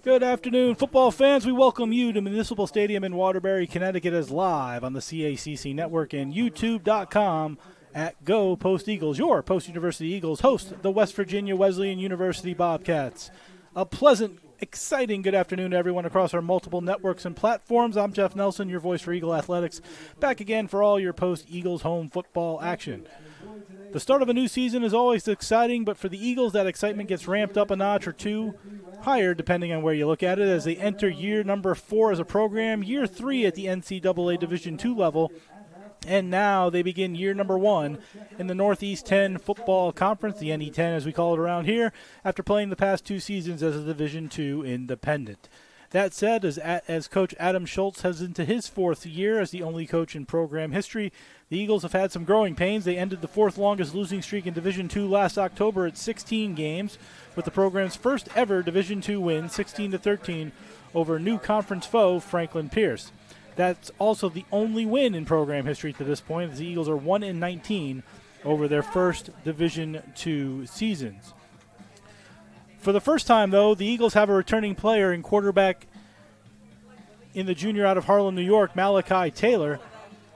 Good afternoon, football fans. We welcome you to Municipal Stadium in Waterbury, Connecticut as live on the CACC Network and YouTube.com at Go Post Eagles. Your Post University Eagles host the West Virginia Wesleyan University Bobcats. A pleasant, exciting good afternoon to everyone across our multiple networks and platforms. I'm Jeff Nelson, your voice for Eagle Athletics, back again for all your Post Eagles home football action. The start of a new season is always exciting, but for the Eagles, that excitement gets ramped up a notch or two higher, depending on where you look at it, as they enter year number 4 as a program, year 3 at the NCAA Division II level, and now they begin year number 1 in the Northeast 10 Football Conference, the NE10 as we call it around here, after playing the past 2 seasons as a Division II independent. That said, as Coach Adam Schultz heads into his 4th year as the only coach in program history, the Eagles have had some growing pains. They ended the 4th longest losing streak in Division II last October at 16 games, with the program's first ever Division II win, 16-13, over new conference foe Franklin Pierce. That's also the only win in program history to this point, as the Eagles are 1-19 over their first Division II seasons. For the first time, though, the Eagles have a returning player in quarterback in the junior out of Harlem, New York, Malachi Taylor.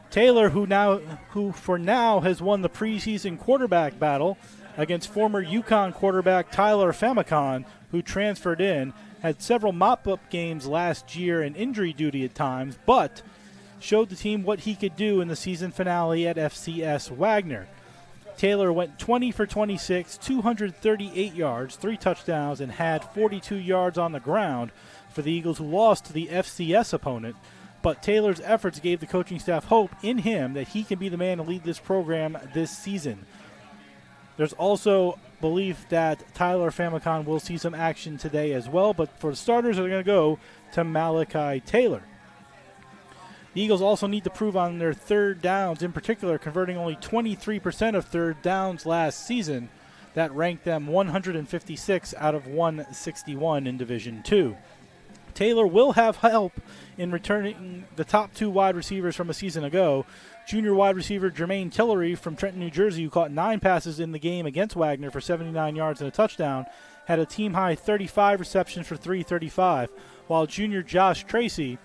Taylor, who for now has won the preseason quarterback battle against former UConn quarterback Tyler Famicon, who transferred in, had several mop-up games last year and injury duty at times, but showed the team what he could do in the season finale at FCS Wagner. Taylor went 20 for 26, 238 yards, 3 touchdowns, and had 42 yards on the ground for the Eagles, who lost to the FCS opponent. But Taylor's efforts gave the coaching staff hope in him that he can be the man to lead this program this season. There's also belief that Tyler Famicon will see some action today as well, but for the starters, they're going to go to Malachi Taylor. The Eagles also need to prove on their third downs, in particular, converting only 23% of third downs last season. That ranked them 156 out of 161 in Division II. Taylor will have help in returning the top 2 wide receivers from a season ago. Junior wide receiver Jermaine Tillery from Trenton, New Jersey, who caught 9 passes in the game against Wagner for 79 yards and a touchdown, had a team-high 35 receptions for 335, while junior Josh Tracy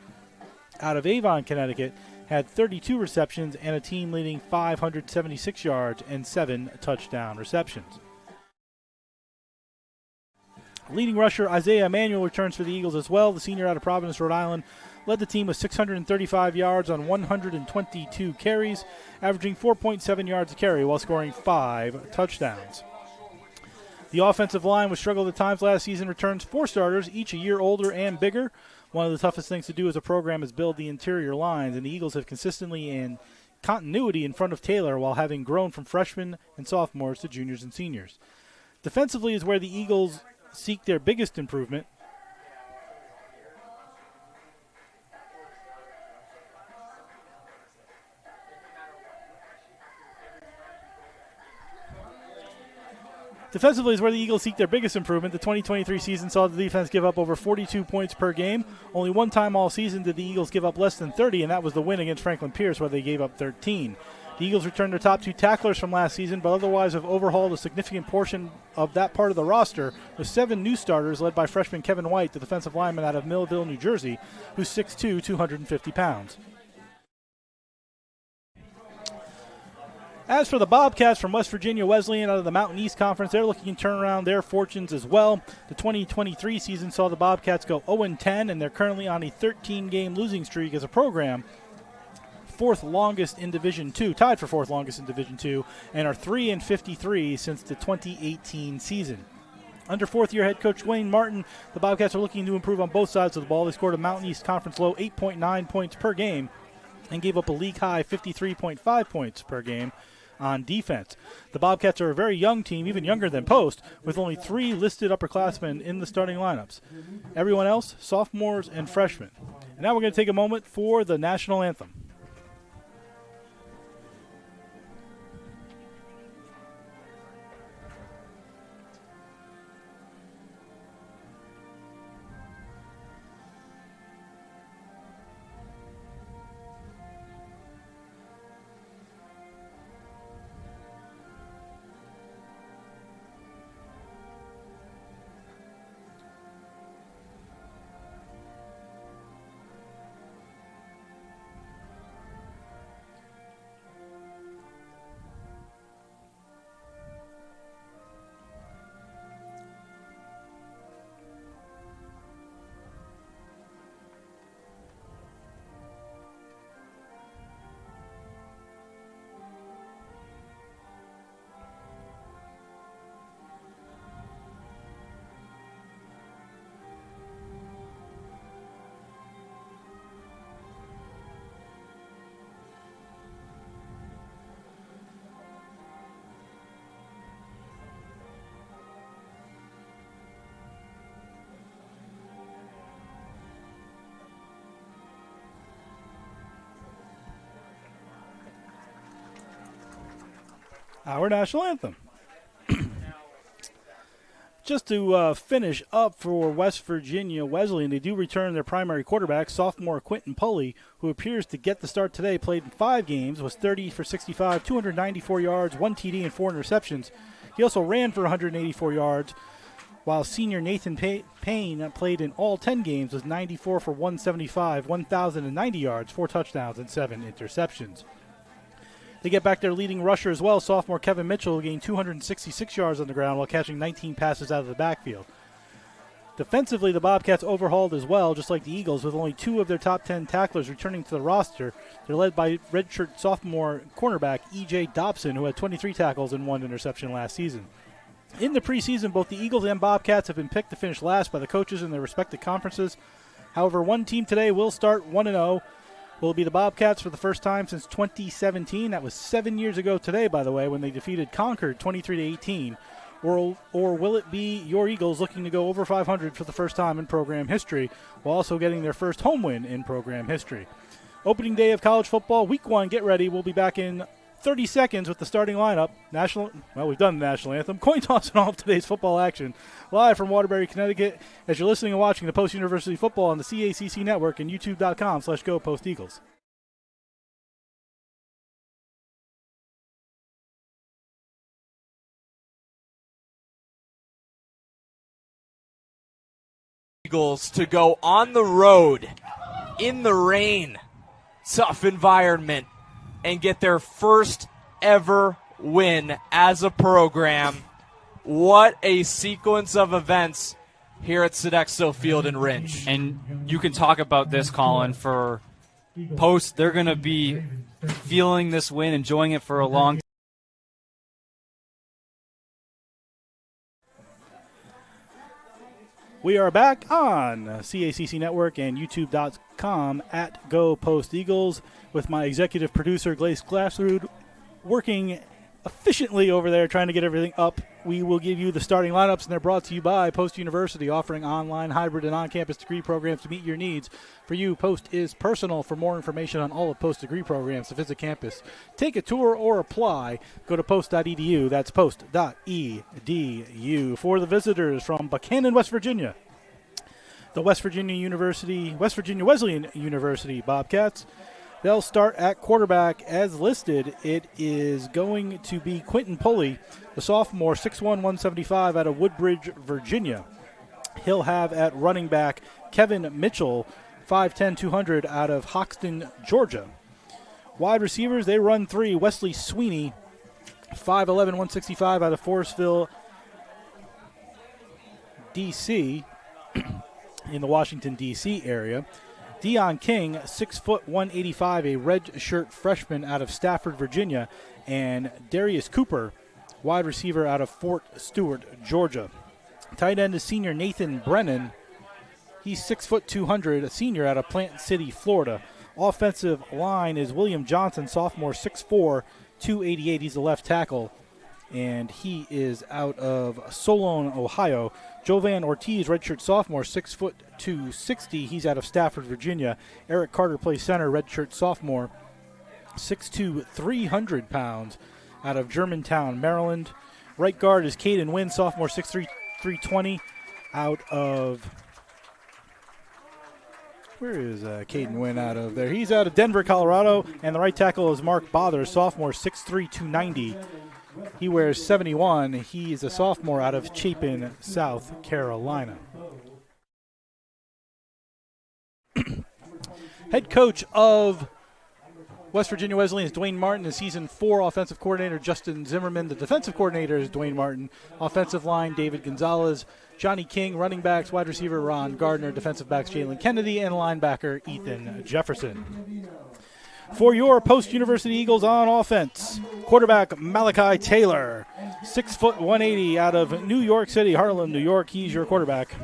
out of Avon, Connecticut, had 32 receptions and a team-leading 576 yards and 7 touchdown receptions. Leading rusher Isaiah Emanuel returns for the Eagles as well. The senior out of Providence, Rhode Island, led the team with 635 yards on 122 carries, averaging 4.7 yards a carry while scoring 5 touchdowns. The offensive line, which struggled at times last season, returns 4 starters, each a year older and bigger. One of the toughest things to do as a program is build the interior lines, and the Eagles have consistently and continuity in front of Taylor while having grown from freshmen and sophomores to juniors and seniors. Defensively is where the Eagles seek their biggest improvement. Defensively is where the Eagles seek their biggest improvement. The 2023 season saw the defense give up over 42 points per game. Only one time all season did the Eagles give up less than 30, and that was the win against Franklin Pierce, where they gave up 13. The Eagles returned their top 2 tacklers from last season, but otherwise have overhauled a significant portion of that part of the roster, with 7 new starters led by freshman Kevin White, the defensive lineman out of Millville, New Jersey, who's 6'2", 250 pounds. As for the Bobcats from West Virginia Wesleyan out of the Mountain East Conference, they're looking to turn around their fortunes as well. The 2023 season saw the Bobcats go 0-10, and they're currently on a 13-game losing streak as a program, 4th longest in Division II, tied for 4th longest in Division II, and are 3-53 since the 2018 season. Under 4th-year head coach Wayne Martin, the Bobcats are looking to improve on both sides of the ball. They scored a Mountain East Conference low 8.9 points per game and gave up a league-high 53.5 points per game on defense. The Bobcats are a very young team, even younger than Post, with only 3 listed upperclassmen in the starting lineups. Everyone else, sophomores and freshmen. And now we're going to take a moment for the national anthem. our national anthem. Just to finish up for West Virginia Wesleyan, they do return their primary quarterback, sophomore Quentin Pulley, who appears to get the start today. Played in 5 games, was 30 for 65, 294 yards, 1 TD, and 4 interceptions. He also ran for 184 yards, while senior Nathan Payne played in all 10 games, was 94 for 175, 1,090 yards, 4 touchdowns, and 7 interceptions. They get back their leading rusher as well. Sophomore Kevin Mitchell gained 266 yards on the ground while catching 19 passes out of the backfield. Defensively, the Bobcats overhauled as well, just like the Eagles, with only 2 of their top 10 tacklers returning to the roster. They're led by redshirt sophomore cornerback E.J. Dobson, who had 23 tackles and 1 interception last season. In the preseason, both the Eagles and Bobcats have been picked to finish last by the coaches in their respective conferences. However, one team today will start 1-0. Will be the Bobcats for the first time since 2017. That was 7 years ago today, by the way, when they defeated Concord 23-18. Or will it be your Eagles looking to go over 500 for the first time in program history, while also getting their first home win in program history? Opening day of college football, week 1, get ready. We'll be back in 30 seconds with the starting lineup. We've done the national anthem. Coin toss and all of today's football action. Live from Waterbury, Connecticut, as you're listening and watching the Post University Football on the CACC Network and YouTube.com/GoPostEagles. Eagles to go on the road in the rain, tough environment, and get their first ever win as a program. What a sequence of events here at Sodexo Field in Ringe. And you can talk about this, Colin, for Post. They're going to be feeling this win, enjoying it for a long time. We are back on CACC Network and YouTube.com at Go Post Eagles with my executive producer, Glace Glassrud, working efficiently over there trying to get everything up. We will give you the starting lineups, and they're brought to you by Post University, offering online, hybrid, and on-campus degree programs to meet your needs. For you, Post is personal. For more information on all of Post degree programs to visit campus, take a tour, or apply, go to post.edu. That's post.edu. For the visitors from Buchanan, West Virginia, the West Virginia Wesleyan University Bobcats. They'll start at quarterback as listed. It is going to be Quentin Pulley, the sophomore, 6'1", 175 out of Woodbridge, Virginia. He'll have at running back Kevin Mitchell, 5'10", 200 out of Hoxton, Georgia. Wide receivers, they run 3. Wesley Sweeney, 5'11", 165 out of Forestville, D.C., in the Washington, D.C. area. Deion King, 6', 185, a red-shirt freshman out of Stafford, Virginia. And Darius Cooper, wide receiver out of Fort Stewart, Georgia. Tight end is senior Nathan Brennan. He's 6', 200, a senior out of Plant City, Florida. Offensive line is William Johnson, sophomore, 6'4", 288. He's the left tackle, and he is out of Solon, Ohio. Jovan Ortiz, redshirt sophomore, 6', 260. He's out of Stafford, Virginia. Eric Carter plays center, redshirt sophomore, 6'2", 300 pounds, out of Germantown, Maryland. Right guard is Caden Wynn, sophomore, 6'3", 320, out of... Where is Caden Wynn out of there? He's out of Denver, Colorado. And the right tackle is Mark Bother, sophomore, 6'3", 290. He wears 71. He is a sophomore out of Chapin, South Carolina. Head coach of West Virginia Wesleyan is Dwayne Martin. The season 4 offensive coordinator, Justin Zimmerman. The defensive coordinator is Dwayne Martin. Offensive line, David Gonzalez. Johnny King, running backs, wide receiver, Ron Gardner. Defensive backs, Jalen Kennedy. And linebacker, Ethan Jefferson. For your Post-University Eagles on offense, quarterback Malachi Taylor, 6', 180 out of New York City, Harlem, New York. He's your quarterback.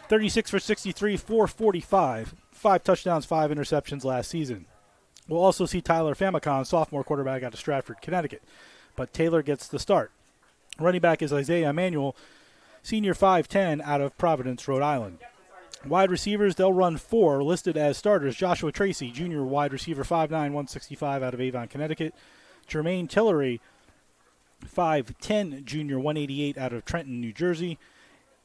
36 for 63, 445, 5 touchdowns, 5 interceptions last season. We'll also see Tyler Famicon, sophomore quarterback out of Stratford, Connecticut. But Taylor gets the start. Running back is Isaiah Emanuel, senior, 5'10 out of Providence, Rhode Island. Wide receivers, they'll run 4, listed as starters. Joshua Tracy, junior wide receiver, 5'9", 165 out of Avon, Connecticut. Jermaine Tillery, 5'10", junior, 188 out of Trenton, New Jersey.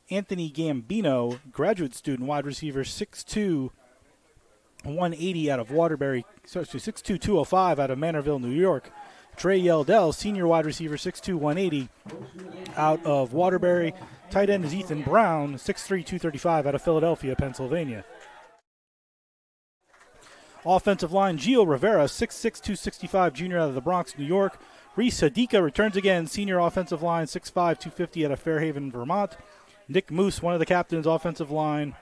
Anthony Gambino, graduate student, wide receiver, 6'2", 180 out of Waterbury, 6'2", 205 out of Manorville, New York. Trey Yeldell, senior wide receiver, 6'2", 180 out of Waterbury. Tight end is Ethan Brown, 6'3", 235 out of Philadelphia, Pennsylvania. Offensive line, Gio Rivera, 6'6", 265, junior out of the Bronx, New York. Reese Sadika returns again, senior offensive line, 6'5", 250 out of Fairhaven, Vermont. Nick Moose, one of the captains, offensive line,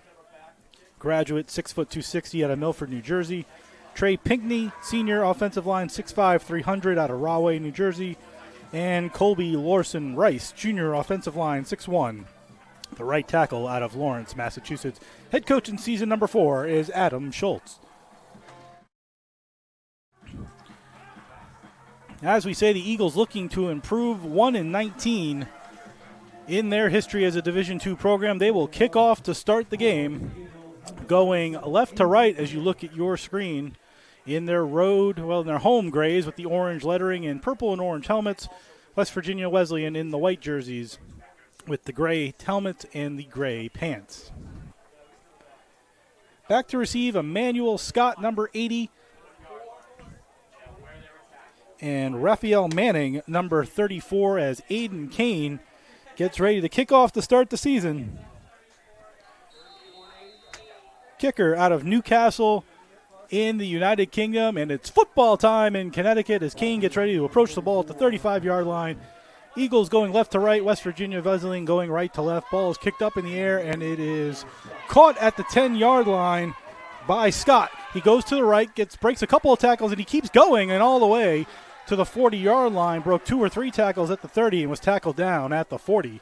graduate, 6', 260 out of Milford, New Jersey. Trey Pinkney, senior offensive line, 6'5", 300 out of Rahway, New Jersey. And Colby Lorson Rice, junior offensive line, 6'1", the right tackle out of Lawrence, Massachusetts. Head coach in season number 4 is Adam Schultz. As we say, the Eagles looking to improve, 1-19 in their history as a Division II program. They will kick off to start the game, going left to right as you look at your screen in their in their home grays with the orange lettering and purple and orange helmets. West Virginia Wesleyan in the white jerseys with the gray helmets and the gray pants. Back to receive Emmanuel Scott, number 80. And Raphael Manning, number 34, as Aiden Kane gets ready to kick off to start the season. Kicker out of Newcastle in the United Kingdom, and it's football time in Connecticut as Kane gets ready to approach the ball at the 35-yard line. Eagles going left to right, West Virginia Wesleyan going right to left. Ball is kicked up in the air, and it is caught at the 10-yard line by Scott. He goes to the right, breaks a couple of tackles, and he keeps going and all the way to the 40-yard line, broke 2 or 3 tackles at the 30 and was tackled down at the 40.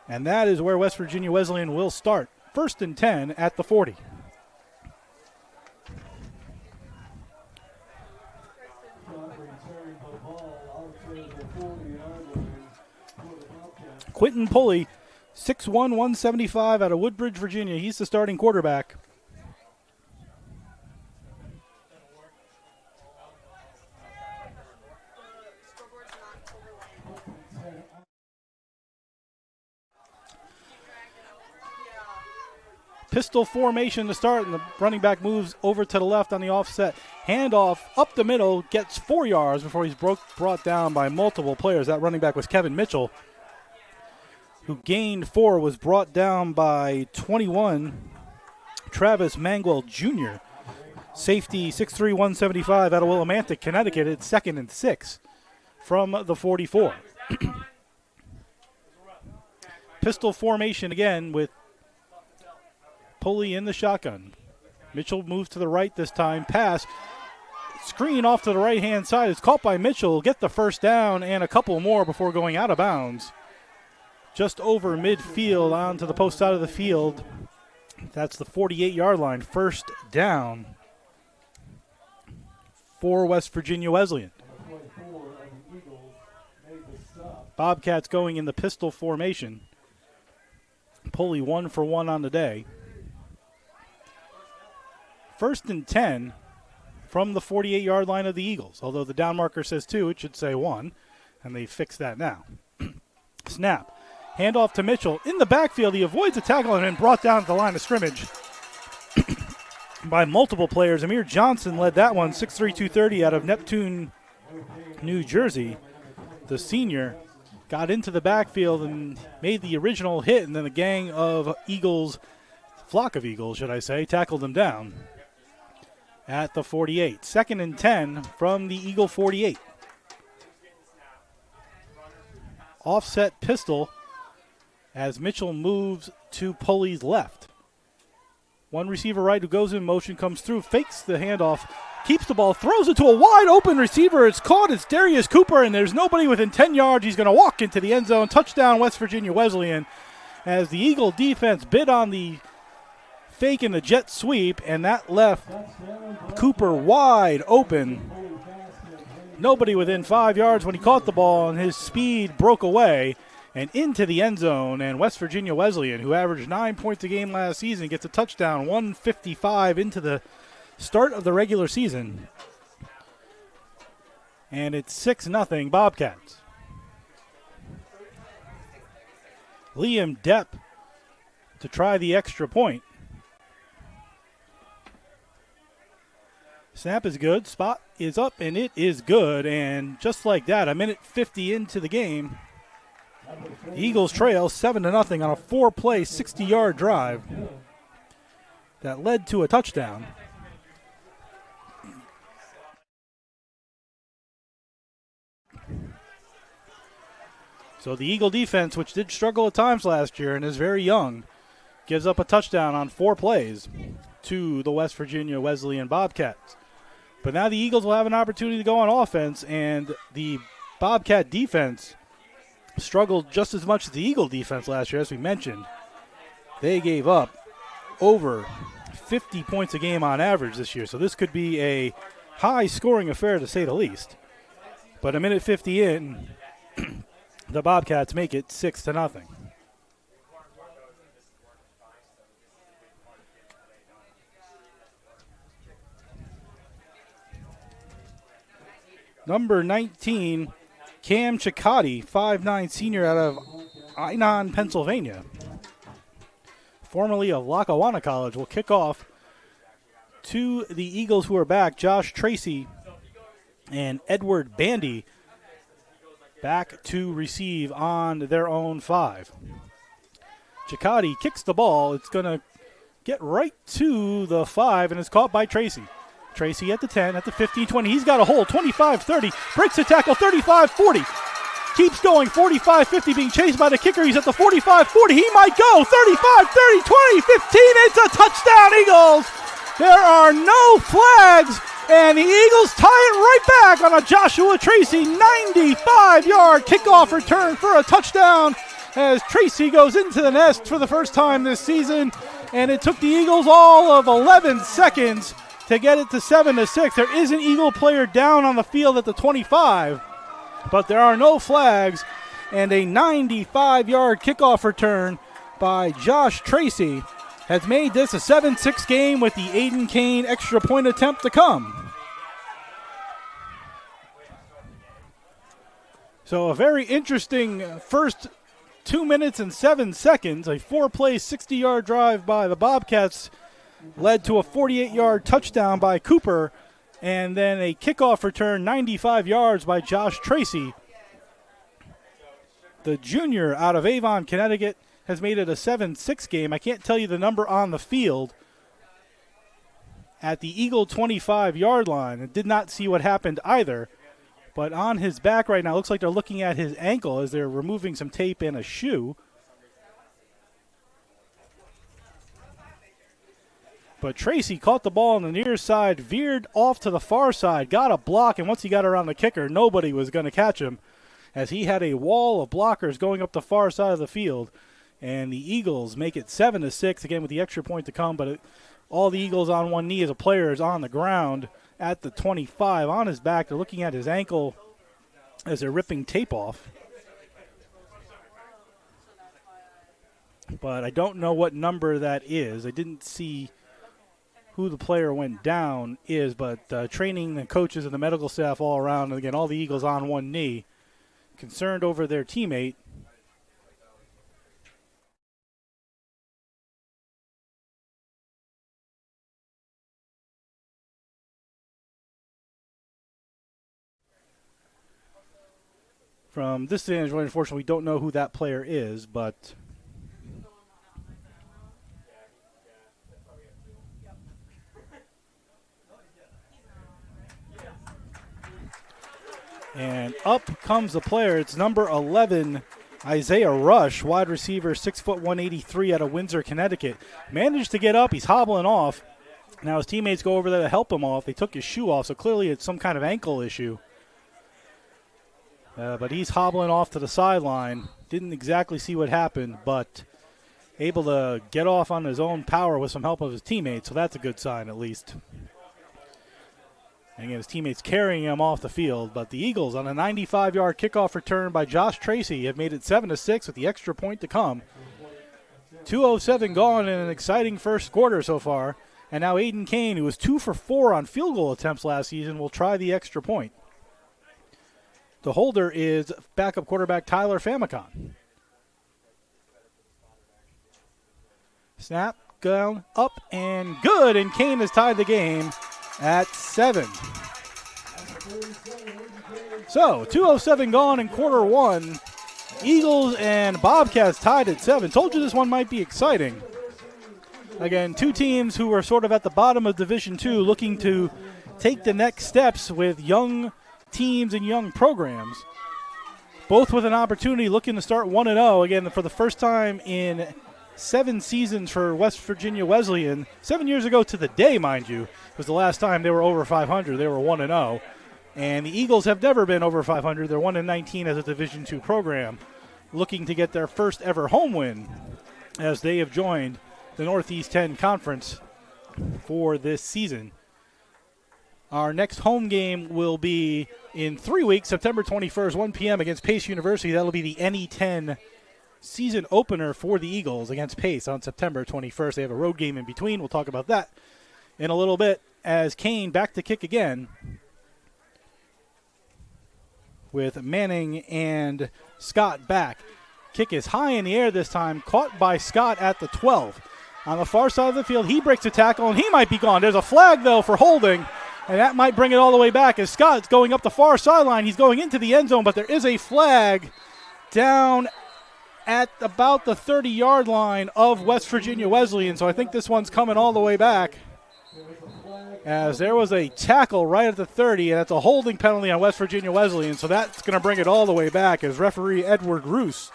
And that is where West Virginia Wesleyan will start. 1st and 10 at the 40. Quentin Pulley, 6'1", 175 out of Woodbridge, Virginia. He's the starting quarterback. Pistol formation to start, and the running back moves over to the left on the offset. Handoff up the middle, gets 4 yards before he's brought down by multiple players. That running back was Kevin Mitchell, who gained 4, was brought down by 21, Travis Mangwell Jr. Safety, 6'3", 175 out of Willimantic, Connecticut. It's 2nd and 6 from the 44. Pistol formation again with Pulley in the shotgun. Mitchell moves to the right this time. Pass. Screen off to the right-hand side. It's caught by Mitchell. Get the first down and a couple more before going out of bounds. Just over midfield onto the post side of the field. That's the 48-yard line. First down for West Virginia Wesleyan. Bobcats going in the pistol formation. Pulley 1 for 1 on the day. 1st and 10 from the 48-yard line of the Eagles. Although the down marker says 2, it should say 1, and they fixed that now. Snap. Handoff to Mitchell. In the backfield, he avoids a tackle and then brought down at the line of scrimmage by multiple players. Amir Johnson led that one, 6'3", 230 out of Neptune, New Jersey. The senior got into the backfield and made the original hit, and then the gang of Eagles, flock of Eagles, should I say, tackled him down at the 48. 2nd and 10 from the Eagle 48. Offset pistol as Mitchell moves to Pulley's left. One receiver right who goes in motion, comes through, fakes the handoff, keeps the ball, throws it to a wide open receiver. It's caught. It's Darius Cooper, and there's nobody within 10 yards. He's going to walk into the end zone. Touchdown, West Virginia Wesleyan, as the Eagle defense bid on the fake and the jet sweep, and that left Cooper wide open. Nobody within 5 yards when he caught the ball, and his speed broke away and into the end zone. And West Virginia Wesleyan, who averaged 9 points a game last season, gets a touchdown, 1:55 into the start of the regular season. And it's 6-0 Bobcats. Liam Depp to try the extra point. Snap is good. Spot is up, and it is good. And just like that, a minute 50 into the game, the Eagles trail 7-0 on a 4-play, 60-yard drive that led to a touchdown. So the Eagle defense, which did struggle at times last year and is very young, gives up a touchdown on 4 plays to the West Virginia Wesleyan Bobcats. But now the Eagles will have an opportunity to go on offense, and the Bobcat defense struggled just as much as the Eagle defense last year, as we mentioned. They gave up over 50 points a game on average this year, so this could be a high-scoring affair to say the least. But a minute 50 in, the Bobcats make it 6-0. Number 19, Cam Cicciotti, 5'9" senior out of Einon, Pennsylvania, formerly of Lackawanna College, will kick off to the Eagles, who are back. Josh Tracy and Edward Bandy back to receive on their own 5. Cicciotti kicks the ball. It's going to get right to the 5, and it's caught by Tracy. Tracy at the 10, at the 15, 20. He's got a hole, 25, 30. Breaks the tackle, 35, 40. Keeps going, 45, 50, being chased by the kicker. He's at the 45, 40. He might go, 35, 30, 20, 15. It's a touchdown, Eagles. There are no flags, and the Eagles tie it right back on a Joshua Tracy 95-yard kickoff return for a touchdown as Tracy goes into the nest for the first time this season. And it took the Eagles all of 11 seconds to get it to 7-6. There is an Eagle player down on the field at the 25, but there are no flags, and a 95-yard kickoff return by Josh Tracy has made this a 7-6 game with the Aiden Kane extra point attempt to come. So a very interesting first 2 minutes and 7 seconds, a 4-play, 60-yard drive by the Bobcats led to a 48-yard touchdown by Cooper, and then a kickoff return 95 yards by Josh Tracy. The junior out of Avon, Connecticut, has made it a 7-6 game. I can't tell you the number on the field at the Eagle 25-yard line. I did not see what happened either, but on his back right now, looks like they're looking at his ankle as they're removing some tape and a shoe. But Tracy caught the ball on the near side, veered off to the far side, got a block, and once he got around the kicker, nobody was going to catch him as he had a wall of blockers going up the far side of the field. And the Eagles make it 7-6, again with the extra point to come, but all the Eagles on one knee as a player is on the ground at the 25 on his back. They're looking at his ankle as they're ripping tape off. But I don't know what number that is. I didn't see who the player went down is, but training the coaches and the medical staff all around, and again, all the Eagles on one knee, concerned over their teammate. From this vantage point, unfortunately, we don't know who that player is, but and up comes the player. It's number 11, Isaiah Rush, wide receiver, 6'1", 183 out of Windsor, Connecticut. Managed to get up. He's hobbling off. Now his teammates go over there to help him off. They took his shoe off, so clearly it's some kind of ankle issue. But he's hobbling off to the sideline. Didn't exactly see what happened, but able to get off on his own power with some help of his teammates, so that's a good sign at least. And again, his teammates carrying him off the field. But the Eagles on a 95-yard kickoff return by Josh Tracy have made it 7-6 with the extra point to come. 2:07 gone in an exciting first quarter so far. And now Aiden Kane, who was 2 for 4 on field goal attempts last season, will try the extra point. The holder is backup quarterback Tyler Famicon. Snap, down, up, and good. And Kane has tied the game at 7. So, 2:07 gone in quarter one. Eagles and Bobcats tied at 7. Told you this one might be exciting. Again, two teams who are sort of at the bottom of Division II looking to take the next steps with young teams and young programs. Both with an opportunity looking to start 1-0. Again, for the first time in 7 seasons for West Virginia Wesleyan. 7 years ago to the day, mind you, was the last time they were over 500. They were 1-0. And the Eagles have never been over 500. They're 1-19 as a Division II program, looking to get their first ever home win as they have joined the Northeast 10 Conference for this season. Our next home game will be in 3 weeks, September 21st, 1 p.m. against Pace University. That'll be the NE10 season opener for the Eagles against Pace on September 21st. They have a road game in between. We'll talk about that in a little bit as Kane back to kick again with Manning and Scott back. Kick is high in the air this time, caught by Scott at the 12. On the far side of the field, he breaks a tackle, and he might be gone. There's a flag, though, for holding, and that might bring it all the way back as Scott's going up the far sideline. He's going into the end zone, but there is a flag down at about the 30-yard line of West Virginia Wesleyan, so I think this one's coming all the way back, as there was a tackle right at the 30, and that's a holding penalty on West Virginia Wesleyan, so that's going to bring it all the way back as referee Edward Roos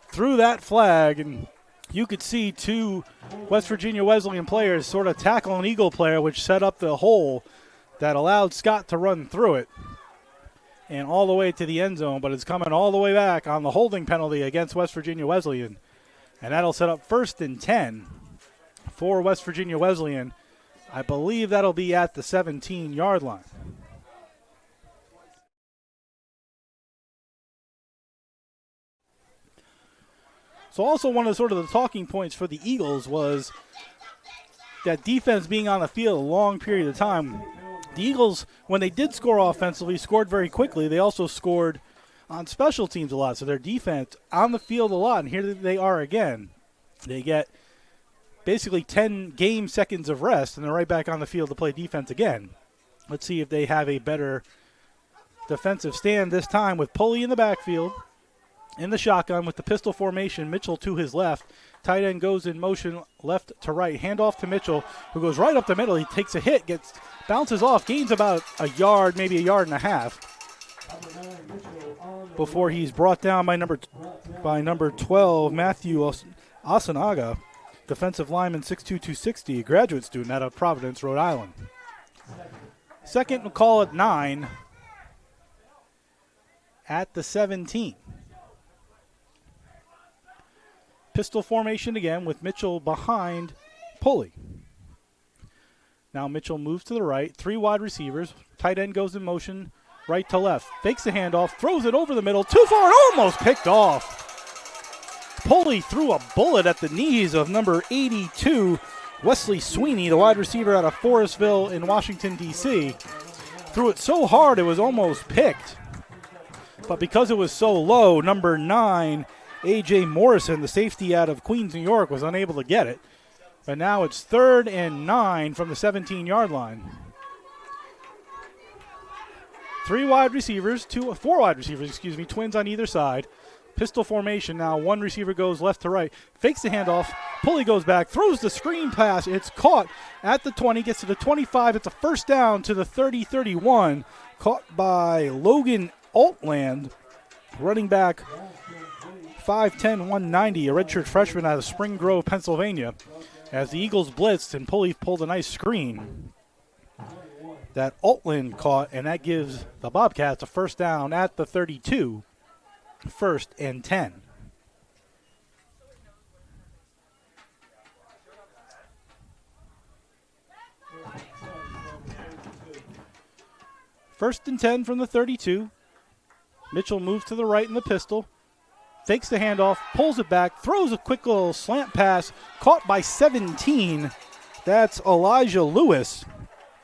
threw that flag, and you could see two West Virginia Wesleyan players sort of tackle an Eagle player, which set up the hole that allowed Scott to run through it and all the way to the end zone, but it's coming all the way back on the holding penalty against West Virginia Wesleyan, and that'll set up 1st and 10 for West Virginia Wesleyan. I believe that'll be at the 17-yard line. So also one of the talking points for the Eagles was that defense being on the field a long period of time. The Eagles, when they did score offensively, scored very quickly. They also scored on special teams a lot, so their defense on the field a lot, and here they are again. They get basically 10 game seconds of rest, and they're right back on the field to play defense again. Let's see if they have a better defensive stand this time with Pulley in the backfield. In the shotgun with the pistol formation, Mitchell to his left. Tight end goes in motion left to right. Handoff to Mitchell, who goes right up the middle. He takes a hit, bounces off, gains about a yard, maybe a yard and a half, before he's brought down by number 12, Matthew Asanaga, defensive lineman, 6'2", 260, a graduate student out of Providence, Rhode Island. Second, we'll call it 9 at the 17. Pistol formation again with Mitchell behind Pulley. Now Mitchell moves to the right, 3 wide receivers. Tight end goes in motion, right to left. Fakes the handoff, throws it over the middle, too far, and almost picked off. Pulley threw a bullet at the knees of number 82, Wesley Sweeney, the wide receiver out of Forestville in Washington, D.C. Threw it so hard it was almost picked. But because it was so low, number 9, A.J. Morrison, the safety out of Queens, New York, was unable to get it. But now it's 3rd and 9 from the 17-yard line. 4 wide receivers, twins on either side. Pistol formation now. 1 receiver goes left to right. Fakes the handoff. Pulley goes back. Throws the screen pass. It's caught at the 20. Gets to the 25. It's a first down to the 30-31. Caught by Logan Altland, running back 5'10", 190, a redshirt freshman out of Spring Grove, Pennsylvania. As the Eagles blitzed and Pulley pulled a nice screen that Altland caught, and that gives the Bobcats a first down at the 32, 1st and 10. First and 10 from the 32. Mitchell moves to the right in the pistol. Fakes the handoff, pulls it back, throws a quick little slant pass, caught by 17. That's Elijah Lewis,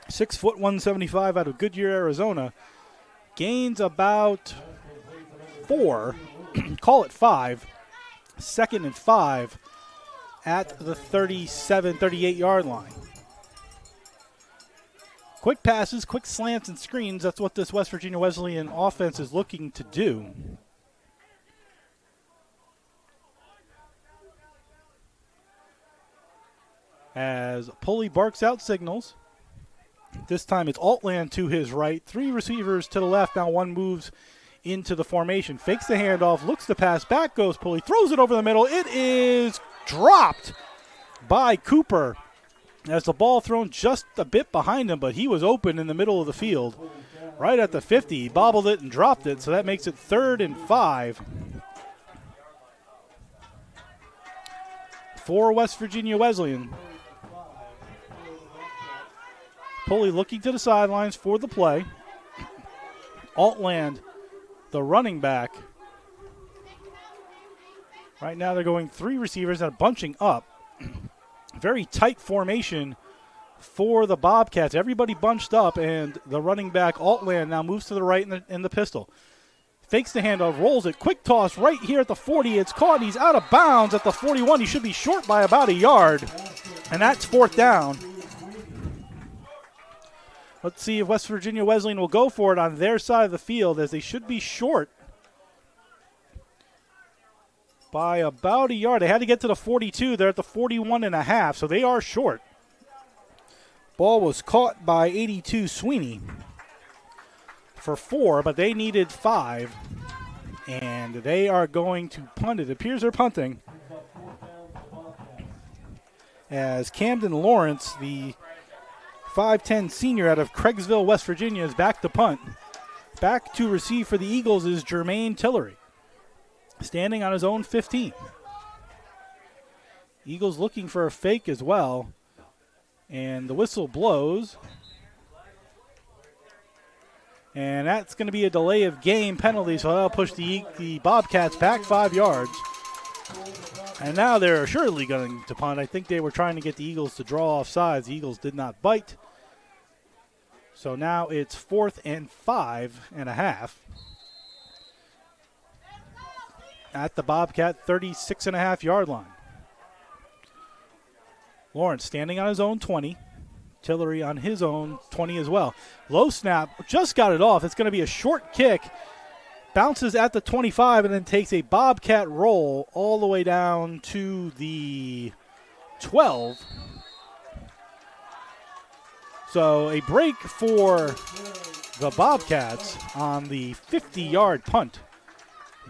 6', 175 out of Goodyear, Arizona. Gains about 4, call it 5. 2nd and 5 at the 37, 38-yard line. Quick passes, quick slants, and screens. That's what this West Virginia Wesleyan offense is looking to do. As Pulley barks out signals. This time it's Altland to his right. 3 receivers to the left. Now one moves into the formation. Fakes the handoff, looks to pass. Back goes Pulley. Throws it over the middle. It is dropped by Cooper. As the ball thrown just a bit behind him, but he was open in the middle of the field. Right at the 50. He bobbled it and dropped it, so that makes it 3rd and 5. For West Virginia Wesleyan. Pulley looking to the sidelines for the play. Altland, the running back. Right now they're going 3 receivers and bunching up. Very tight formation for the Bobcats. Everybody bunched up, and the running back, Altland, now moves to the right in the pistol. Fakes the handoff, rolls it, quick toss right here at the 40. It's caught, and he's out of bounds at the 41. He should be short by about a yard, and that's 4th down. Let's see if West Virginia Wesleyan will go for it on their side of the field, as they should be short by about a yard. They had to get to the 42. They're at the 41.5, so they are short. Ball was caught by 82 Sweeney for 4, but they needed 5, and they are going to punt it. It appears they're punting, as Camden Lawrence, the 5'10 senior out of Craigsville, West Virginia, is back to punt. Back to receive for the Eagles is Jermaine Tillery, standing on his own 15. Eagles looking for a fake as well, and the whistle blows. And that's going to be a delay of game penalty, so that'll push the Bobcats back 5 yards. And now they're assuredly going to punt. I think they were trying to get the Eagles to draw off sides. The Eagles did not bite. So now it's 4th and 5.5 at the Bobcat 36.5-yard line. Lawrence standing on his own 20. Tillery on his own 20 as well. Low snap, just got it off. It's going to be a short kick. Bounces at the 25 and then takes a Bobcat roll all the way down to the 12. So a break for the Bobcats on the 50-yard punt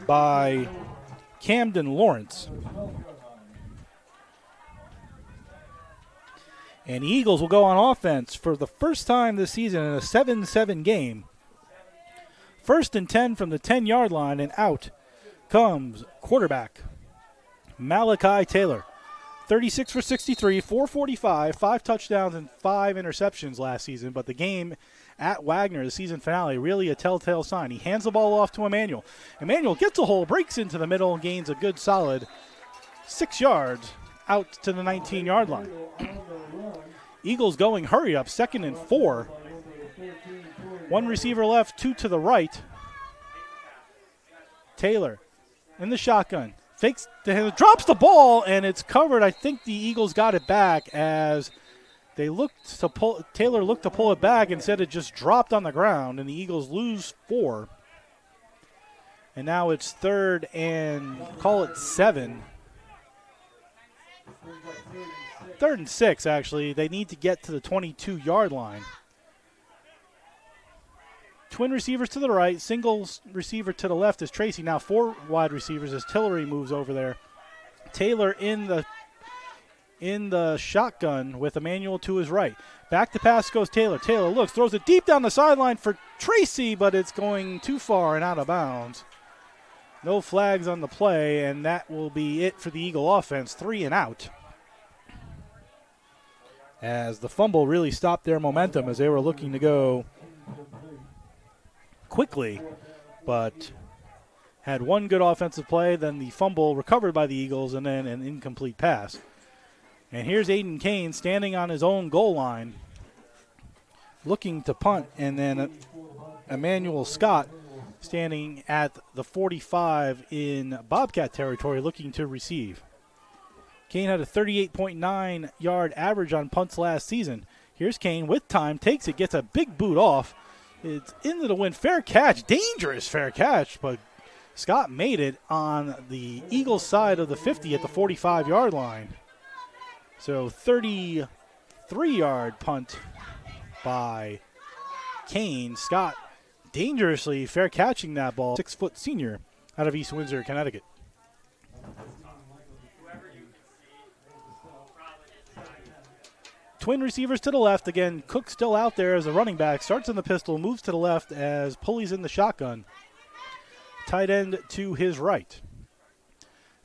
by Camden Lawrence. And the Eagles will go on offense for the first time this season in a 7-7 game. 1st and 10 from the 10-yard line, and out comes quarterback Malachi Taylor. 36 for 63, 445, 5 touchdowns, and 5 interceptions last season. But the game at Wagner, the season finale, really a telltale sign. He hands the ball off to Emmanuel. Emmanuel gets a hole, breaks into the middle, and gains a good solid 6 yards out to the 19-yard line. Eagles going hurry up, 2nd and 4. 1 receiver left, 2 to the right. Taylor in the shotgun. Fakes the hand, drops the ball, and it's covered. I think the Eagles got it back as they looked to pull. Taylor looked to pull it back, and said it just dropped on the ground, and the Eagles lose 4. And now it's 3rd and call it 7. 3rd and 6, actually. They need to get to the 22-yard line. Twin receivers to the right, single receiver to the left is Tracy. Now 4 wide receivers as Tillery moves over there. Taylor in the shotgun with Emmanuel to his right. Back to pass goes Taylor. Taylor looks, throws it deep down the sideline for Tracy, but it's going too far and out of bounds. No flags on the play, and that will be it for the Eagle offense. 3 and out. As the fumble really stopped their momentum as they were looking to go quickly, but had one good offensive play, then the fumble recovered by the Eagles, and then an incomplete pass. And here's Aiden Kane standing on his own goal line, looking to punt, and then Emmanuel Scott standing at the 45 in Bobcat territory looking to receive. Kane had a 38.9 yard average on punts last season. Here's Kane with time, takes it, gets a big boot off. It's into the wind. Fair catch, dangerous fair catch, but Scott made it on the Eagles side of the 50 at the 45-yard line. So 33-yard punt by Kane. Scott dangerously fair catching that ball. 6-foot senior out of East Windsor, Connecticut. Twin receivers to the left. Again, Cook still out there as a running back. Starts in the pistol, moves to the left as Pulley's in the shotgun. Tight end to his right.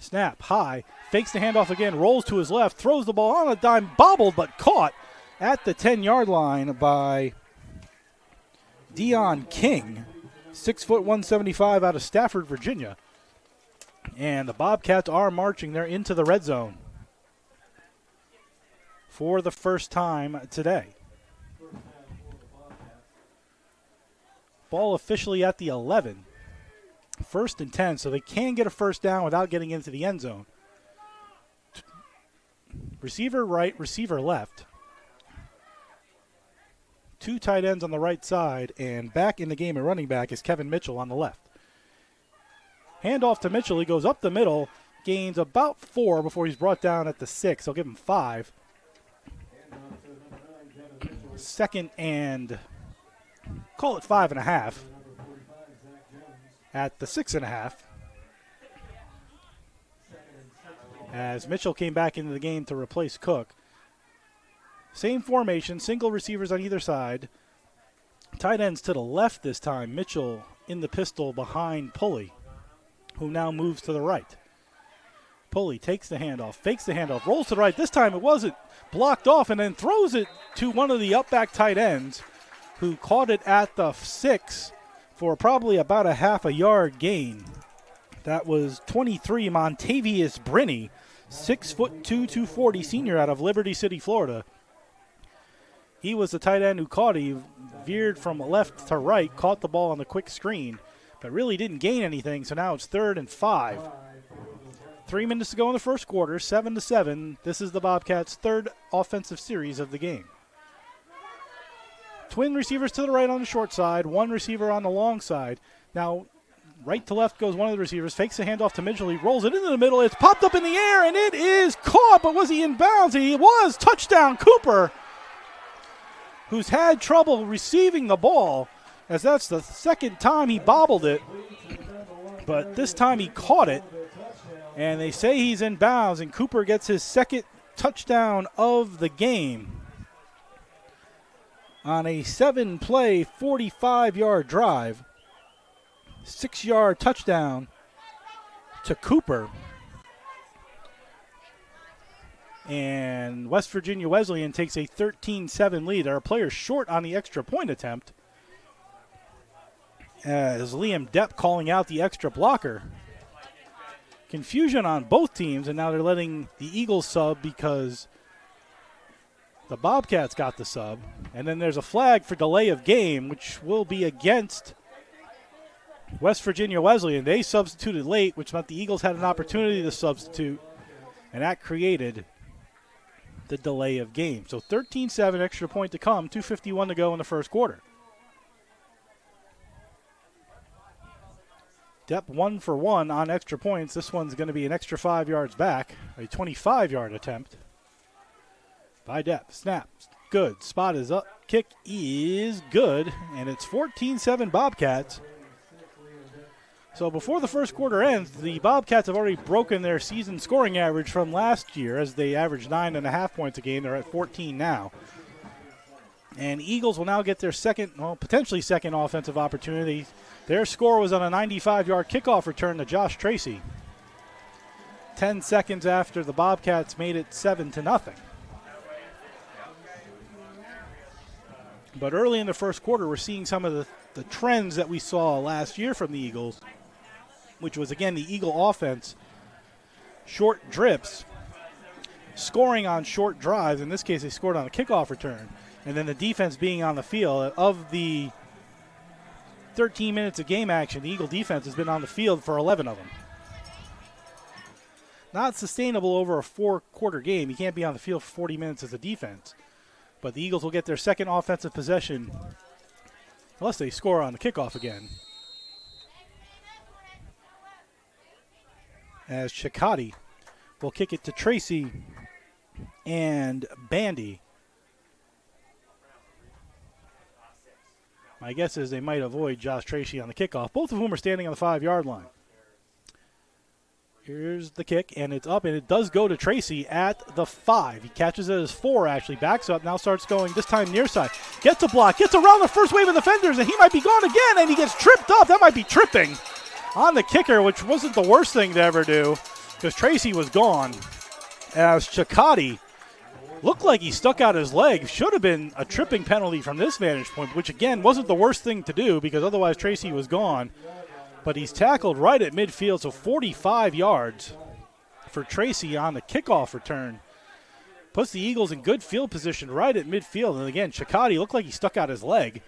Snap, high, fakes the handoff again, rolls to his left, throws the ball on a dime, bobbled but caught at the 10-yard line by Dion King, 6 foot 175 out of Stafford, Virginia. And the Bobcats are marching. They're into the red zone for the first time today. Ball officially at the 11. 1st and 10, so they can get a first down without getting into the end zone. Receiver right, receiver left. 2 tight ends on the right side, and back in the game at running back is Kevin Mitchell on the left. Handoff to Mitchell. He goes up the middle, gains about 4 before he's brought down at the 6. I'll give him 5. 2nd and call it 5.5 at the 6.5. As Mitchell came back into the game to replace Cook. Same formation, single receivers on either side. Tight ends to the left this time. Mitchell in the pistol behind Pulley, who now moves to the right. Pulley takes the handoff, fakes the handoff, rolls to the right. This time it wasn't blocked off, and then throws it to one of the up-back tight ends, who caught it at the 6 for probably about a half a yard gain. That was 23, Montavious Brinney, 6'2", 240 senior out of Liberty City, Florida. He was the tight end who caught it. He veered from left to right, caught the ball on the quick screen, but really didn't gain anything, so now it's 3rd and 5. 3 minutes to go in the first quarter, 7-7. This is the Bobcats' 3rd offensive series of the game. Twin receivers to the right on the short side, 1 receiver on the long side. Now, right to left goes one of the receivers, fakes the handoff to Mitchell. He rolls it into the middle. It's popped up in the air, and it is caught, but was he in bounds? He was. Touchdown, Cooper, who's had trouble receiving the ball, as that's the 2nd time he bobbled it. But this time he caught it, and they say he's in bounds, and Cooper gets his 2nd touchdown of the game on a 7-play, 45-yard drive. 6-yard touchdown to Cooper. And West Virginia Wesleyan takes a 13-7 lead. Our players short on the extra point attempt, as Liam Depp calling out the extra blocker. Confusion on both teams, and now they're letting the Eagles sub because the Bobcats got the sub. And then there's a flag for delay of game, which will be against West Virginia Wesleyan. They substituted late, which meant the Eagles had an opportunity to substitute, and that created the delay of game. So 13-7, extra point to come, 2:51 to go in the first quarter. Depp 1 for 1 on extra points. This one's going to be an extra 5 yards back, a 25-yard attempt by Depp. Snap, good. Spot is up. Kick is good, and it's 14-7 Bobcats. So before the first quarter ends, the Bobcats have already broken their season scoring average from last year, as they averaged 9.5 points a game. They're at 14 now. And Eagles will now get their potentially second offensive opportunity. Their score was on a 95-yard kickoff return to Josh Tracy. 10 seconds after the Bobcats made it 7-0. But early in the first quarter, we're seeing some of the trends that we saw last year from the Eagles, which was, again, the Eagle offense. Short drips, scoring on short drives. In this case, they scored on a kickoff return. And then the defense being on the field. Of the 13 minutes of game action, the Eagle defense has been on the field for 11 of them. not sustainable over a 4-quarter game. You can't be on the field for 40 minutes as a defense. But the Eagles will get their second offensive possession unless they score on the kickoff again. As Chakotay will kick it to Tracy and Bandy. My guess is they might avoid Josh Tracy on the kickoff, both of whom are standing on the 5-yard line. Here's the kick, and it's up, and it does go to Tracy at the 5. He catches it as 4, actually. Backs up, now starts going, this time near side. Gets a block, gets around the first wave of defenders, and he might be gone again, and he gets tripped up. That might be tripping on the kicker, which wasn't the worst thing to ever do, because Tracy was gone. As Chakotay looked like he stuck out his leg. Should have been a tripping penalty from this vantage point, which, again, wasn't the worst thing to do, because otherwise Tracy was gone. But he's tackled right at midfield, so 45 yards for Tracy on the kickoff return. Puts the Eagles in good field position right at midfield. And again, Chakotay looked like he stuck out his leg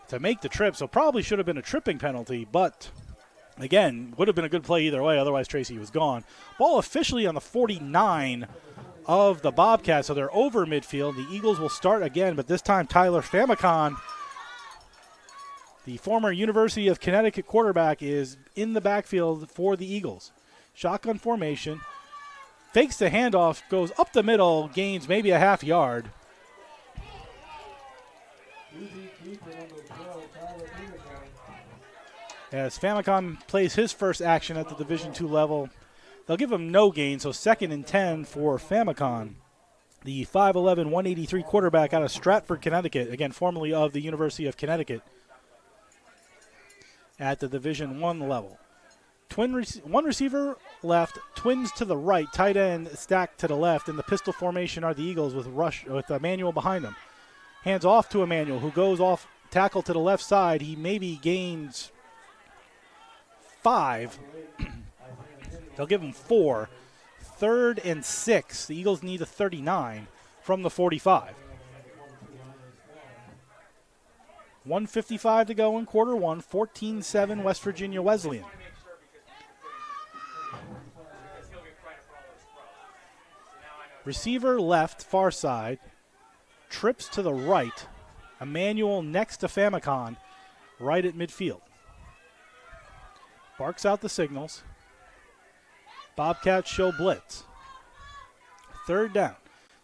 to make the trip, so probably should have been a tripping penalty. But, again, would have been a good play either way, otherwise Tracy was gone. Ball officially on the 49 of the Bobcats, so they're over midfield. The Eagles will start again, but this time Tyler Famicon, the former University of Connecticut quarterback, is in the backfield for the Eagles. Shotgun formation. Fakes the handoff, goes up the middle, gains maybe a half yard. As Famicon plays his first action at the Division II level, they'll give him no gain, so 2nd and 10 for Famicon. The 5'11", 183 quarterback out of Stratford, Connecticut, again, formerly of the University of Connecticut, at the Division I level. One receiver left, twins to the right, tight end stacked to the left. In the pistol formation are the Eagles with Emmanuel behind them. Hands off to Emmanuel, who goes off tackle to the left side. He maybe gains 5. They'll give him 4. 3rd and 6. The Eagles need a 39 from the 45. 1:55 to go in quarter one, 14-7 West Virginia Wesleyan. Receiver left, far side, trips to the right. Emmanuel next to Famicon, right at midfield. Barks out the signals. Bobcats show blitz. 3rd down.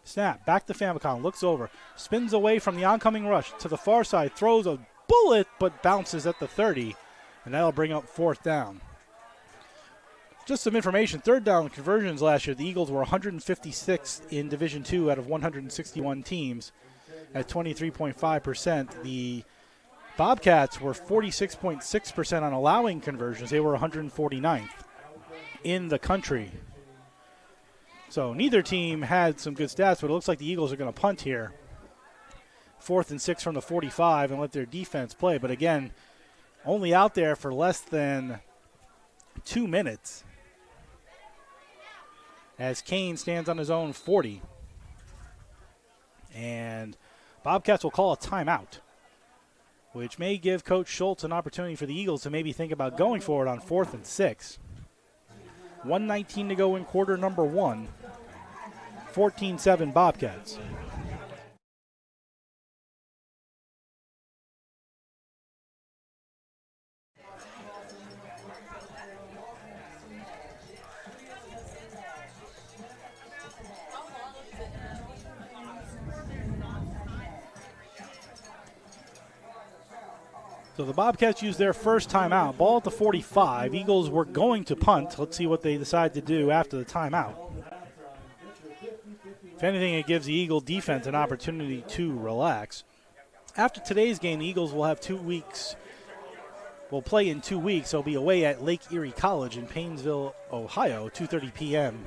Snap, back to Famicon, looks over, spins away from the oncoming rush to the far side, throws a bullet, but bounces at the 30, and that'll bring up 4th down. Just some information, 3rd down conversions last year, the Eagles were 156th in Division II out of 161 teams at 23.5%. The Bobcats were 46.6% on allowing conversions. They were 149th in the country. So neither team had some good stats, but it looks like the Eagles are going to punt here. 4th and 6 from the 45 and let their defense play. But again, only out there for less than 2 minutes as Kane stands on his own 40. And Bobcats will call a timeout, which may give Coach Schultz an opportunity for the Eagles to maybe think about going for it on 4th and 6. 1:19 to go in quarter number 1. 14-7 Bobcats. So the Bobcats used their first timeout. Ball at the 45. Eagles were going to punt. Let's see what they decide to do after the timeout. If anything, it gives the Eagle defense an opportunity to relax. After today's game, the Eagles will have 2 weeks. Will play in 2 weeks. They'll be away at Lake Erie College in Paynesville, Ohio, 2:30 p.m.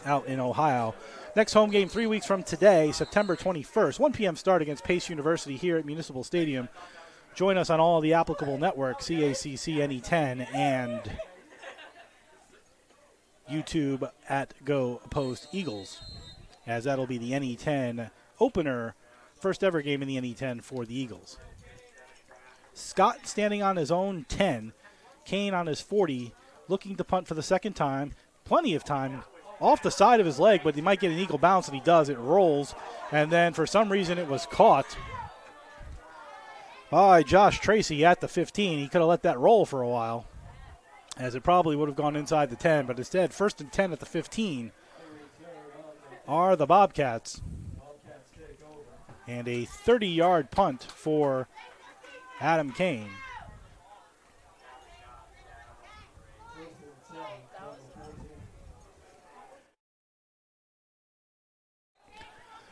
out in Ohio. Next home game 3 weeks from today, September 21st, 1 p.m. start against Pace University here at Municipal Stadium. Join us on all the applicable networks, CACC, NE10, and YouTube at Go Post Eagles, as that'll be the NE10 opener, first ever game in the NE10 for the Eagles. Scott standing on his own 10, Kane on his 40, looking to punt for the second time. Plenty of time off the side of his leg, but he might get an eagle bounce, and he does. It rolls, and then for some reason it was caught by Josh Tracy at the 15. He could have let that roll for a while, as it probably would have gone inside the 10, but instead, 1st and 10 at the 15 are the Bobcats. And a 30-yard punt for Adam Kane.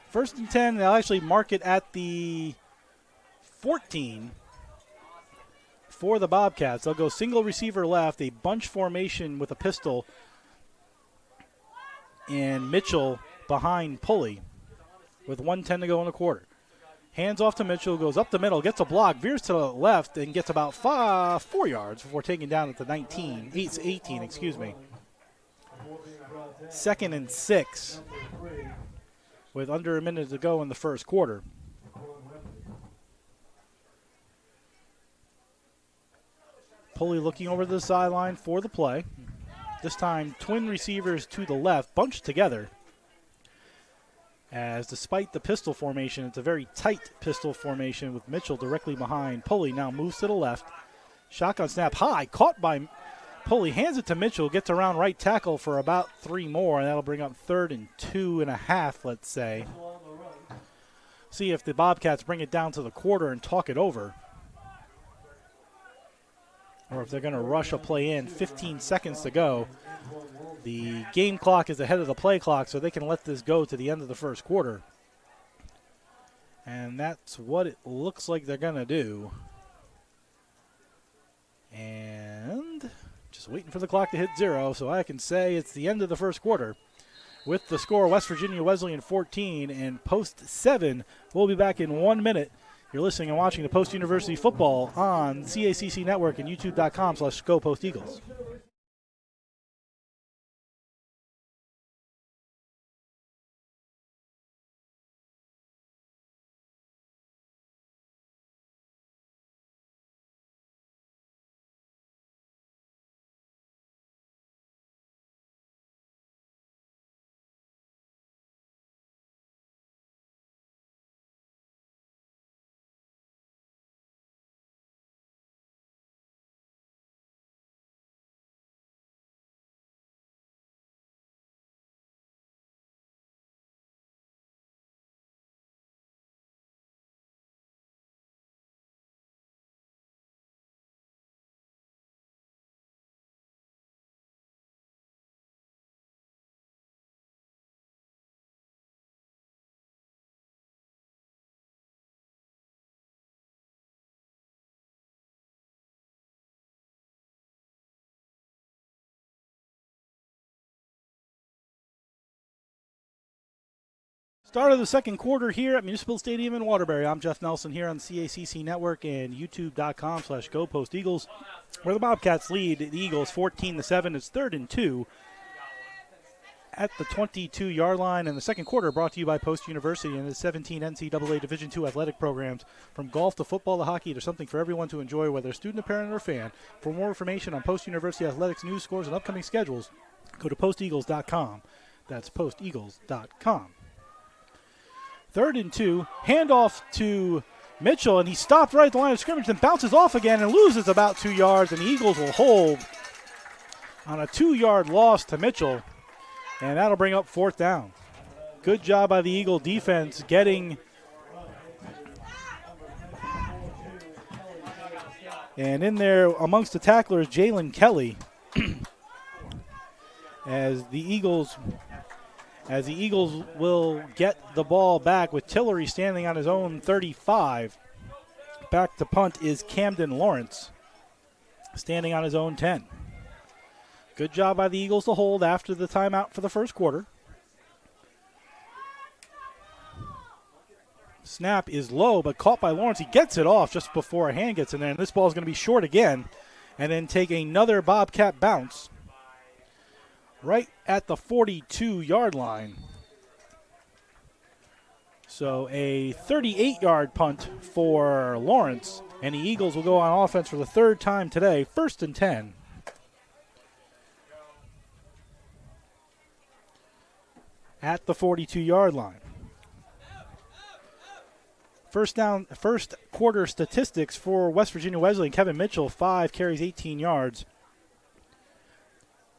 First and 10, they'll actually mark it at the 14 for the Bobcats. They'll go single receiver left, a bunch formation with a pistol, and Mitchell behind Pulley with 1:10 to go in the quarter. Hands off to Mitchell, goes up the middle, gets a block, veers to the left, and gets about 4 yards before taking down at the 18, excuse me. 2nd and 6 with under a minute to go in the first quarter. Pulley looking over the sideline for the play. This time, twin receivers to the left, bunched together. As despite the pistol formation, it's a very tight pistol formation with Mitchell directly behind. Pulley now moves to the left. Shotgun snap high, caught by Pulley, hands it to Mitchell, gets around right tackle for about 3 more, and that'll bring up 3rd and 2.5, let's say. See if the Bobcats bring it down to the quarter and talk it over, or if they're going to rush a play in. 15 seconds to go. The game clock is ahead of the play clock, so they can let this go to the end of the first quarter. And that's what it looks like they're going to do. And just waiting for the clock to hit 0, so I can say it's the end of the first quarter. With the score, West Virginia Wesleyan 14 and Post 7. We'll be back in 1 minute. You're listening and watching the Post University Football on CACC Network and YouTube.com/GoPostEagles. Start of the second quarter here at Municipal Stadium in Waterbury. I'm Jeff Nelson here on CACC Network and YouTube.com/GoPostEagles, where the Bobcats lead the Eagles 14-7. It's 3rd and 2 at the 22-yard line. And the second quarter brought to you by Post University and its 17 NCAA Division II athletic programs. From golf to football to hockey, there's something for everyone to enjoy, whether student, parent, or fan. For more information on Post University athletics, news, scores, and upcoming schedules, go to posteagles.com. That's posteagles.com. 3rd and 2, handoff to Mitchell, and he stopped right at the line of scrimmage, then bounces off again and loses about 2 yards, and the Eagles will hold on a 2-yard loss to Mitchell, and that'll bring up 4th down. Good job by the Eagle defense getting and in there amongst the tacklers, Jalen Kelly, as the Eagles will get the ball back with Tillery standing on his own 35. Back to punt is Camden Lawrence, standing on his own 10. Good job by the Eagles to hold after the timeout for the first quarter. Snap is low, but caught by Lawrence. He gets it off just before a hand gets in there, and this ball is going to be short again, and then take another Bobcat bounce right at the 42-yard line. So a 38-yard punt for Lawrence, and the Eagles will go on offense for the 3rd time today, 1st and 10. at the 42-yard line. First quarter statistics for West Virginia Wesleyan. Kevin Mitchell, 5 carries, 18 yards.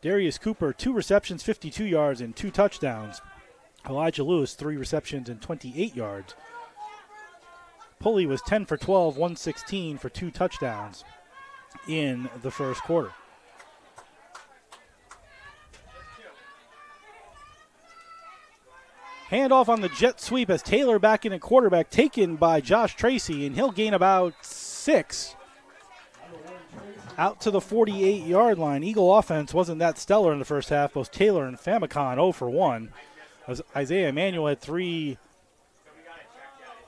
Darius Cooper, 2 receptions, 52 yards, and 2 touchdowns. Elijah Lewis, 3 receptions and 28 yards. Pulley was 10 for 12, 116 for 2 touchdowns in the first quarter. Handoff on the jet sweep as Taylor back in at quarterback, taken by Josh Tracy, and he'll gain about 6. Out to the 48-yard line. Eagle offense wasn't that stellar in the first half. Both Taylor and Famicon 0 for 1. As Isaiah Emanuel had 3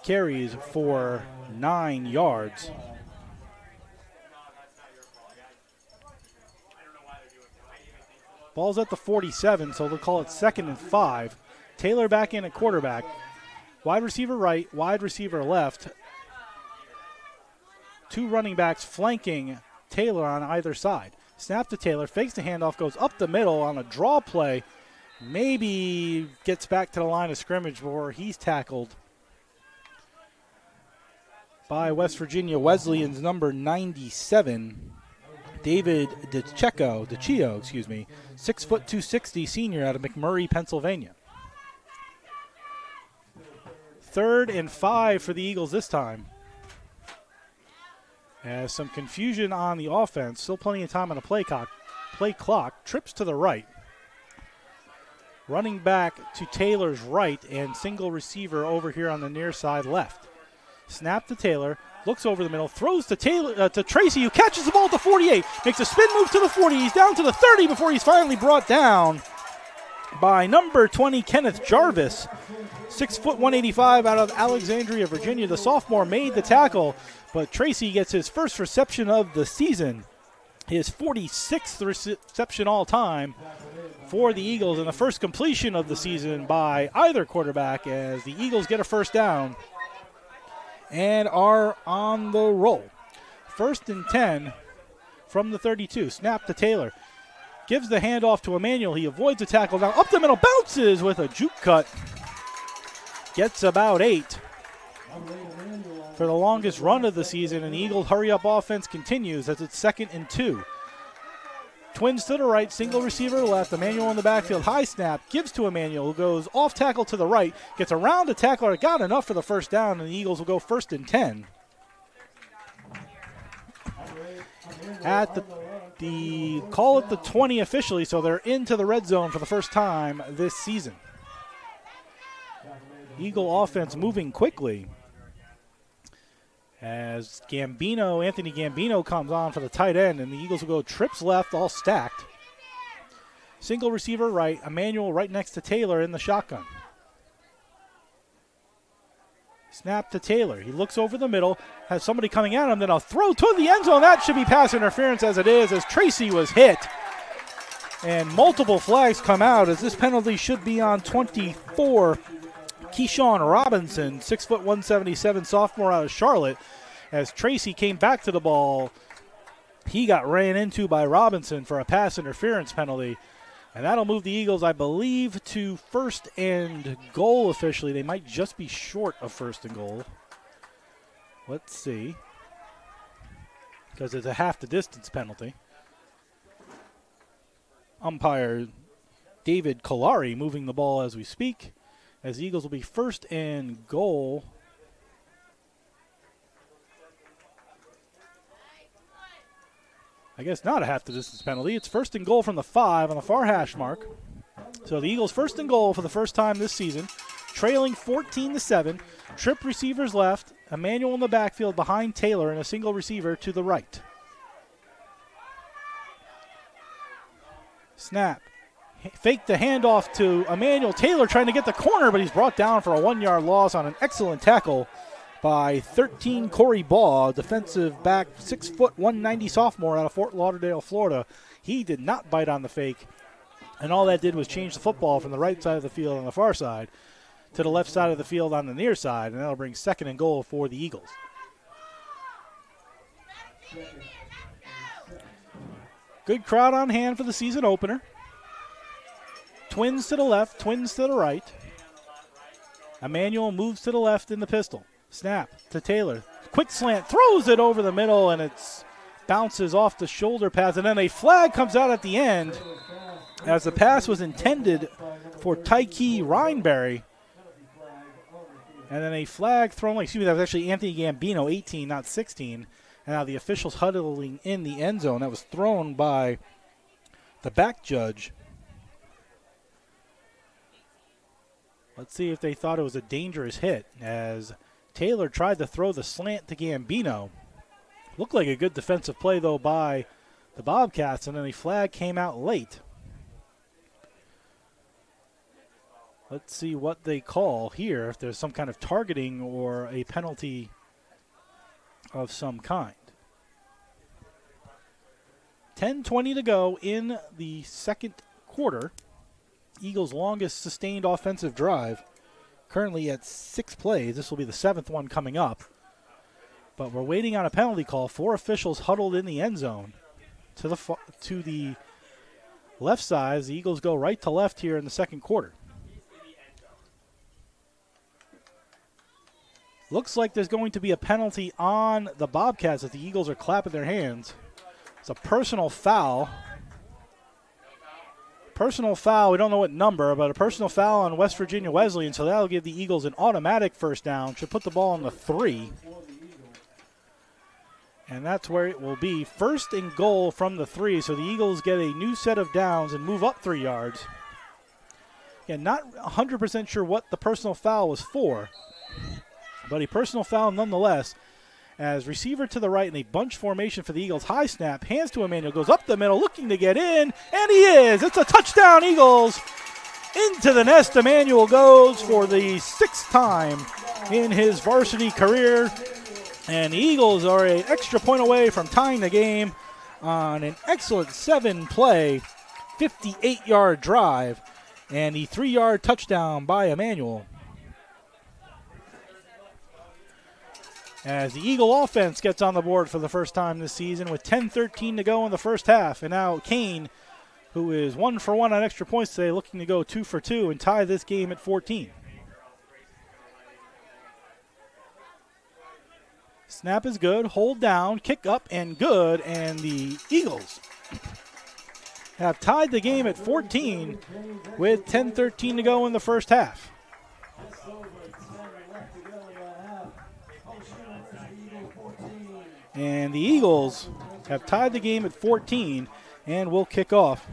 carries for 9 yards. Ball's at the 47, so they'll call it 2nd and 5. Taylor back in at quarterback. Wide receiver right, wide receiver left. 2 running backs flanking Taylor on either side. Snap to Taylor, fakes the handoff, goes up the middle on a draw play. Maybe gets back to the line of scrimmage before he's tackled by West Virginia Wesleyan's number 97, David DiCio, 6 foot 260 senior out of McMurray, Pennsylvania. 3rd and 5 for the Eagles this time. As some confusion on the offense, still plenty of time on the play clock. Trips to the right. Running back to Taylor's right and single receiver over here on the near side left. Snap to Taylor, looks over the middle, throws to to Tracy, who catches the ball at the 48, makes a spin move to the 40. He's down to the 30 before he's finally brought down by number 20, Kenneth Jarvis. 6 foot 185 out of Alexandria, Virginia. The sophomore made the tackle, but Tracy gets his first reception of the season, his 46th reception all time for the Eagles, and the first completion of the season by either quarterback, as the Eagles get a first down and are on the roll. 1st and 10 from the 32. Snap to Taylor. Gives the handoff to Emanuel. He avoids a tackle. Now up the middle, bounces with a juke cut. Gets about 8 for the longest run of the season, and the Eagles' hurry-up offense continues as it's 2nd and 2. Twins to the right, single receiver left. Emanuel in the backfield, high snap, gives to Emanuel, who goes off tackle to the right, gets around a tackler, got enough for the first down, and the Eagles will go 1st and 10. At the call it the 20 officially, so they're into the red zone for the first time this season. Eagle offense moving quickly as Anthony Gambino comes on for the tight end, and the Eagles will go trips left, all stacked. Single receiver right, Emanuel right next to Taylor in the shotgun. Snap to Taylor. He looks over the middle, has somebody coming at him, then a throw to the end zone. That should be pass interference as it is, as Tracy was hit. And multiple flags come out as this penalty should be on 24. Keyshawn Robinson, 6 foot 177 sophomore out of Charlotte. As Tracy came back to the ball, he got ran into by Robinson for a pass interference penalty. And that'll move the Eagles, I believe, to 1st and goal officially. They might just be short of 1st and goal. Let's see. Because it's a half the distance penalty. Umpire David Kolari moving the ball as we speak, as the Eagles will be 1st and goal. I guess not a half the distance penalty. It's 1st and goal from the 5 on the far hash mark. So the Eagles 1st and goal for the first time this season, trailing 14-7. Trip receivers left, Emanuel in the backfield behind Taylor, and a single receiver to the right. Snap. Fake the handoff to Emanuel. Taylor trying to get the corner, but he's brought down for a 1-yard loss on an excellent tackle by 13 Corey Baugh, defensive back, 6 foot 190 sophomore out of Fort Lauderdale, Florida. He did not bite on the fake, and all that did was change the football from the right side of the field on the far side to the left side of the field on the near side, and that'll bring 2nd and goal for the Eagles. Good crowd on hand for the season opener. twins to the left, twins to the right. Emmanuel moves to the left in the pistol. Snap to Taylor. Quick slant, throws it over the middle, and it bounces off the shoulder pads. And then a flag comes out at the end as the pass was intended for Tyke Rhineberry. And then a flag thrown, that was actually Anthony Gambino, 18, not 16. And now the officials huddling in the end zone. That was thrown by the back judge. Let's see if they thought it was a dangerous hit as Taylor tried to throw the slant to Gambino. Looked like a good defensive play, though, by the Bobcats, and then the flag came out late. Let's see what they call here, if there's some kind of targeting or a penalty of some kind. 10:20 to go in the second quarter. Eagles' longest sustained offensive drive, currently at 6 plays. This will be the 7th one coming up. But we're waiting on a penalty call. 4 officials huddled in the end zone. To the left side, as the Eagles go right to left here in the second quarter. Looks like there's going to be a penalty on the Bobcats as the Eagles are clapping their hands. It's a personal foul. Personal foul, we don't know what number, but a personal foul on West Virginia Wesleyan, so that'll give the Eagles an automatic first down. Should put the ball on the 3. And that's where it will be. First and goal from the 3, so the Eagles get a new set of downs and move up 3 yards. Again, not 100% sure what the personal foul was for, but a personal foul nonetheless. As receiver to the right in a bunch formation for the Eagles. High snap, hands to Emmanuel, goes up the middle, looking to get in, and he is. It's a touchdown, Eagles. Into the nest, Emmanuel goes for the 6th time in his varsity career. And the Eagles are an extra point away from tying the game on an excellent 7-play, 58-yard drive, and the 3-yard touchdown by Emmanuel. As the Eagle offense gets on the board for the first time this season with 10:13 to go in the first half. And now Kane, who is 1 for 1 on extra points today, looking to go 2 for 2 and tie this game at 14. Snap is good, hold down, kick up, and good. And the Eagles have tied the game at 14 with 10:13 to go in the first half. And the Eagles have tied the game at 14 and will kick off.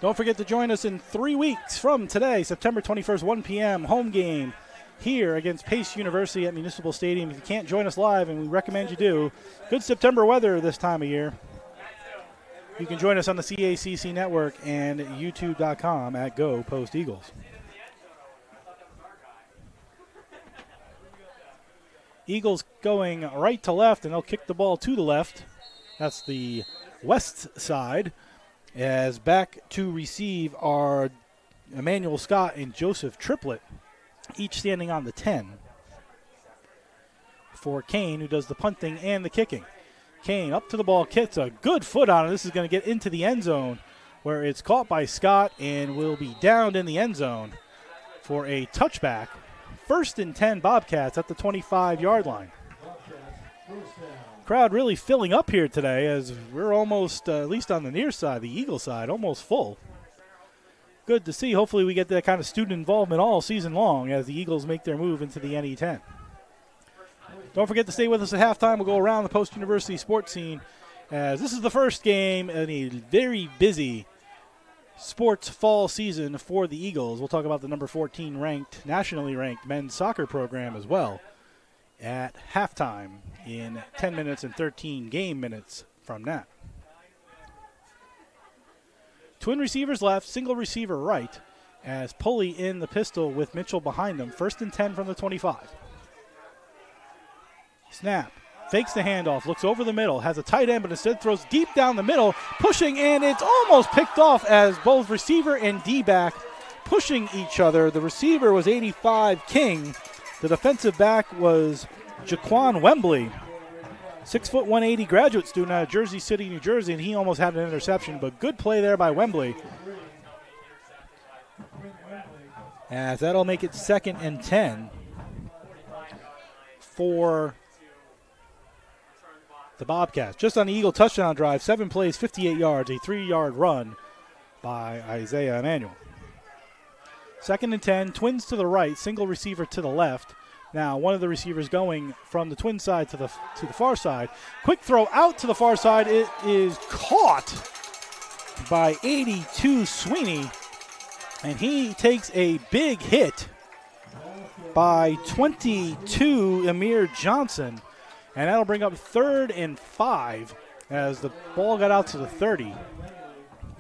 Don't forget to join us in 3 weeks from today, September 21st, 1 p.m., home game here against Pace University at Municipal Stadium. If you can't join us live, and we recommend you do, good September weather this time of year. You can join us on the CACC network and youtube.com at Go Post Eagles. Eagles going right to left, and they'll kick the ball to the left. That's the west side. As back to receive are Emmanuel Scott and Joseph Triplett, each standing on the 10. For Kane, who does the punting and the kicking. Kane up to the ball, gets a good foot on it. This is going to get into the end zone where it's caught by Scott and will be downed in the end zone for a touchback. 1st and 10 Bobcats at the 25-yard line. Crowd really filling up here today as we're almost, at least on the near side, the Eagle side, almost full. Good to see. Hopefully we get that kind of student involvement all season long as the Eagles make their move into the NE10. Don't forget to stay with us at halftime. We'll go around the post-university sports scene as this is the first game in a very busy sports fall season for the Eagles. We'll talk about the number 14 nationally ranked men's soccer program as well at halftime in 10 minutes and 13 game minutes from now. Twin receivers left, single receiver right as Pulley in the pistol with Mitchell behind them. 1st and 10 from the 25. Snap, fakes the handoff, looks over the middle, has a tight end, but instead throws deep down the middle, pushing, and it's almost picked off as both receiver and D-back pushing each other. The receiver was 85 King. The defensive back was Jaquan Wembley, 6 foot 180 graduate student out of Jersey City, New Jersey, and he almost had an interception, but good play there by Wembley. As that'll make it 2nd and 10 for the Bobcats. Just on the Eagle touchdown drive, 7 plays, 58 yards, a 3-yard run by Isaiah Emanuel. 2nd and 10, Twins to the right, single receiver to the left. Now one of the receivers going from the Twin side to the far side. Quick throw out to the far side. It is caught by 82 Sweeney, and he takes a big hit by 22 Amir Johnson, and that'll bring up 3rd and 5 as the ball got out to the 30.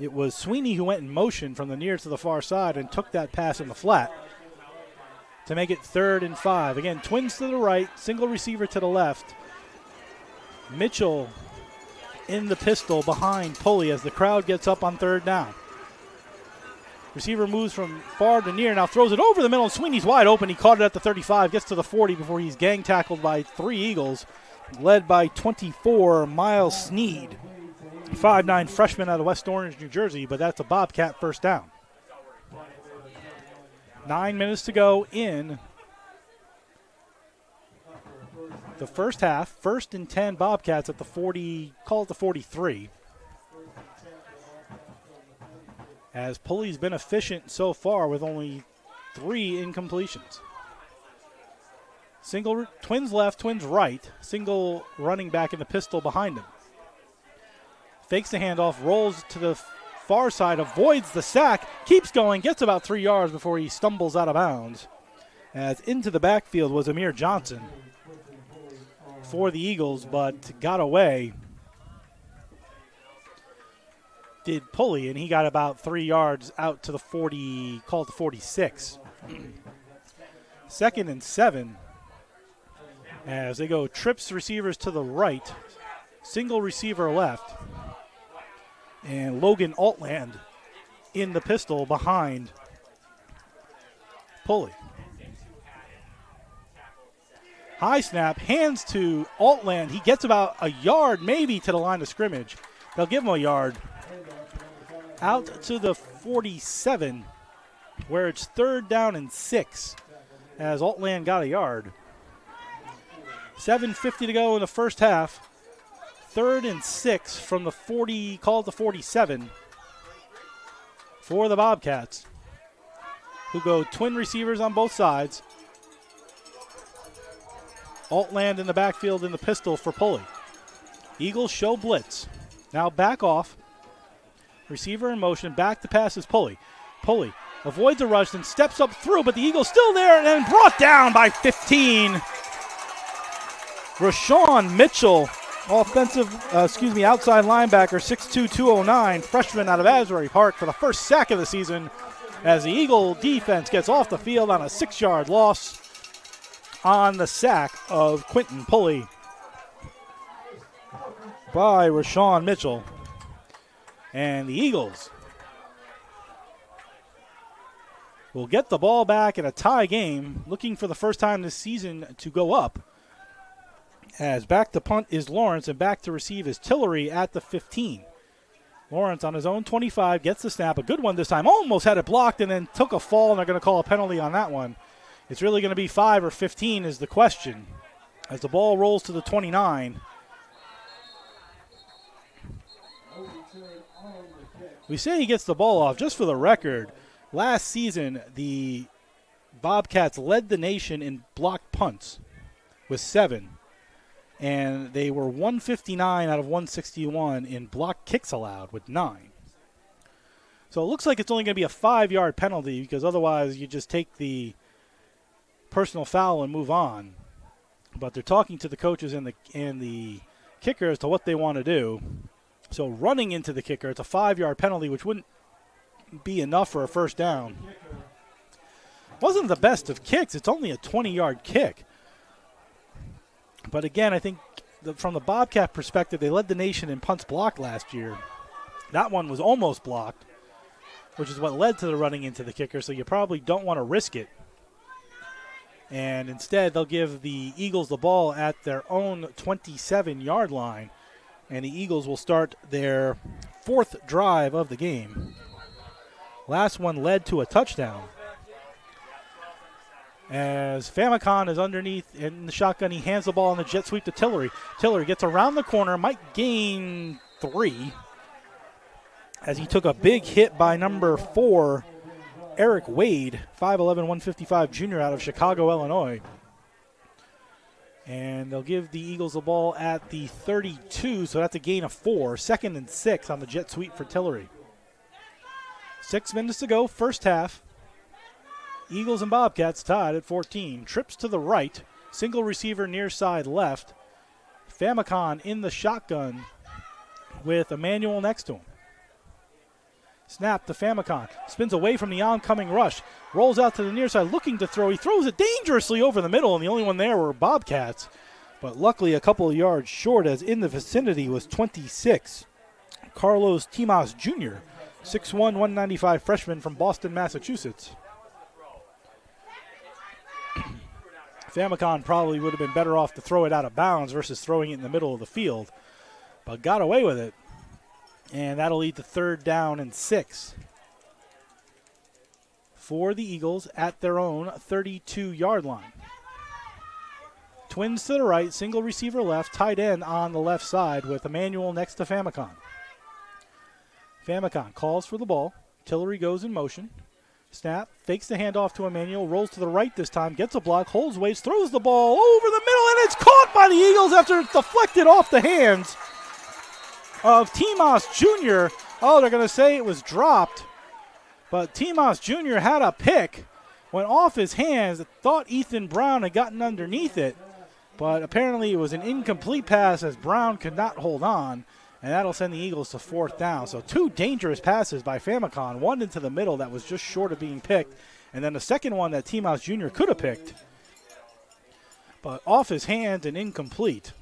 It was Sweeney who went in motion from the near to the far side and took that pass in the flat to make it 3rd and 5. Again, Twins to the right, single receiver to the left. Mitchell in the pistol behind Pulley as the crowd gets up on 3rd down. Receiver moves from far to near, now throws it over the middle, and Sweeney's wide open. He caught it at the 35, gets to the 40 before he's gang tackled by 3 Eagles, led by 24 Miles Sneed, 5'9" freshman out of West Orange, New Jersey, but that's a Bobcat first down. 9 minutes to go in the first half. 1st and 10 Bobcats at the 40, call it the 43. As Pulley's been efficient so far with only 3 incompletions. Single Twins left, Twins right. Single running back in the pistol behind him. Fakes the handoff, rolls to the far side, avoids the sack, keeps going, gets about 3 yards before he stumbles out of bounds. As into the backfield was Amir Johnson for the Eagles, but got away. Did Pulley, and he got about 3 yards out to the 40, call it the 46. 2nd and 7 as they go trips receivers to the right, single receiver left, and Logan Altland in the pistol behind Pulley. High snap, hands to Altland. He gets about a yard maybe to the line of scrimmage. They'll give him a yard. Out to the 47, where it's 3rd down and 6, as Altland got a yard. 7:50 to go in the first half. 3rd and 6 from the 40, called the 47, for the Bobcats, who go twin receivers on both sides. Altland in the backfield in the pistol for Pulley. Eagles show blitz. Now back off. Receiver in motion, back to pass is Pulley. Pulley avoids a rush and steps up through, but the Eagles still there and then brought down by 15. Rashawn Mitchell, outside linebacker, 6'2", 209, freshman out of Asbury Park for the first sack of the season as the Eagle defense gets off the field on a 6-yard loss on the sack of Quentin Pulley by Rashawn Mitchell. And the Eagles will get the ball back in a tie game, looking for the first time this season to go up. As back to punt is Lawrence, and back to receive is Tillery at the 15. Lawrence on his own 25 gets the snap. A good one this time. Almost had it blocked and then took a fall, and they're going to call a penalty on that one. It's really going to be 5 or 15 is the question as the ball rolls to the 29. We say he gets the ball off. Just for the record, last season the Bobcats led the nation in blocked punts with 7, and they were 159 out of 161 in blocked kicks allowed with 9. So it looks like it's only going to be a 5-yard penalty because otherwise you just take the personal foul and move on. But they're talking to the coaches and the kicker as to what they want to do. So running into the kicker, it's a 5-yard penalty, which wouldn't be enough for a first down. Wasn't the best of kicks. It's only a 20-yard kick. But again, I think from the Bobcat perspective, they led the nation in punts blocked last year. That one was almost blocked. which is what led to the running into the kicker, so you probably don't want to risk it. And instead, they'll give the Eagles the ball at their own 27-yard line, and the Eagles will start their 4th drive of the game. Last one led to a touchdown. As Famicon is underneath in the shotgun, he hands the ball on the jet sweep to Tillery. Tillery gets around the corner, might gain 3, as he took a big hit by number 4, Eric Wade, 5'11", 155 junior out of Chicago, Illinois. And they'll give the Eagles the ball at the 32, so that's a gain of 4. 2nd and 6 on the jet sweep for Tillery. 6 minutes to go, first half. Eagles and Bobcats tied at 14. Trips to the right, single receiver near side left. Famicon in the shotgun with Emmanuel next to him. Snap to Famicon. Spins away from the oncoming rush. Rolls out to the near side looking to throw. He throws it dangerously over the middle, and the only one there were Bobcats. But luckily a couple of yards short, as in the vicinity was 26. Carlos Timas Jr., 6'1", 195 freshman from Boston, Massachusetts. Famicon probably would have been better off to throw it out of bounds versus throwing it in the middle of the field, but got away with it. And that'll lead to 3rd down and 6 for the Eagles at their own 32-yard line. Twins to the right, single receiver left, tight end on the left side with Emmanuel next to Famicon. Famicon calls for the ball. Tillery goes in motion. Snap, fakes the handoff to Emmanuel, rolls to the right this time, gets a block, holds waits, throws the ball over the middle, and it's caught by the Eagles after it's deflected off the hands of Timas Jr. Oh, they're going to say it was dropped, but Timas Jr. had a pick, went off his hands, thought Ethan Brown had gotten underneath it, but apparently it was an incomplete pass as Brown could not hold on, and that'll send the Eagles to 4th down. So 2 dangerous passes by Famicon, one into the middle that was just short of being picked, and then the second one that Timas Jr. could have picked, but off his hands and incomplete.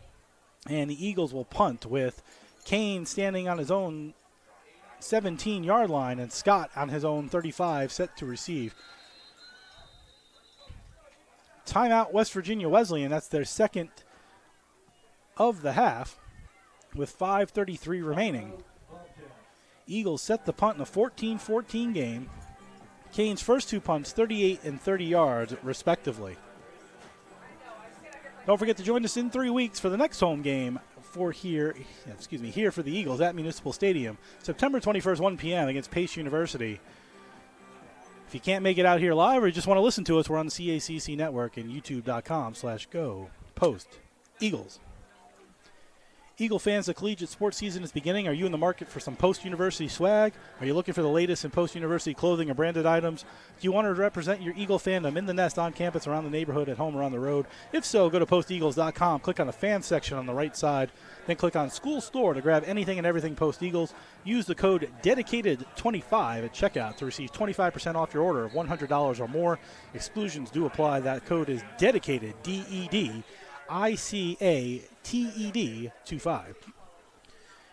And the Eagles will punt with Kane standing on his own 17-yard line and Scott on his own 35 set to receive. Timeout West Virginia Wesleyan. That's their second of the half with 5:33 remaining. Eagles set the punt in a 14-14 game. Kane's first 2 punts, 38 and 30 yards respectively. Don't forget to join us in 3 weeks for the next home game here for the Eagles at Municipal Stadium, September 21st, 1 p.m. against Pace University. If you can't make it out here live or you just want to listen to us, we're on the CACC network and youtube.com/go post Eagles. Eagle fans, the collegiate sports season is beginning. Are you in the market for some post-university swag? Are you looking for the latest in post-university clothing or branded items? Do you want to represent your Eagle fandom in the nest, on campus, around the neighborhood, at home, or on the road? If so, go to posteagles.com, click on the fan section on the right side, then click on School Store to grab anything and everything Post Eagles. Use the code DEDICATED25 at checkout to receive 25% off your order of $100 or more. Exclusions do apply. That code is DEDICATED, DEDICATED25.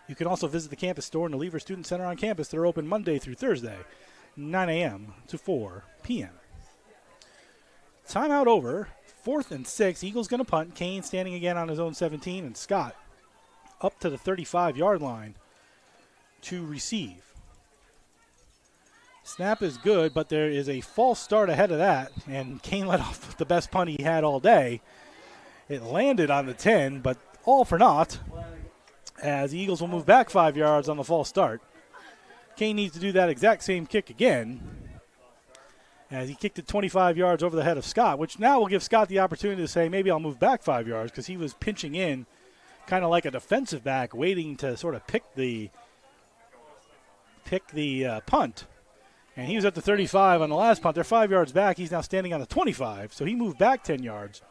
You can also visit the campus store and the Lever Student Center on campus. They're open Monday through Thursday, 9 a.m. to 4 p.m. Timeout over. 4th and 6. Eagles going to punt. Kane standing again on his own 17, and Scott up to the 35-yard line to receive. Snap is good, but there is a false start ahead of that, and Kane let off the best punt he had all day. It landed on the 10, but all for naught, as the Eagles will move back 5 yards on the false start. Kane needs to do that exact same kick again, as he kicked it 25 yards over the head of Scott, which now will give Scott the opportunity to say, maybe I'll move back 5 yards, because he was pinching in kind of like a defensive back, waiting to sort of pick the punt. And he was at the 35 on the last punt. They're 5 yards back. He's now standing on the 25, so he moved back 10 yards.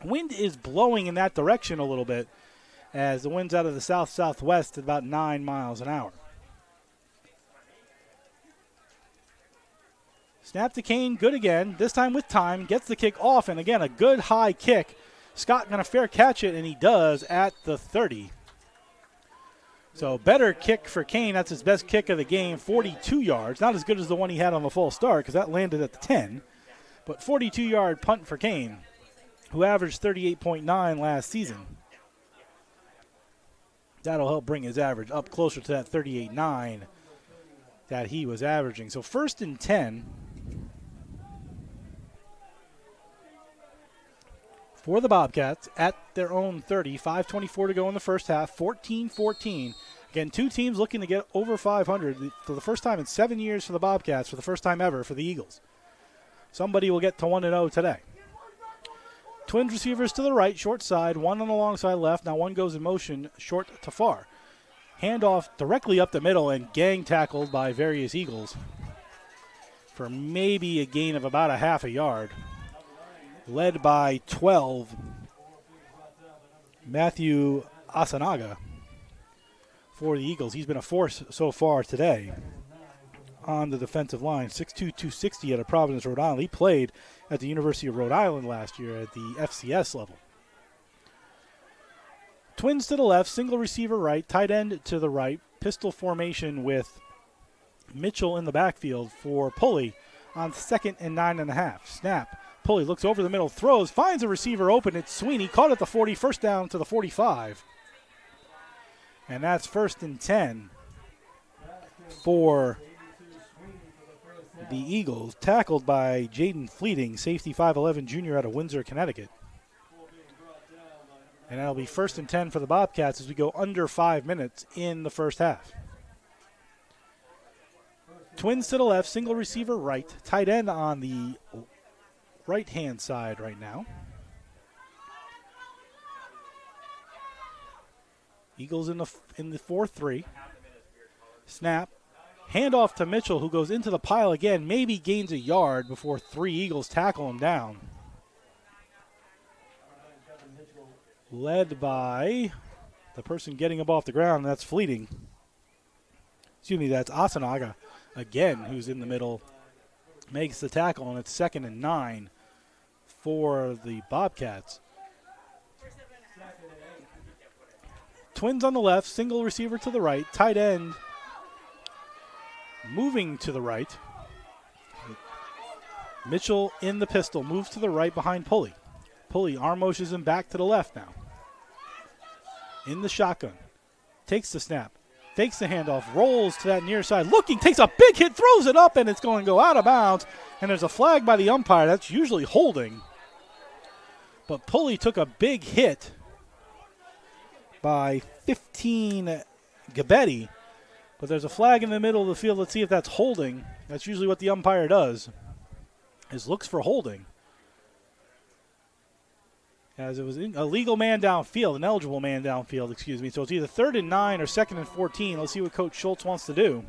Wind is blowing in that direction a little bit, as the wind's out of the south-southwest at about 9 miles an hour. Snap to Kane, good again, this time with time, gets the kick off, and again, a good high kick. Scott going to fair catch it, and he does at the 30. So better kick for Kane. That's his best kick of the game, 42 yards. Not as good as the one he had on the full start because that landed at the 10. But 42-yard punt for Kane, who averaged 38.9 last season. That'll help bring his average up closer to that 38.9 that he was averaging. So 1st and 10 for the Bobcats at their own 30. 5:24 to go in the first half, 14-14. Again, two teams looking to get over 500 for the first time in 7 years for the Bobcats, for the first time ever for the Eagles. Somebody will get to 1-0 today. Twins receivers to the right, short side, one on the long side left. Now one goes in motion, short to far. Handoff directly up the middle and gang tackled by various Eagles for maybe a gain of about a half a yard. Led by 12, Matthew Asanaga for the Eagles. He's been a force so far today on the defensive line. 6'2", 260 out of Providence, Rhode Island. He played at the University of Rhode Island last year at the FCS level. Twins to the left, single receiver right, tight end to the right, pistol formation with Mitchell in the backfield for Pulley on 2nd and 9.5. Snap. Pulley looks over the middle, throws, finds a receiver open. It's Sweeney, caught at the 40, first down to the 45. And that's 1st and 10 for the Eagles, tackled by Jaden Fleeting, safety 5'11", junior out of Windsor, Connecticut. And that'll be 1st and 10 for the Bobcats as we go under 5 minutes in the first half. Twins to the left, single receiver right, tight end on the right-hand side right now. Eagles in the 4-3. Snap. Handoff to Mitchell, who goes into the pile again, maybe gains a yard before 3 Eagles tackle him down. Led by the person getting him off the ground, and that's Fleeting. Excuse me, that's Asanaga again, who's in the middle, makes the tackle, and it's 2nd and 9 for the Bobcats. Twins on the left, single receiver to the right, tight end moving to the right. Mitchell in the pistol, moves to the right behind Pulley. Pulley arm motions him back to the left now. In the shotgun. Takes the snap. Fakes the handoff. Rolls to that near side. Looking. Takes a big hit. Throws it up. And it's going to go out of bounds. And there's a flag by the umpire. That's usually holding. But Pulley took a big hit by 15 Gabetti. But there's a flag in the middle of the field. Let's see if that's holding. That's usually what the umpire does, is looks for holding. As it was a legal man downfield, an eligible man downfield, excuse me. So it's either 3rd and 9 or 2nd and 14. Let's see what Coach Schultz wants to do.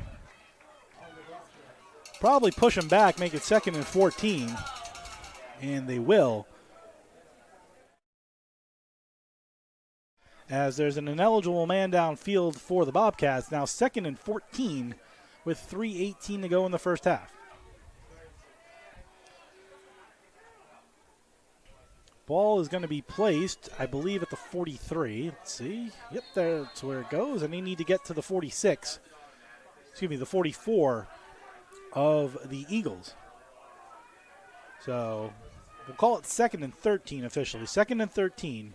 Probably push him back, make it 2nd and 14. And they will. As there's an ineligible man downfield for the Bobcats. Now 2nd and 14 with 3:18 to go in the first half. Ball is going to be placed, I believe, at the 43. Let's see. Yep, that's where it goes. And they need to get to the 46. Excuse me, the 44 of the Eagles. So we'll call it 2nd and 13 officially. 2nd and 13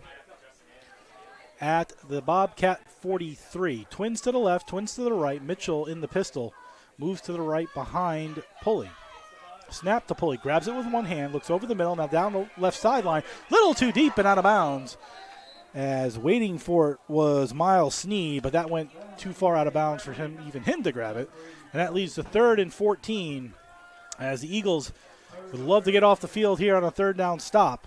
at the Bobcat 43. Twins to the left, twins to the right. Mitchell in the pistol. Moves to the right behind Pulley. Snap to Pulley, grabs it with one hand, looks over the middle, now down the left sideline. Little too deep and out of bounds. As waiting for it was Miles Snee, but that went too far out of bounds for him, even him to grab it. And that leads to 3rd and 14 as the Eagles would love to get off the field here on a 3rd down stop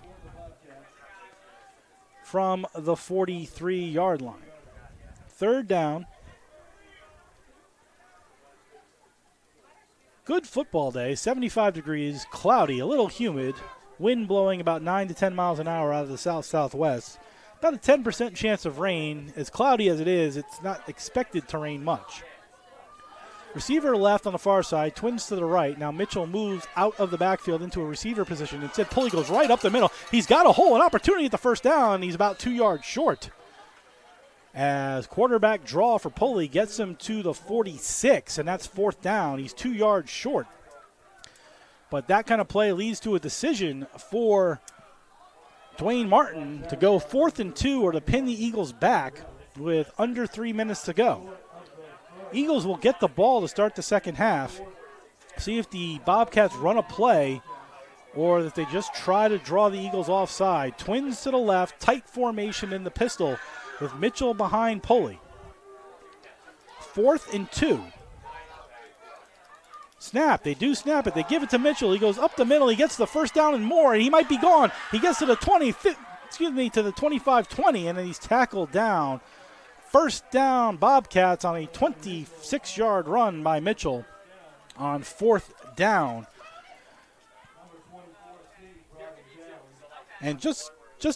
from the 43-yard line. 3rd down. Good football day, 75 degrees, cloudy, a little humid, wind blowing about 9 to 10 miles an hour out of the south-southwest. About a 10% chance of rain. As cloudy as it is, it's not expected to rain much. Receiver left on the far side, twins to the right. Now Mitchell moves out of the backfield into a receiver position. Instead, Pulley goes right up the middle. He's got a hole, an opportunity at the first down, and he's about 2 yards short. as quarterback draw for Pulley gets him to the 46, and that's 4th down. He's 2 yards short. But that kind of play leads to a decision for Dwayne Martin to go 4th and 2 or to pin the Eagles back with under 3 minutes to go. Eagles will get the ball to start the second half. See if the Bobcats run a play or if they just try to draw the Eagles offside. Twins to the left, tight formation in the pistol with Mitchell behind Pulley. 4th and 2. Snap. They do snap it. They give it to Mitchell. He goes up the middle. He gets the first down and more, and he might be gone. He gets to the 25-20, and then he's tackled down. First down, Bobcats on a 26-yard run by Mitchell on 4th down. And just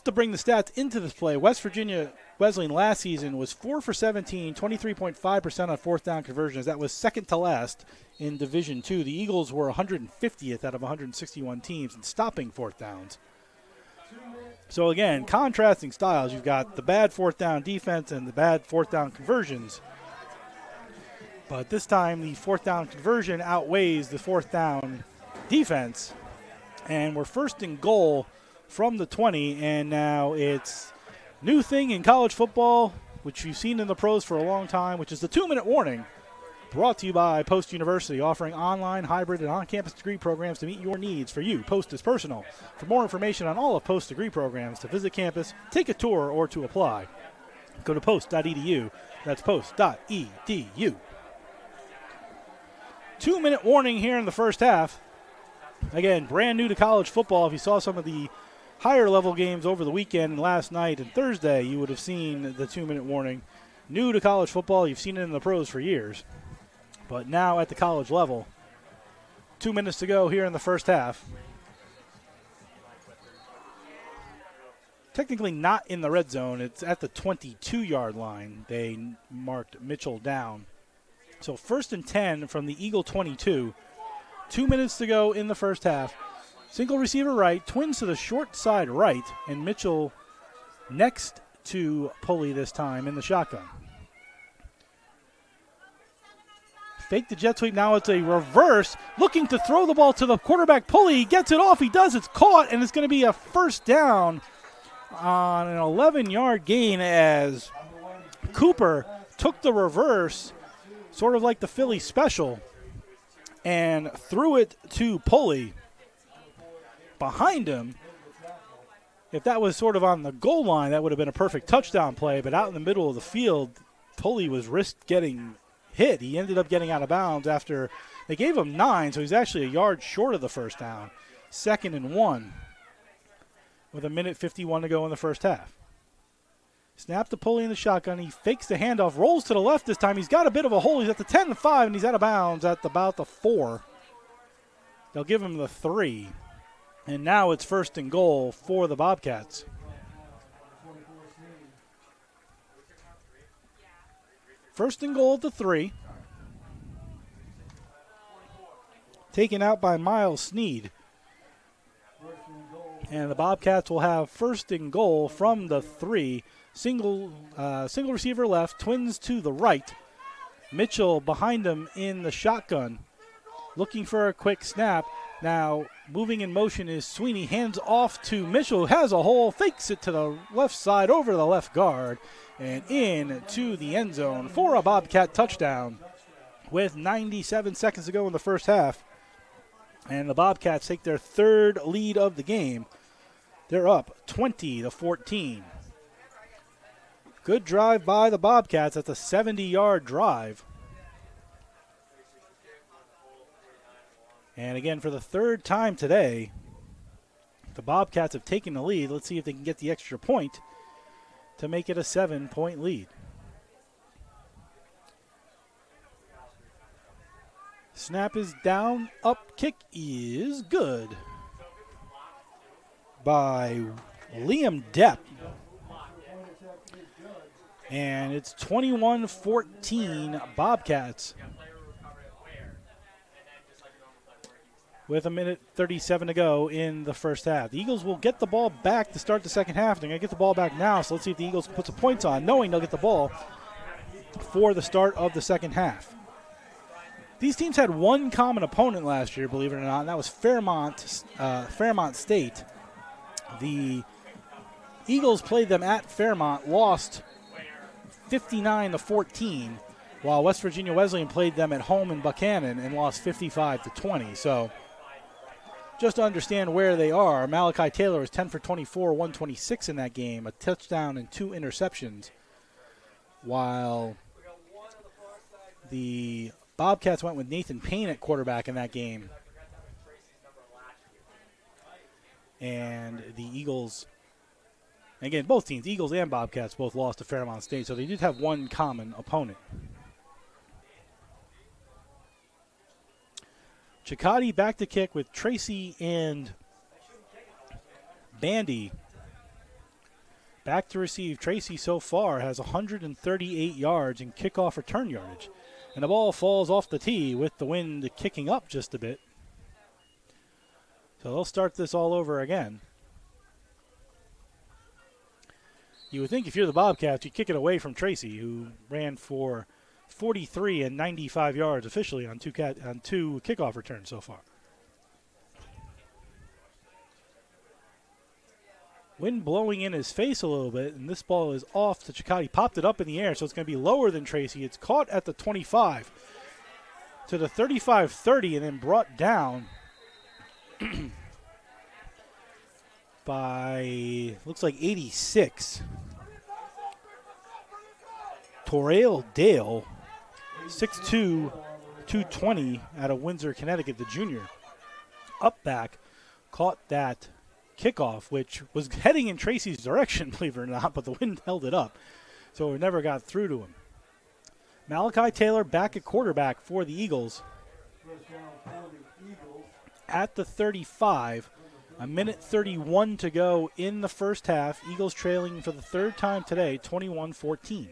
to bring the stats into this play, West Virginia Wesleyan last season was 4 for 17, 23.5% on 4th down conversions. That was second to last in Division II. The Eagles were 150th out of 161 teams in stopping 4th downs. So again, contrasting styles. You've got the bad 4th down defense and the bad 4th down conversions. But this time the 4th down conversion outweighs the 4th down defense. And we're 1st and goal from the 20, and now it's new thing in college football, which you've seen in the pros for a long time, which is the 2-minute warning, brought to you by Post University, offering online, hybrid, and on-campus degree programs to meet your needs. For you, Post is personal. For more information on all of Post's degree programs, to visit campus, take a tour, or to apply, go to post.edu. That's post.edu. 2-minute warning here in the first half. Again, brand new to college football. If you saw some of the higher level games over the weekend, last night and Thursday, you would have seen the 2-minute warning. New to college football, you've seen it in the pros for years. But now at the college level, 2 minutes to go here in the first half. Technically not in the red zone. It's at the 22-yard line. They marked Mitchell down. So 1st and 10 from the Eagle 22. 2 minutes to go in the first half. Single receiver right, twins to the short side right, and Mitchell next to Pulley this time in the shotgun. Fake the jet sweep. Now it's a reverse. Looking to throw the ball to the quarterback. Pulley. He gets it off. He does. It's caught, and it's going to be a first down on an 11-yard gain as Cooper took the reverse, sort of like the Philly special, and threw it to Pulley. Behind him, if that was sort of on the goal line, that would have been a perfect touchdown play, but out in the middle of the field, Pulley was risked getting hit. He ended up getting out of bounds after they gave him 9, so he's actually a yard short of the first down. 2nd and 1 with 1:51 to go in the first half. Snap to Pulley in the shotgun. He fakes the handoff, rolls to the left this time. He's got a bit of a hole. He's at the 10-5, and he's out of bounds at about the 4. They'll give him the 3. And now it's 1st and goal for the Bobcats. First and goal at the 3. Taken out by Miles Sneed. And the Bobcats will have 1st and goal from the 3. Single receiver left, twins to the right. Mitchell behind him in the shotgun. Looking for a quick snap. Now, moving in motion is Sweeney. Hands off to Mitchell, who has a hole, fakes it to the left side over the left guard, and in to the end zone for a Bobcat touchdown with 97 seconds to go in the first half. And the Bobcats take their 3rd lead of the game. They're up 20-14. Good drive by the Bobcats. That's a 70-yard drive. And again, for the 3rd time today, the Bobcats have taken the lead. Let's see if they can get the extra point to make it a 7-point lead. Snap is down. Up kick is good by Liam Depp. And it's 21-14 Bobcats. with 1:37 to go in the first half. The Eagles will get the ball back to start the second half. They're going to get the ball back now, so let's see if the Eagles can put some points on, knowing they'll get the ball for the start of the second half. These teams had one common opponent last year, believe it or not, and that was Fairmont State. The Eagles played them at Fairmont, lost 59-14, while West Virginia Wesleyan played them at home in Buchanan and lost 55-20. So just to understand where they are, Malachi Taylor was 10 for 24, 126 in that game, a touchdown and 2 interceptions, while the Bobcats went with Nathan Payne at quarterback in that game. And the Eagles, again, both teams, Eagles and Bobcats, both lost to Fairmont State, so they did have one common opponent. Chicati back to kick with Tracy and Bandy. Back to receive. Tracy so far has 138 yards in kickoff return yardage. And the ball falls off the tee with the wind kicking up just a bit. So they'll start this all over again. You would think if you're the Bobcats, you'd kick it away from Tracy, who ran for 43 and 95 yards officially on two kickoff returns so far. Wind blowing in his face a little bit, and this ball is off to Chicati. Popped it up in the air, so it's going to be lower than Tracy. It's caught at the 25 to the 35-30 and then brought down by, looks like 86. Torrell Dale, 6'2", 220 out of Windsor, Connecticut, the junior. Up back, caught that kickoff, which was heading in Tracy's direction, believe it or not, but the wind held it up, so it never got through to him. Malachi Taylor back at quarterback for the Eagles at the 35. 1:31 to go in the first half. Eagles trailing for the third time today, 21-14.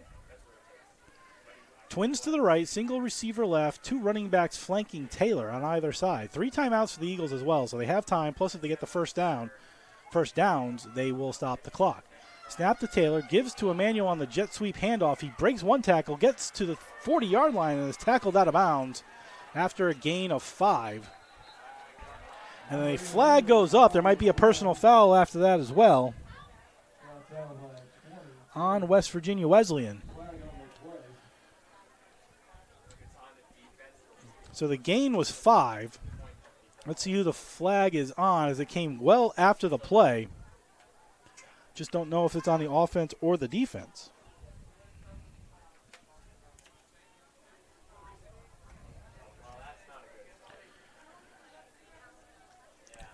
Twins to the right, single receiver left, 2 running backs flanking Taylor on either side. 3 timeouts for the Eagles as well, so they have time. Plus, if they get the first downs, they will stop the clock. Snap to Taylor, gives to Emmanuel on the jet sweep handoff. He breaks one tackle, gets to the 40-yard line, and is tackled out of bounds after a gain of 5. And then a flag goes up. There might be a personal foul after that as well on West Virginia Wesleyan. So the gain was 5. Let's see who the flag is on, as it came well after the play. Just don't know if it's on the offense or the defense.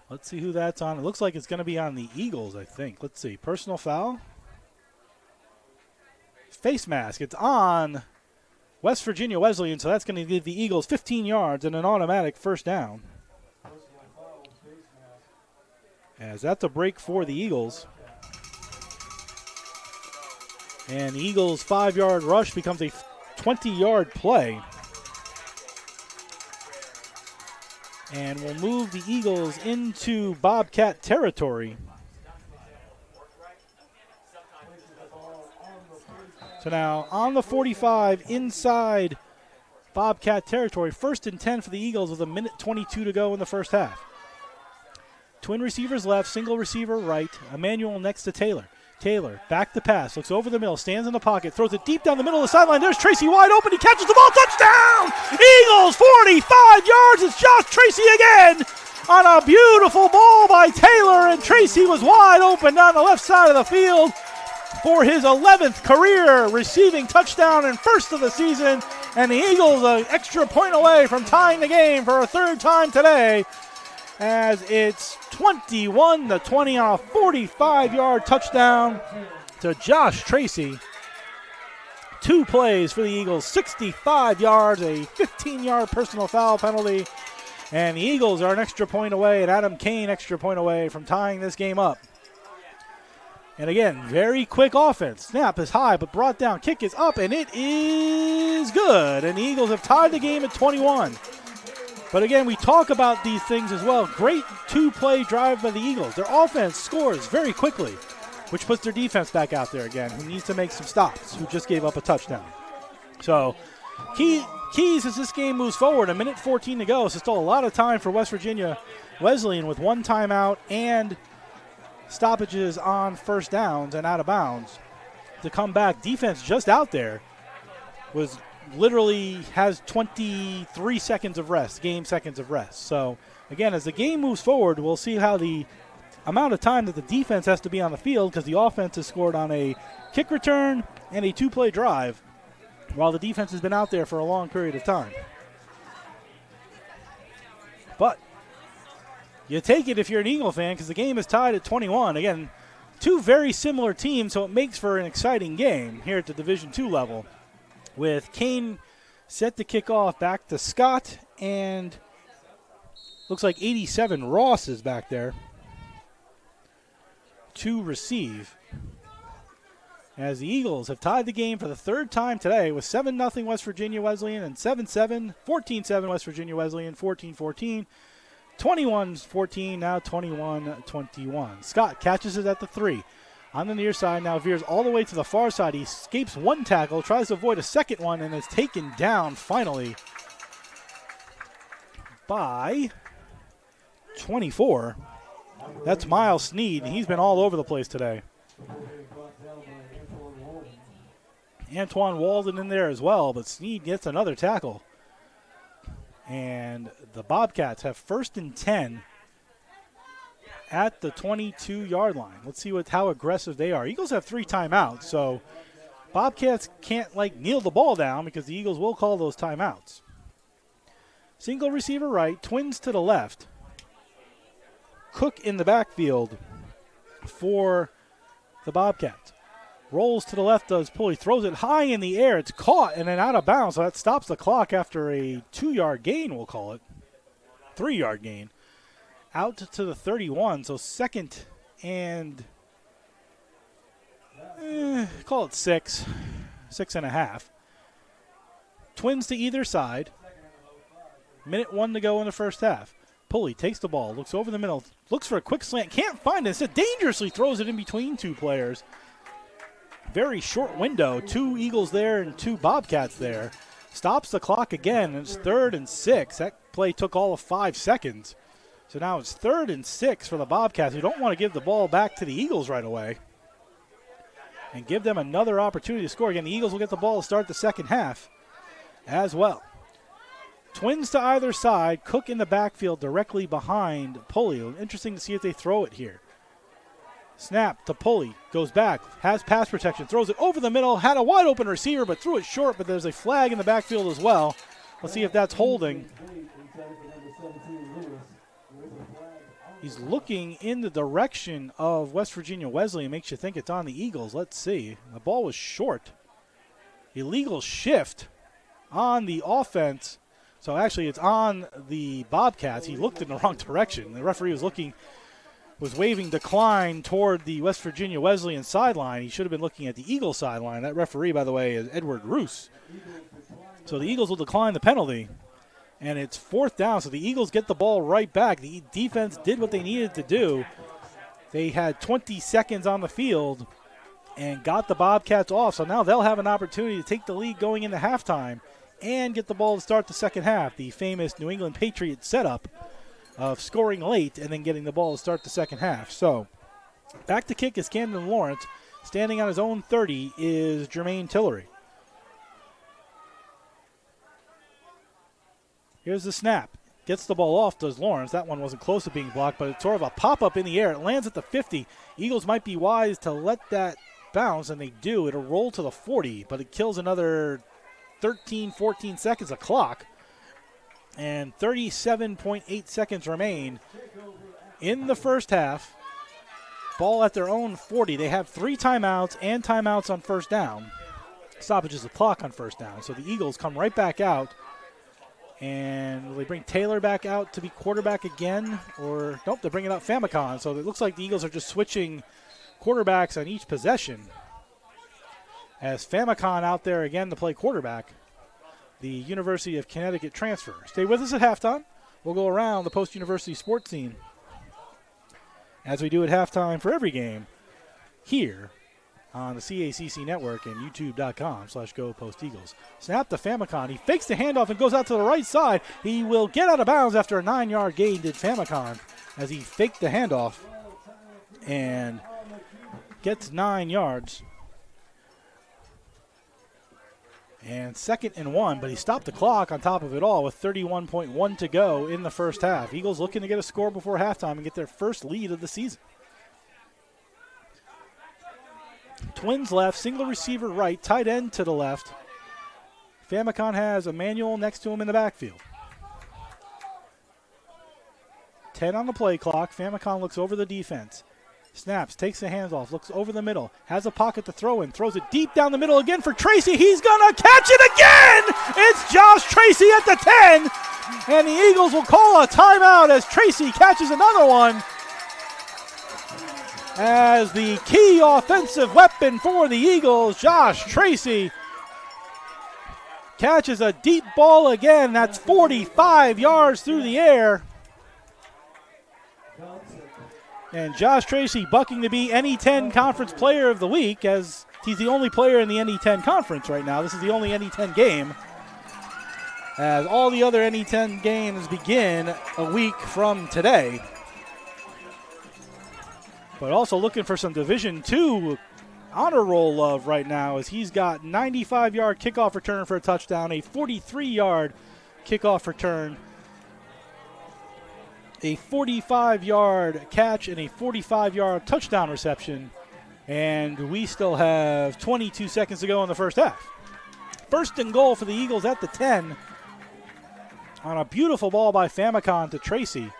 Let's see who that's on. It looks like it's going to be on the Eagles, I think. Let's see. Personal foul. Face mask. It's on West Virginia Wesleyan, so that's going to give the Eagles 15 yards and an automatic first down. As that's a break for the Eagles. And the Eagles' 5-yard rush becomes a 20-yard play. And will move the Eagles into Bobcat territory. So now on the 45 inside Bobcat territory, 1st and 10 for the Eagles with 1:22 to go in the first half. Twin receivers left, single receiver right. Emmanuel next to Taylor. Taylor back to pass, looks over the middle, stands in the pocket, throws it deep down the middle of the sideline. There's Tracy wide open. He catches the ball. Touchdown! Eagles 45 yards. It's Josh Tracy again on a beautiful ball by Taylor, and Tracy was wide open down the left side of the field for his 11th career receiving touchdown and first of the season. And the Eagles an extra point away from tying the game for a third time today, as it's 21-20 on a 45-yard touchdown to Josh Tracy. 2 plays for the Eagles, 65 yards, a 15-yard personal foul penalty, and the Eagles are an extra point away, and Adam Kane extra point away from tying this game up. And again, very quick offense. Snap is high, but brought down. Kick is up, and it is good. And the Eagles have tied the game at 21. But again, we talk about these things as well. Great two-play drive by the Eagles. Their offense scores very quickly, which puts their defense back out there again, who needs to make some stops, who just gave up a touchdown. So keys as this game moves forward, 1:14 to go, so still a lot of time for West Virginia Wesleyan with one timeout and stoppages on first downs and out of bounds to come back. Defense just out there was literally has 23 seconds of rest, game seconds of rest. So again, as the game moves forward, we'll see how the amount of time that the defense has to be on the field, because the offense has scored on a kick return and a two-play drive, while the defense has been out there for a long period of time. But you take it if you're an Eagle fan, because the game is tied at 21. Again, two very similar teams, so it makes for an exciting game here at the Division II level, with Kane set to kick off back to Scott, and looks like 87 Ross is back there to receive, as the Eagles have tied the game for the third time today with 7-0 West Virginia Wesleyan and 7-7, 14-7 West Virginia Wesleyan, 14-14, 21-14, now 21-21. Scott catches it at the 3. On the near side, now veers all the way to the far side. He escapes one tackle, tries to avoid a second one, and is taken down finally by 24. That's Miles Sneed. He's been all over the place today. Antoine Walden in there as well, but Sneed gets another tackle. And the Bobcats have 1st and 10 at the 22-yard line. Let's see how aggressive they are. Eagles have 3 timeouts, so Bobcats can't kneel the ball down, because the Eagles will call those timeouts. Single receiver right, twins to the left. Cook in the backfield for the Bobcats. Rolls to the left, does Pulley, throws it high in the air. It's caught and then out of bounds, so that stops the clock after a 2-yard gain, we'll call it. 3-yard gain. Out to the 31, so 2nd and, call it 6, 6.5. Twins to either side. 1:01 to go in the first half. Pulley takes the ball, looks over the middle, looks for a quick slant, can't find it. Instead, dangerously throws it in between 2 players. Very short window, 2 Eagles there and 2 Bobcats there. Stops the clock again, and it's 3rd and 6. That play took all of 5 seconds. So now it's 3rd and 6 for the Bobcats, who don't want to give the ball back to the Eagles right away and give them another opportunity to score. Again, the Eagles will get the ball to start the second half as well. Twins to either side, Cook in the backfield directly behind Pulley. Interesting to see if they throw it here. Snap to Pulley, goes back, has pass protection, throws it over the middle, had a wide open receiver but threw it short, but there's a flag in the backfield as well. Let's see if that's holding. He's looking in the direction of West Virginia Wesleyan. Makes you think it's on the Eagles. Let's see. The ball was short. Illegal shift on the offense. So actually it's on the Bobcats. He looked in the wrong direction. The referee was waving decline toward the West Virginia Wesleyan sideline. He should have been looking at the Eagles sideline. That referee, by the way, is Edward Roos. So the Eagles will decline the penalty. And it's 4th down, so the Eagles get the ball right back. The defense did what they needed to do. They had 20 seconds on the field and got the Bobcats off. So now they'll have an opportunity to take the lead going into halftime and get the ball to start the second half. The famous New England Patriots setup of scoring late and then getting the ball to start the second half. So back to kick is Camden Lawrence. Standing on his own 30 is Jermaine Tillery. Here's the snap. Gets the ball off, does Lawrence. That one wasn't close to being blocked, but it's sort of a pop-up in the air. It lands at the 50. Eagles might be wise to let that bounce, and they do. It'll roll to the 40, but it kills another 13, 14 seconds of clock. And 37.8 seconds remain in the first half. Ball at their own 40. They have 3 timeouts and timeouts on first down. Stoppages of clock on first down. So the Eagles come right back out. And will they bring Taylor back out to be quarterback again? Or, nope, they bring it out Famicon. So it looks like the Eagles are just switching quarterbacks on each possession. As Famicon out there again to play quarterback. The University of Connecticut transfer. Stay with us at halftime. We'll go around the post-university sports scene as we do at halftime for every game here on the CACC network and youtube.com/GoPostEagles. Snap to Famicon. He fakes the handoff and goes out to the right side. He will get out of bounds after a 9-yard gain, did Famicon, as he faked the handoff and gets 9 yards. And 2nd and 1, but he stopped the clock on top of it all with 31.1 to go in the first half. Eagles looking to get a score before halftime and get their first lead of the season. Twins left, single receiver right, tight end to the left. Famicon has Emmanuel next to him in the backfield. 10 on the play clock. Famicon looks over the defense. Snaps, takes the hands off, looks over the middle, has a pocket to throw in, throws it deep down the middle again for Tracy. He's going to catch it again! It's Josh Tracy at the 10, and the Eagles will call a timeout as Tracy catches another one. As the key offensive weapon for the Eagles, Josh Tracy, catches a deep ball again. That's 45 yards through the air. And Josh Tracy bucking to be NE10 Conference Player of the Week, as he's the only player in the NE10 Conference right now. This is the only NE10 game, as all the other NE10 games begin a week from today. But also looking for some Division II honor roll love right now, as he's got 95-yard kickoff return for a touchdown, a 43-yard kickoff return, a 45-yard catch, and a 45-yard touchdown reception. And we still have 22 seconds to go in the first half. 1st and goal for the Eagles at the 10 on a beautiful ball by Famicon to Tracy,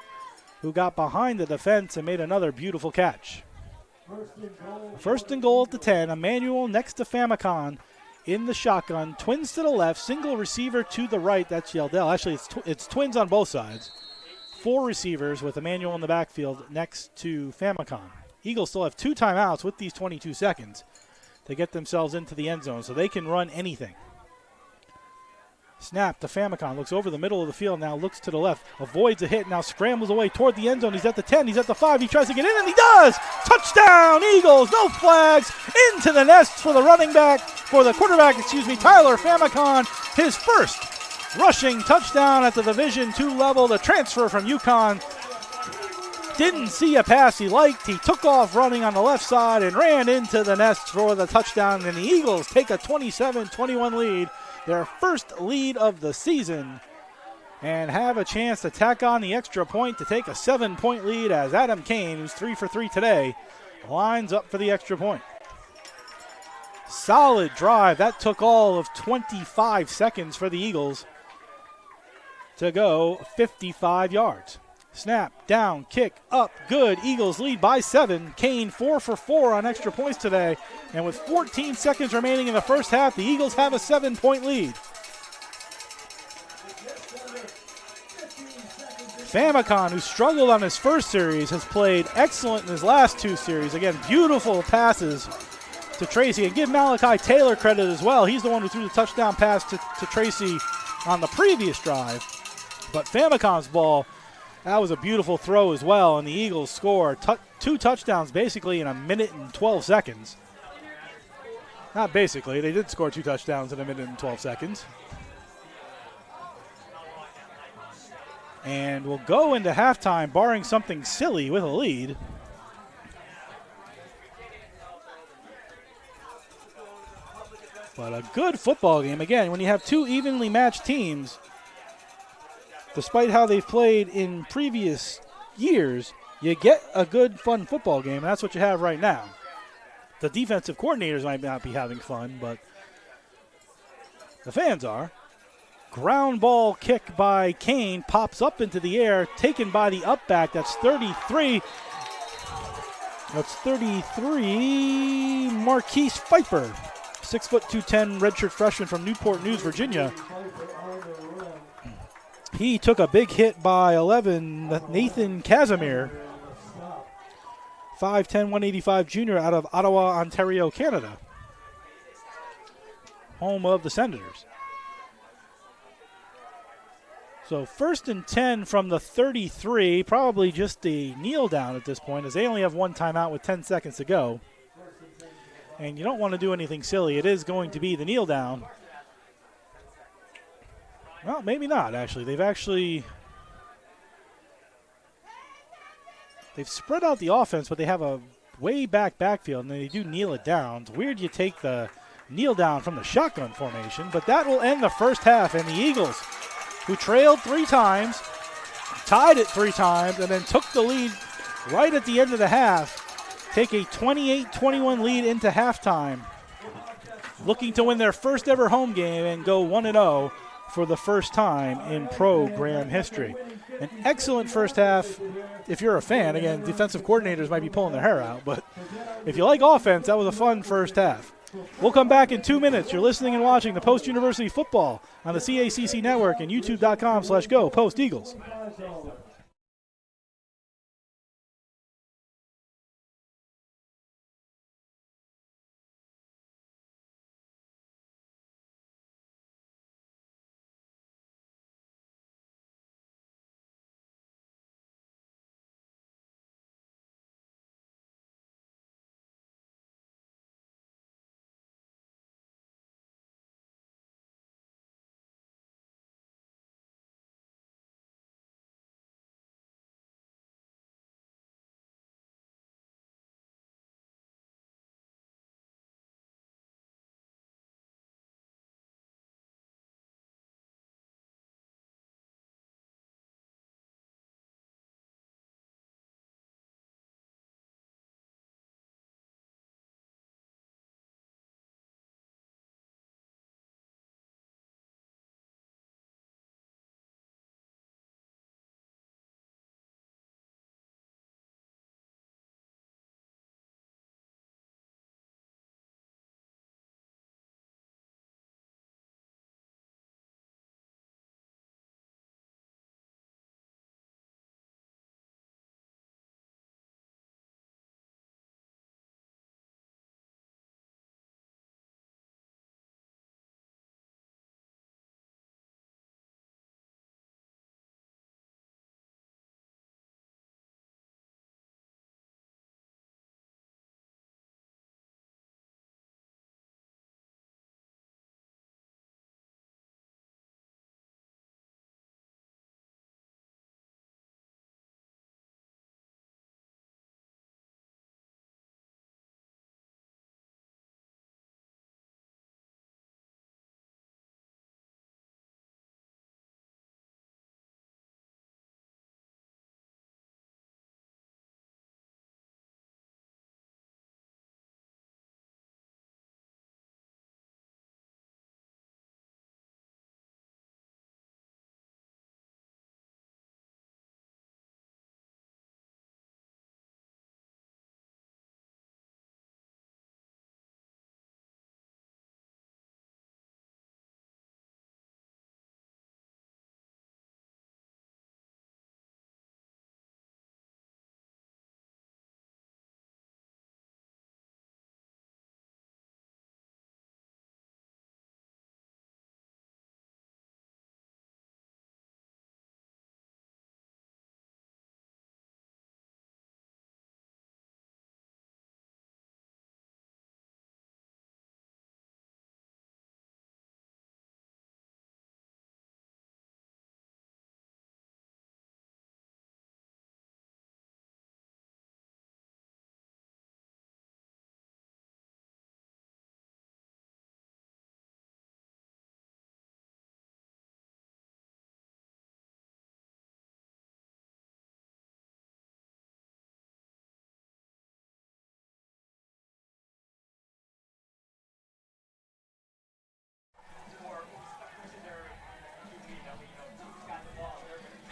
who got behind the defense and made another beautiful catch. 1st and goal at the 10. Emmanuel next to Famicon in the shotgun. Twins to the left, single receiver to the right. That's Yeldell. Actually, it's twins on both sides. 4 receivers with Emmanuel in the backfield next to Famicon. Eagles still have 2 timeouts with these 22 seconds to get themselves into the end zone, so they can run anything. Snap to Famicon, looks over the middle of the field, now looks to the left, avoids a hit, now scrambles away toward the end zone. He's at the 10, he's at the 5, he tries to get in, and he does! Touchdown, Eagles, no flags, into the nest for the quarterback, Tyler Famicon, his first rushing touchdown at the Division II level. The transfer from UConn didn't see a pass he liked. He took off running on the left side and ran into the nest for the touchdown, and the Eagles take a 27-21 lead, their first lead of the season, and have a chance to tack on the extra point to take a 7-point lead as Adam Kane, who's 3 for 3 today, lines up for the extra point. Solid drive. That took all of 25 seconds for the Eagles to go 55 yards. Snap, down, kick, up, good. Eagles lead by 7. Kane 4 for 4 on extra points today. And with 14 seconds remaining in the first half, the Eagles have a 7-point lead. Famicon, who struggled on his first series, has played excellent in his last 2 series. Again, beautiful passes to Tracy. And give Malachi Taylor credit as well. He's the one who threw the touchdown pass to Tracy on the previous drive. But Famicon's ball, that was a beautiful throw as well, and the Eagles score 2 touchdowns basically in 1 minute and 12 seconds. Not basically, they did score 2 touchdowns in 1 minute and 12 seconds. And we'll go into halftime barring something silly with a lead. But a good football game. Again, when you have 2 evenly matched teams, despite how they've played in previous years, you get a good, fun football game, and that's what you have right now. The defensive coordinators might not be having fun, but the fans are. Ground ball kick by Kane, pops up into the air, taken by the upback. That's 33. That's 33, Marquise Pfeiffer, 6'2", 210 redshirt freshman from Newport News, Virginia. He took a big hit by 11, Nathan Casimir, 5'10", 185 junior out of Ottawa, Ontario, Canada, home of the Senators. So 1st and 10 from the 33, probably just a kneel down at this point, as they only have one timeout with 10 seconds to go. And you don't want to do anything silly. It is going to be the kneel down. Well, maybe not, actually. They've spread out the offense, but they have a way back backfield, and they do kneel it down. It's weird you take the kneel down from the shotgun formation, but that will end the first half, and the Eagles, who trailed 3 times, tied it 3 times, and then took the lead right at the end of the half, take a 28-21 lead into halftime, looking to win their first ever home game and go 1-0 for the first time in program history. An excellent first half if you're a fan. Again, defensive coordinators might be pulling their hair out, but if you like offense, that was a fun first half. We'll come back in 2 minutes. You're listening and watching the Post University Football on the CACC Network and youtube.com/go Post Eagles.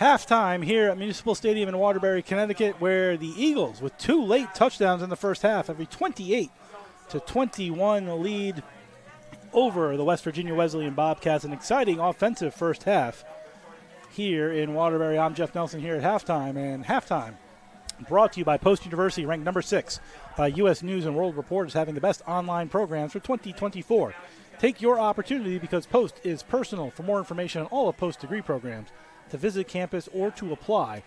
Halftime here at Municipal Stadium in Waterbury, Connecticut, where the Eagles, with 2 late touchdowns in the first half, have a 28-21 lead over the West Virginia Wesleyan Bobcats. An exciting offensive first half here in Waterbury. I'm Jeff Nelson here at halftime, and halftime brought to you by Post University, ranked number 6 by U.S. News and World Report as having the best online programs for 2024. Take your opportunity because Post is personal. For more information on all of Post degree programs, to visit campus or to apply,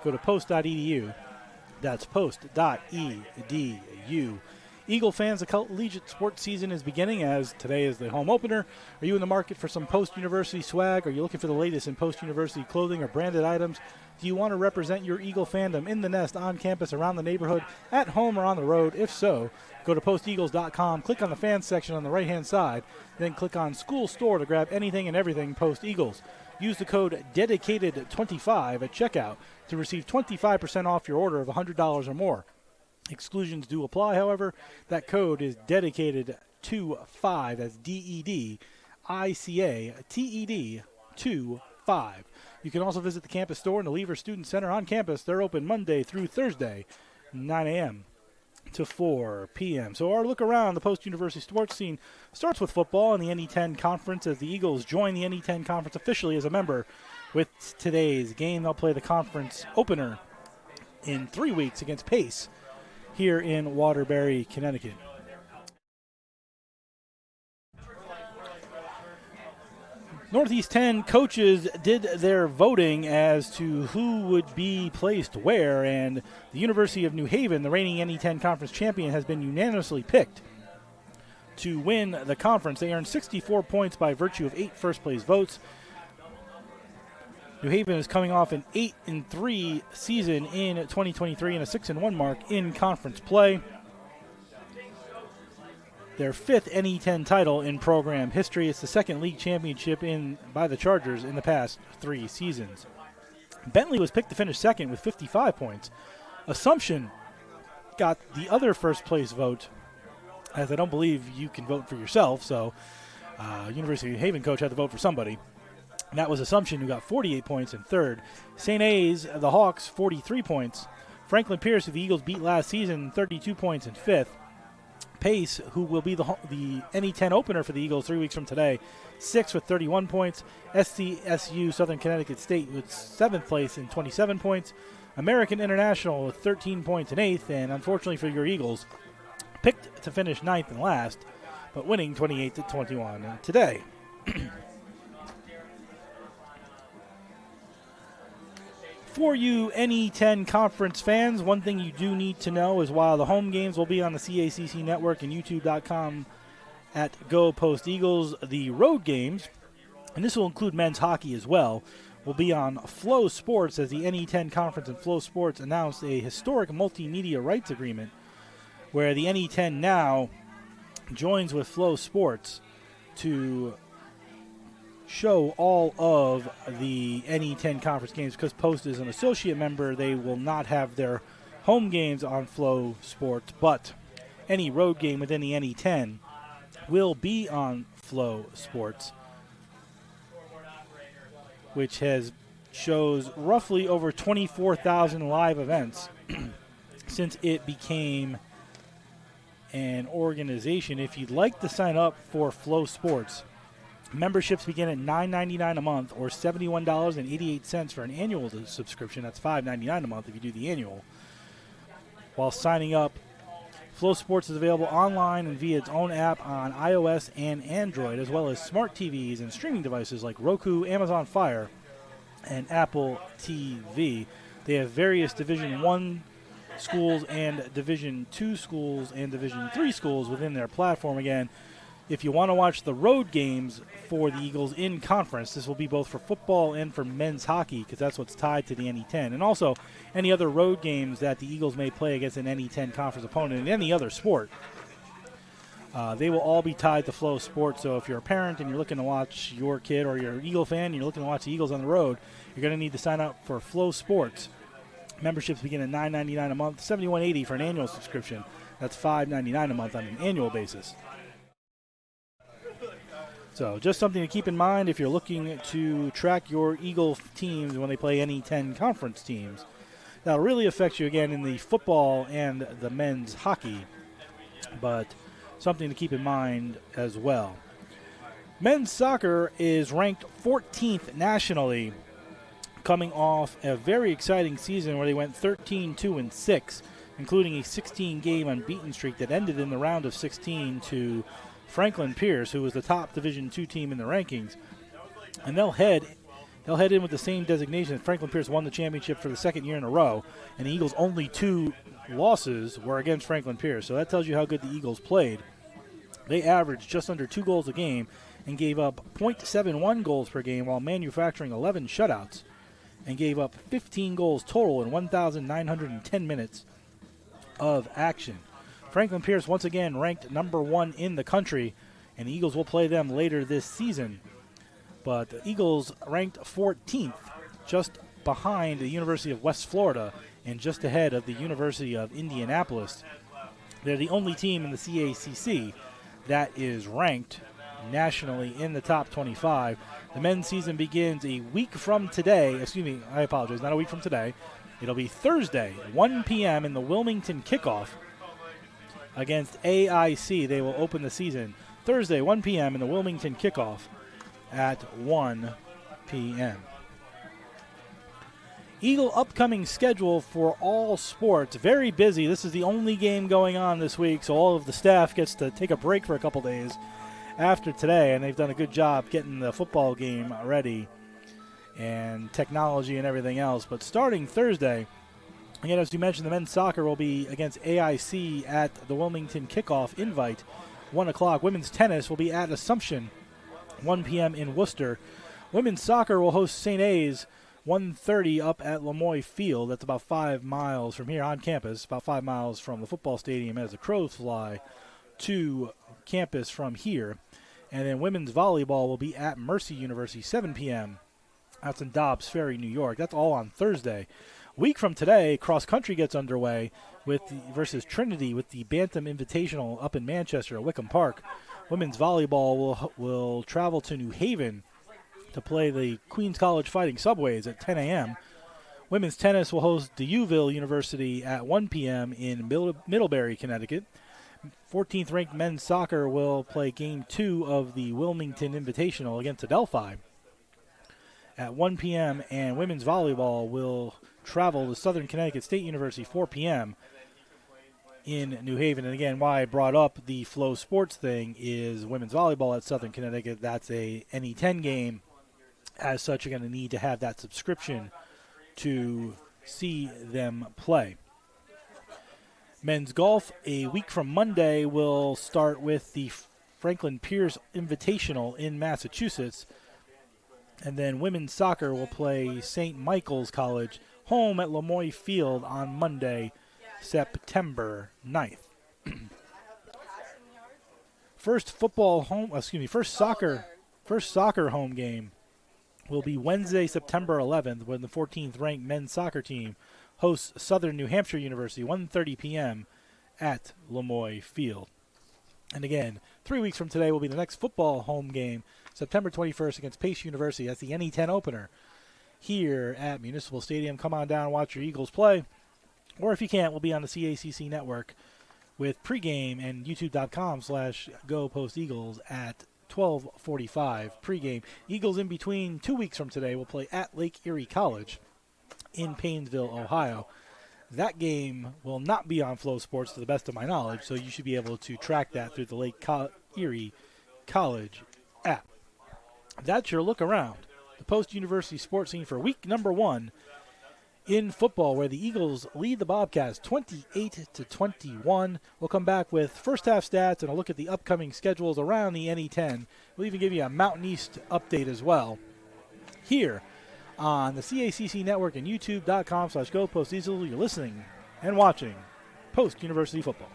go to post.edu. That's post.edu. Eagle fans, the collegiate sports season is beginning as today is the home opener. Are you in the market for some post-university swag? Are you looking for the latest in post-university clothing or branded items? Do you want to represent your Eagle fandom in the nest, on campus, around the neighborhood, at home, or on the road? If so, go to posteagles.com, click on the fans section on the right-hand side, then click on School Store to grab anything and everything Post Eagles. Use the code DEDICATED25 at checkout to receive 25% off your order of $100 or more. Exclusions do apply, however. That code is DEDICATED25. That's DEDICATED 25. You can also visit the campus store and the Lever Student Center on campus. They're open Monday through Thursday, 9 a.m. to 4 p.m. So our look around the post-university sports scene starts with football and the NE10 conference as the Eagles join the NE10 conference officially as a member with today's game. They'll play the conference opener in 3 weeks against Pace here in Waterbury, Connecticut. Northeast 10 coaches did their voting as to who would be placed where, and the University of New Haven, the reigning NE10 conference champion, has been unanimously picked to win the conference. They earned 64 points by virtue of 8 first-place votes. New Haven is coming off an 8-3 season in 2023 and a 6-1 mark in conference play. Their 5th NE10 title in program history. It's the 2nd league championship by the Chargers in the past 3 seasons. Bentley was picked to finish 2nd with 55 points. Assumption got the other first-place vote, as I don't believe you can vote for yourself, so University of New Haven coach had to vote for somebody. And that was Assumption, who got 48 points in 3rd. St. A's, the Hawks, 43 points. Franklin Pierce, who the Eagles beat last season, 32 points in 5th. Pace, who will be the NE10 opener for the Eagles 3 weeks from today, 6th with 31 points. SCSU, Southern Connecticut State, with 7th place in 27 points. American International with 13 points in 8th, and unfortunately for your Eagles, picked to finish 9th and last, but winning 28-21 today. For you NE10 conference fans, one thing you do need to know is while the home games will be on the CACC network and youtube.com at Go Post Eagles, the road games, and this will include men's hockey as well, will be on Flow Sports as the NE10 conference and Flow Sports announced a historic multimedia rights agreement where the NE10 now joins with Flow Sports to show all of the NE10 conference games. Because Post is an associate member, they will not have their home games on Flow Sports, but any road game within the NE10 will be on Flow Sports, which shows roughly over 24,000 live events since it became an organization. If you'd like to sign up for Flow Sports, memberships begin at $9.99 a month or $71.88 for an annual subscription. That's $5.99 a month if you do the annual. While signing up, Flow Sports is available online and via its own app on iOS and Android, as well as smart TVs and streaming devices like Roku, Amazon Fire, and Apple TV. They have various Division I schools and Division II schools and Division III schools within their platform. Again, if you want to watch the road games for the Eagles in conference, this will be both for football and for men's hockey because that's what's tied to the NE10. And also any other road games that the Eagles may play against an NE10 conference opponent in any other sport. They will all be tied to Flow Sports. So if you're a parent and you're looking to watch your kid, or you're an Eagle fan and you're looking to watch the Eagles on the road, you're going to need to sign up for Flow Sports. Memberships begin at $9.99 a month, $71.80 for an annual subscription. That's $5.99 a month on an annual basis. So just something to keep in mind if you're looking to track your Eagle teams when they play NE10 conference teams. That'll really affect you again in the football and the men's hockey, but something to keep in mind as well. Men's soccer is ranked 14th nationally, coming off a very exciting season where they went 13-2-6, including a 16-game unbeaten streak that ended in the round of 16 to Franklin Pierce, who was the top Division II team in the rankings. And they'll head He'll head in with the same designation. Franklin Pierce won the championship for the second year in a row, and the Eagles' only 2 losses were against Franklin Pierce. So that tells you how good the Eagles played. They averaged just under 2 goals a game and gave up .71 goals per game while manufacturing 11 shutouts, and gave up 15 goals total in 1,910 minutes of action. Franklin Pierce once again ranked number 1 in the country, and the Eagles will play them later this season. But the Eagles ranked 14th, just behind the University of West Florida and just ahead of the University of Indianapolis. They're the only team in the CACC that is ranked nationally in the top 25. The men's season begins a week from today. Excuse me, I apologize, not a week from today. It'll be Thursday, 1 p.m. in the Wilmington kickoff against AIC. They will open the season Thursday, 1 p.m. in the Wilmington kickoff at 1 p.m. Eagle upcoming schedule for all sports. Very busy. This is the only game going on this week, so all of the staff gets to take a break for a couple days after today, and they've done a good job getting the football game ready and technology and everything else. But starting Thursday, again, as you mentioned, the men's soccer will be against AIC at the Wilmington kickoff invite, 1 o'clock. Women's tennis will be at Assumption, 1 p.m. in Worcester. Women's soccer will host St. A's, 1:30 up at Lemoy Field. That's about 5 miles from here on campus, about 5 miles from the football stadium as the crows fly to campus from here. And then women's volleyball will be at Mercy University, 7 p.m. That's in Dobbs Ferry, New York. That's all on Thursday. A week from today, cross country gets underway versus Trinity with the Bantam Invitational up in Manchester at Wickham Park. Women's volleyball will travel to New Haven to play the Queens College Fighting Subways at 10 a.m. Women's tennis will host DeUville University at 1 p.m. in Middlebury, Connecticut. 14th ranked men's soccer will play game 2 of the Wilmington Invitational against Adelphi at 1 p.m. And women's volleyball will travel to Southern Connecticut State University 4 p.m. in New Haven. And again, why I brought up the Flow Sports thing is women's volleyball at Southern Connecticut. That's a NE10 game. As such, you're going to need to have that subscription to see them play. Men's golf, a week from Monday, will start with the Franklin Pierce Invitational in Massachusetts. And then women's soccer will play St. Michael's College home at Lemoy Field on Monday, September 9th. First soccer home game will be Wednesday, September 11th, when the 14th ranked men's soccer team hosts Southern New Hampshire University, 1:30 p.m. at Lemoy Field. And again, 3 weeks from today will be the next football home game, September 21st against Pace University. That's the NE10 opener here at Municipal Stadium. Come on down and watch your Eagles play. Or if you can't, we'll be on the CACC network with pregame and youtube.com/GoPostEagles at 12:45 pregame. Eagles in between 2 weeks from today will play at Lake Erie College in Paynesville, Ohio. That game will not be on Flow Sports to the best of my knowledge, so you should be able to track that through the Lake Erie College app. That's your look around the post-university sports scene for week number 1 in football, where the Eagles lead the Bobcats 28-21. We'll come back with first half stats and a look at the upcoming schedules around the NE10. We'll even give you a Mountain East update as well here on the CACC network and youtube.com/GoPostEagles. You're listening and watching Post University Football.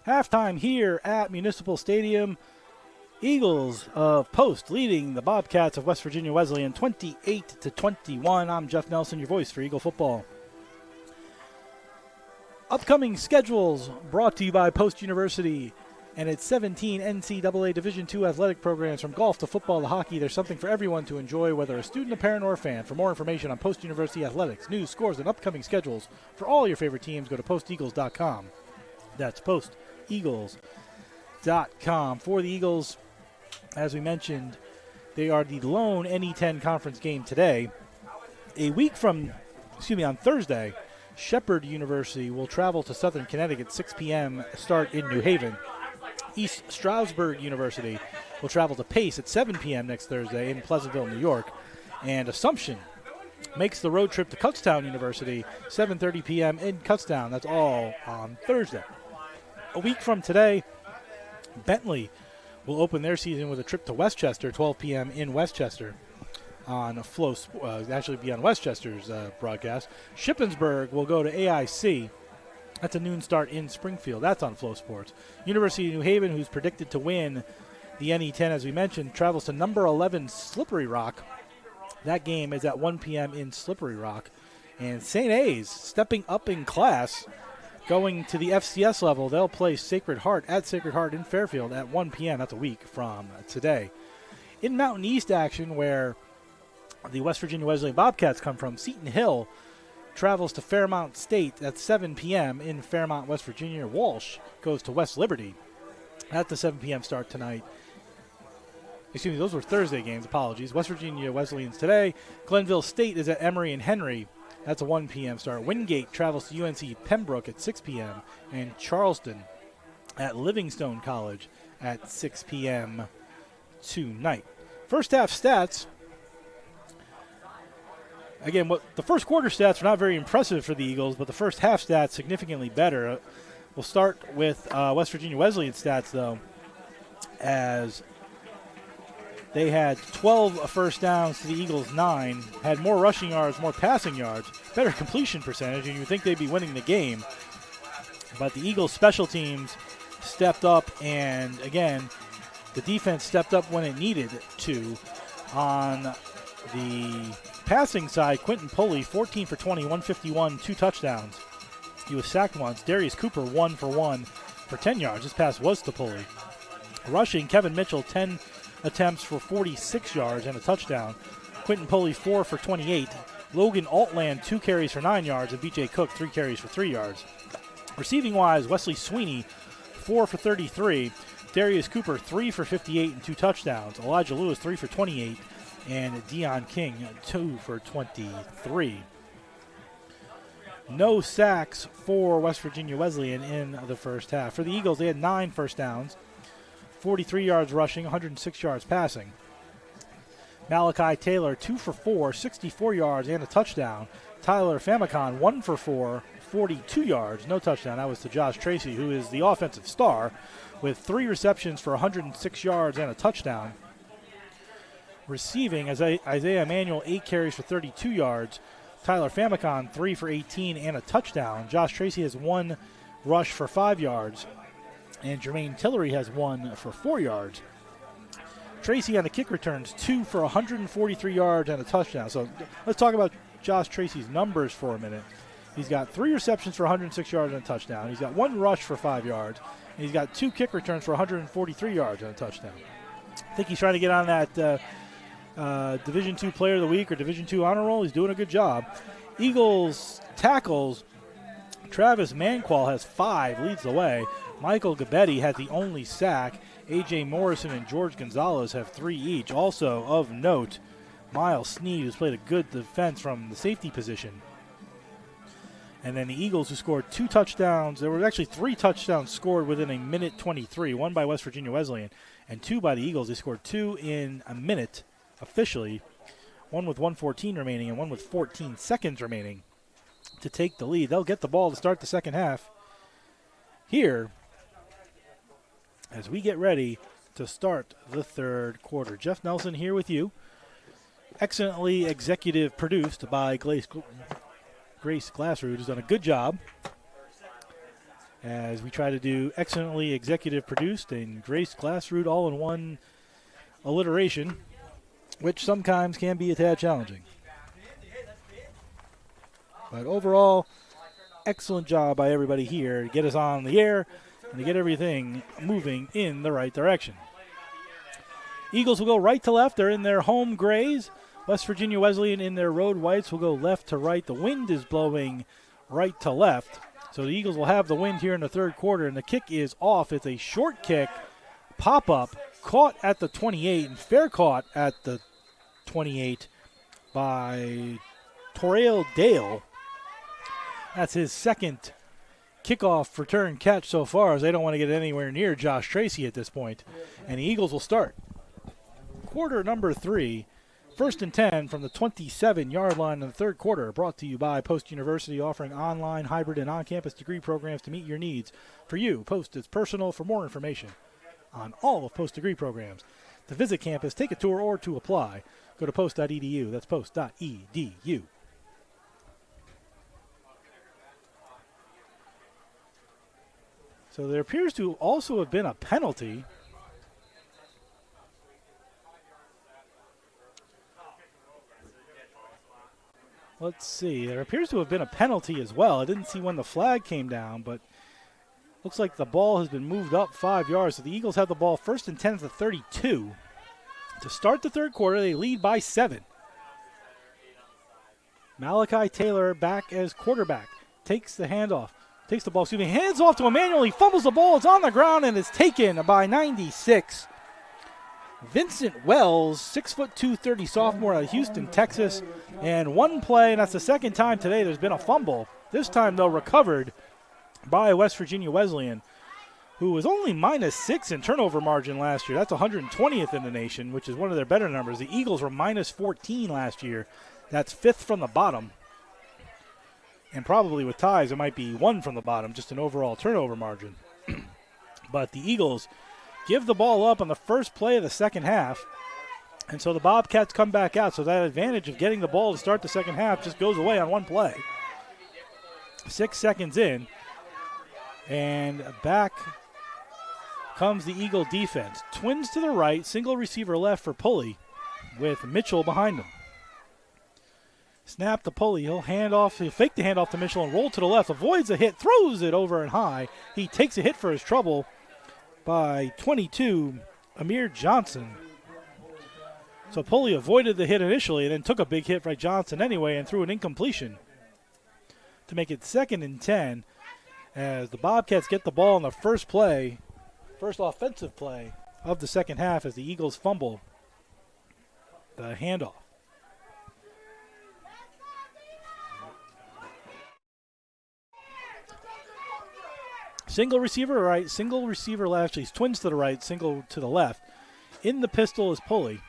Halftime here at Municipal Stadium. Eagles of Post leading the Bobcats of West Virginia Wesleyan 28-21. I'm Jeff Nelson, your voice for Eagle football. Upcoming schedules brought to you by Post University and its 17 NCAA Division II athletic programs. From golf to football to hockey, there's something for everyone to enjoy, whether a student, a parent, or a fan. For more information on Post University athletics, news, scores, and upcoming schedules for all your favorite teams, go to posteagles.com. That's posteagles.com. For the Eagles, as we mentioned, they are the lone NE10 conference game today. On Thursday, Shepherd University will travel to Southern Connecticut, 6 p.m. start in New Haven. East Stroudsburg University will travel to Pace at 7 p.m. next Thursday in Pleasantville, New York. And Assumption makes the road trip to Kutztown University, 7:30 p.m. in Kutztown. That's all on Thursday. A week from today, Bentley will open their season with a trip to Westchester, 12 p.m. in Westchester on Flow. Actually be on Westchester's broadcast. Shippensburg will go to AIC. That's a noon start in Springfield. That's on Flow Sports. University of New Haven, who's predicted to win the NE10, as we mentioned, travels to number 11 Slippery Rock. That game is at 1 p.m. in Slippery Rock. And St. A's, stepping up in class, going to the FCS level. They'll play Sacred Heart at Sacred Heart in Fairfield at 1 p.m. That's a week from today. In Mountain East action, where the West Virginia Wesleyan Bobcats come from, Seton Hill travels to Fairmount State at 7 p.m. in Fairmount, West Virginia. Walsh goes to West Liberty at the 7 p.m. start tonight. Excuse me, those were Thursday games. Apologies. West Virginia Wesleyans today. Glenville State is at Emory and Henry. That's a 1 p.m. start. Wingate travels to UNC Pembroke at 6 p.m. and Charleston at Livingstone College at 6 p.m. tonight. First half stats. Again, the first quarter stats are not very impressive for the Eagles, but the first half stats significantly better. We'll start with West Virginia Wesleyan stats, though, as they had 12 first downs to the Eagles' 9, had more rushing yards, more passing yards, better completion percentage, and you would think they'd be winning the game. But the Eagles' special teams stepped up, and again, the defense stepped up when it needed to. On the passing side, Quentin Pulley, 14 for 20, 151, 2 touchdowns. He was sacked once. Darius Cooper, 1 for 1 for 10 yards. This pass was to Pulley. Rushing, Kevin Mitchell, 10 attempts for 46 yards and a touchdown. Quentin Pulley, 4 for 28. Logan Altland, 2 carries for 9 yards, and B.J. Cook, 3 carries for 3 yards. Receiving-wise, Wesley Sweeney, 4 for 33. Darius Cooper, 3 for 58 and 2 touchdowns. Elijah Lewis, 3 for 28. And Deion King, 2 for 23. No sacks for West Virginia Wesleyan in the first half. For the Eagles, they had 9 first downs, 43 yards rushing, 106 yards passing. Malachi Taylor, 2 for 4, 64 yards and a touchdown. Tyler Famicon, 1 for 4, 42 yards, no touchdown. That was to Josh Tracy, who is the offensive star, with 3 receptions for 106 yards and a touchdown. Receiving, as Isaiah Emanuel, 8 carries for 32 yards. Tyler Famicon, 3 for 18 and a touchdown. Josh Tracy has 1 rush for 5 yards. And Jermaine Tillery has 1 for 4 yards. Tracy on the kick returns, 2 for 143 yards and a touchdown. So let's talk about Josh Tracy's numbers for a minute. He's got 3 receptions for 106 yards and a touchdown. He's got 1 rush for 5 yards. And he's got 2 kick returns for 143 yards and a touchdown. I think he's trying to get on that Division II Player of the Week or Division II Honor Roll. He's doing a good job. Eagles tackles. Travis Manqual has 5, leads the way. Michael Gabetti has the only sack. A.J. Morrison and George Gonzalez have 3 each. Also of note, Miles Sneed, who's played a good defense from the safety position. And then the Eagles, who scored 2 touchdowns. There were actually 3 touchdowns scored within a minute 23. 1 by West Virginia Wesleyan and 2 by the Eagles. They scored 2 in a minute officially. 1 with 1:14 remaining and 1 with 14 seconds remaining to take the lead. They'll get the ball to start the second half here as we get ready to start the third quarter. Jeff Nelson here with you. Excellently executive produced by Grace Glassroot, who's done a good job as we try to do excellently executive produced and Grace Glassroot all-in-one alliteration, which sometimes can be a tad challenging. But overall, excellent job by everybody here to get us on the air and to get everything moving in the right direction. Eagles will go right to left. They're in their home grays. West Virginia Wesleyan in their road whites will go left to right. The wind is blowing right to left. So the Eagles will have the wind here in the third quarter, and the kick is off. It's a short kick, pop-up, caught at the 28, and fair caught at the 28 by Torrell Dale. That's his second kickoff return catch so far, as they don't want to get anywhere near Josh Tracy at this point. And the Eagles will start quarter number 3, 1st and 10 from the 27-yard line in the third quarter, brought to you by Post University, offering online, hybrid, and on-campus degree programs to meet your needs. For you, Post is personal. For more information on all of Post degree programs, to visit campus, take a tour, or to apply, go to post.edu. That's post.edu. So there appears to also have been a penalty. Let's see. There appears to have been a penalty as well. I didn't see when the flag came down, but looks like the ball has been moved up 5 yards. So the Eagles have the ball 1st and 10 at the 32. To start the third quarter, they lead by 7. Malachi Taylor back as quarterback. Takes the handoff. Takes the ball, hands off to Emmanuel. He fumbles the ball. It's on the ground and is taken by 96. Vincent Wells, 6'2", 230 sophomore out of Houston, Texas. And one play, and that's the second time today there's been a fumble. This time, though, recovered by West Virginia Wesleyan, who was only -6 in turnover margin last year. That's 120th in the nation, which is one of their better numbers. The Eagles were -14 last year. That's 5th from the bottom. And probably with ties, it might be 1 from the bottom, just an overall turnover margin. But the Eagles give the ball up on the first play of the second half. And so the Bobcats come back out. So that advantage of getting the ball to start the second half just goes away on one play. 6 seconds in. And back comes the Eagle defense. Twins to the right, single receiver left for Pulley with Mitchell behind him. Snap to Pulley. He'll fake the handoff to Mitchell and roll to the left. Avoids a hit, throws it over and high. He takes a hit for his trouble by 22, Amir Johnson. So Pulley avoided the hit initially and then took a big hit by Johnson anyway and threw an incompletion to make it 2nd and 10 as the Bobcats get the ball on the first offensive play of the second half as the Eagles fumble the handoff. Single receiver right, single receiver left. Actually, it's twins to the right, single to the left. In the pistol is Pulley.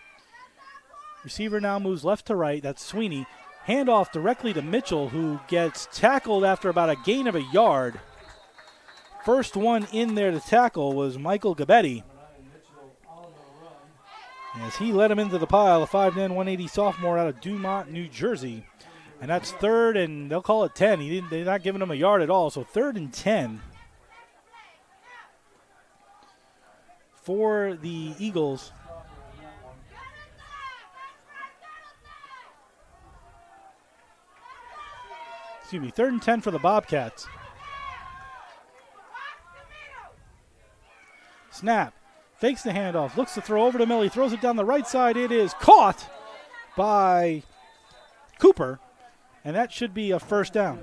Receiver now moves left to right. That's Sweeney. Handoff directly to Mitchell, who gets tackled after about a gain of a yard. First one in there to tackle was Michael Gabetti, as he led him into the pile, a 5'10", 180 sophomore out of Dumont, New Jersey. And that's 3rd, and they'll call it 10. They're not giving him a yard at all, so 3rd and 10. For the Eagles. Excuse me, 3rd and 10 for the Bobcats. Snap, fakes the handoff, looks to throw over to Millie, throws it down the right side. It is caught by Cooper, and that should be a first down.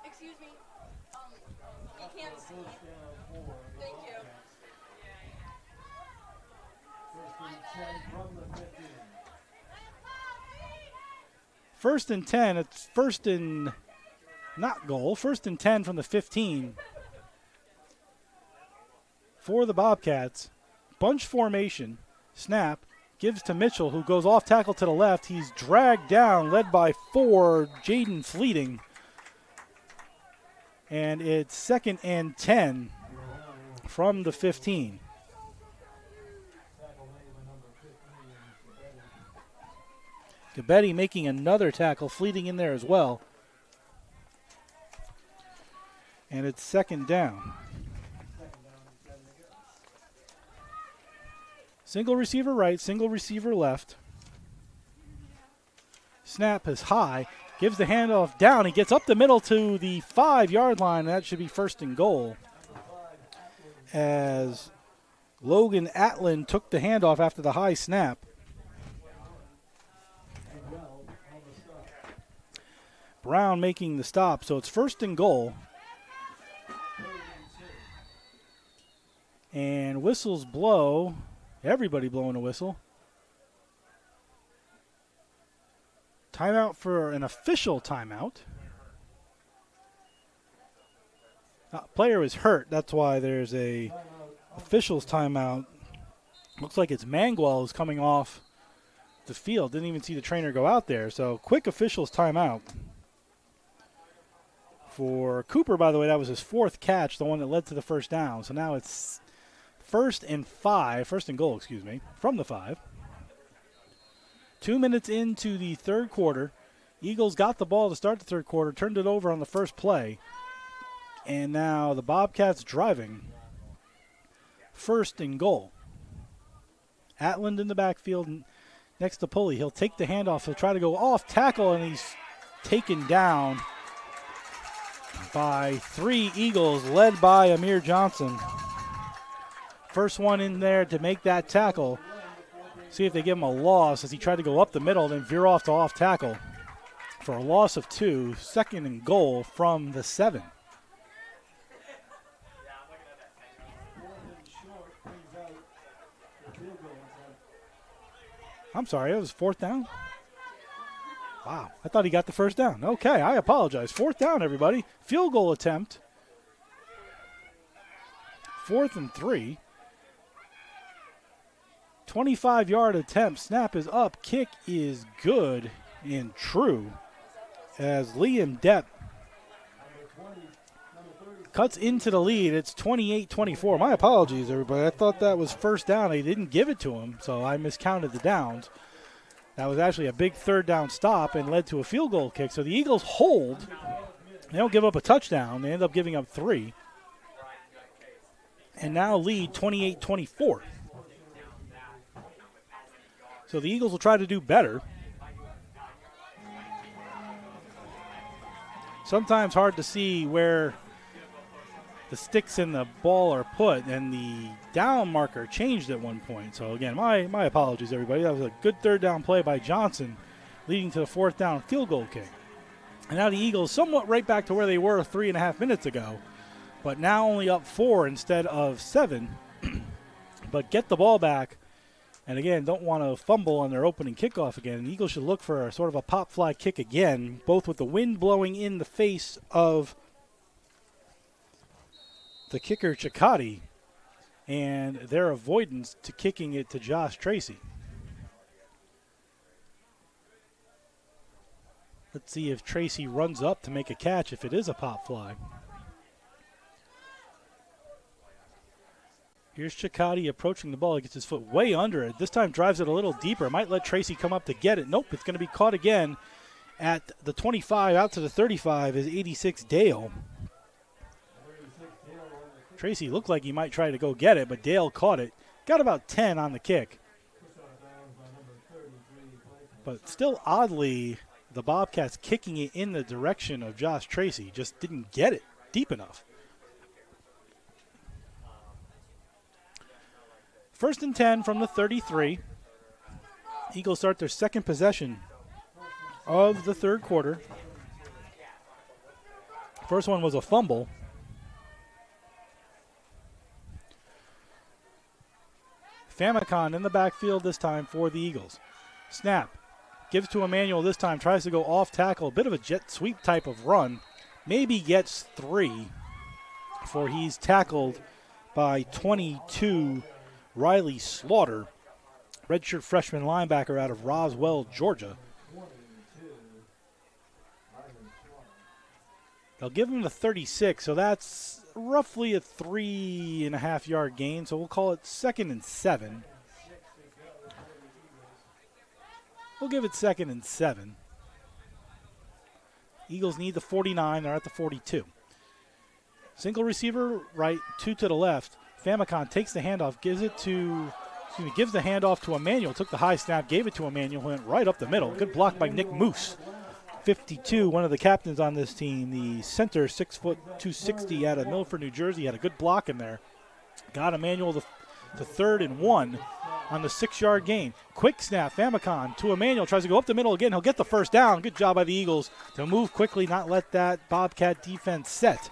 Excuse me. You can't see. Thank you. First and 10. It's first and not goal. 1st and 10 from the 15 for the Bobcats. Bunch formation. Snap. Gives to Mitchell, who goes off tackle to the left. He's dragged down, led by 4, Jaden Fleeting. And it's 2nd and 10 from the 15. Gabetti making another tackle, fleeting in there as well. And it's second down. Single receiver right, single receiver left. Snap is high, gives the handoff down. He gets up the middle to the 5-yard line. That should be first and goal, as Logan Atlin took the handoff after the high snap. Brown making the stop, so it's first and goal. And whistles blow. Everybody blowing a whistle. Timeout for an official timeout. Player was hurt. That's why there's a official's timeout. Looks like it's Manguel who's coming off the field. Didn't even see the trainer go out there. So quick official's timeout. For Cooper, by the way, that was his 4th catch, the one that led to the first down. So now it's first and goal, from the 5. 2 minutes into the third quarter. Eagles got the ball to start the third quarter, turned it over on the first play. And now the Bobcats driving. First and goal. Atland in the backfield next to Pulley. He'll take the handoff. He'll try to go off tackle, and he's taken down by 3 Eagles, led by Amir Johnson. First one in there to make that tackle. See if they give him a loss as he tried to go up the middle, then veer off to off tackle for a loss of 2. Second and goal from the 7. I'm sorry, it was 4th down? Wow, I thought he got the first down. Okay, I apologize. 4th down, everybody. Field goal attempt. 4th and 3. 25-yard attempt. Snap is up. Kick is good and true as Liam Depp cuts into the lead. It's 28-24. My apologies, everybody. I thought that was first down. They didn't give it to him, so I miscounted the downs. That was actually a big 3rd down stop and led to a field goal kick. So the Eagles hold. They don't give up a touchdown. They end up giving up 3. And now lead 28-24. So the Eagles will try to do better. Sometimes hard to see where the sticks in the ball are put, and the down marker changed at one point. So again, my apologies, everybody. That was a good 3rd down play by Johnson, leading to the 4th down field goal kick. And now the Eagles somewhat right back to where they were 3.5 minutes ago, but now only up 4 instead of 7. But get the ball back. And again, don't want to fumble on their opening kickoff again. The Eagles should look for a sort of a pop fly kick again, both with the wind blowing in the face of the kicker Chakotay and their avoidance to kicking it to Josh Tracy. Let's see if Tracy runs up to make a catch if it is a pop fly. Here's Chakotay approaching the ball. He gets his foot way under it. This time drives it a little deeper. Might let Tracy come up to get it. Nope, it's going to be caught again at the 25. Out to the 35 is 86 Dale. Tracy looked like he might try to go get it, but Dale caught it. Got about 10 on the kick. But still oddly, the Bobcats kicking it in the direction of Josh Tracy. Just didn't get it deep enough. 1st and 10 from the 33. Eagles start their second possession of the third quarter. First one was a fumble. Famicon in the backfield this time for the Eagles. Snap. Gives to Emmanuel this time. Tries to go off tackle. A bit of a jet sweep type of run. Maybe gets 3 before he's tackled by 22 Riley Slaughter, redshirt freshman linebacker out of Roswell, Georgia. They'll give him the 36, so that's roughly a 3.5-yard gain, so we'll call it 2nd and 7. We'll give it 2nd and 7. Eagles need the 49. They're at the 42. Single receiver right, 2 to the left. Famicon takes the handoff, gives the handoff to Emmanuel. Took the high snap, gave it to Emmanuel, went right up the middle. Good block by Nick Moose. 52, one of the captains on this team. The center, 6 foot 260 out of Milford, New Jersey. Had a good block in there. Got Emmanuel the 3rd and 1 on the 6-yard gain. Quick snap, Famicon to Emmanuel. Tries to go up the middle again. He'll get the first down. Good job by the Eagles to move quickly, not let that Bobcat defense set.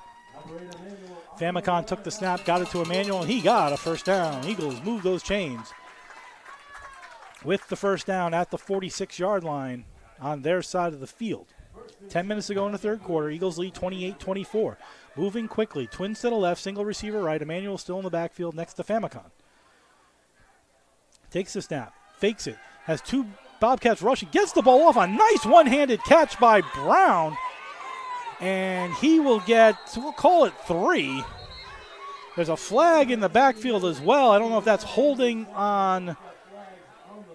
Famicon took the snap, got it to Emmanuel, and he got a first down. Eagles move those chains with the first down at the 46-yard line on their side of the field. 10 minutes to go in the third quarter. Eagles lead 28-24. Moving quickly. Twins to the left, single receiver right. Emmanuel still in the backfield next to Famicon. Takes the snap, fakes it, has 2 Bobcats rushing, gets the ball off. A nice one-handed catch by Brown. And he will get, we'll call it 3. There's a flag in the backfield as well. I don't know if that's holding on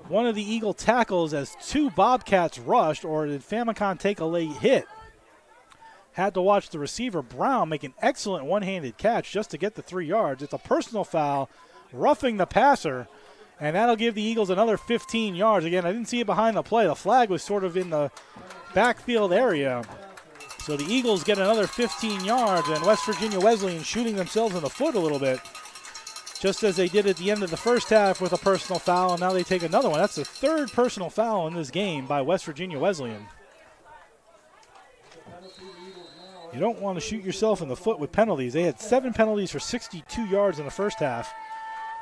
one of the Eagle tackles as 2 Bobcats rushed, or did Famicon take a late hit? Had to watch the receiver, Brown, make an excellent one-handed catch just to get the 3 yards. It's a personal foul, roughing the passer, and that'll give the Eagles another 15 yards. Again, I didn't see it behind the play. The flag was sort of in the backfield area. So the Eagles get another 15 yards, and West Virginia Wesleyan shooting themselves in the foot a little bit, just as they did at the end of the first half with a personal foul, and now they take another one. That's the 3rd personal foul in this game by West Virginia Wesleyan. You don't want to shoot yourself in the foot with penalties. They had 7 penalties for 62 yards in the first half,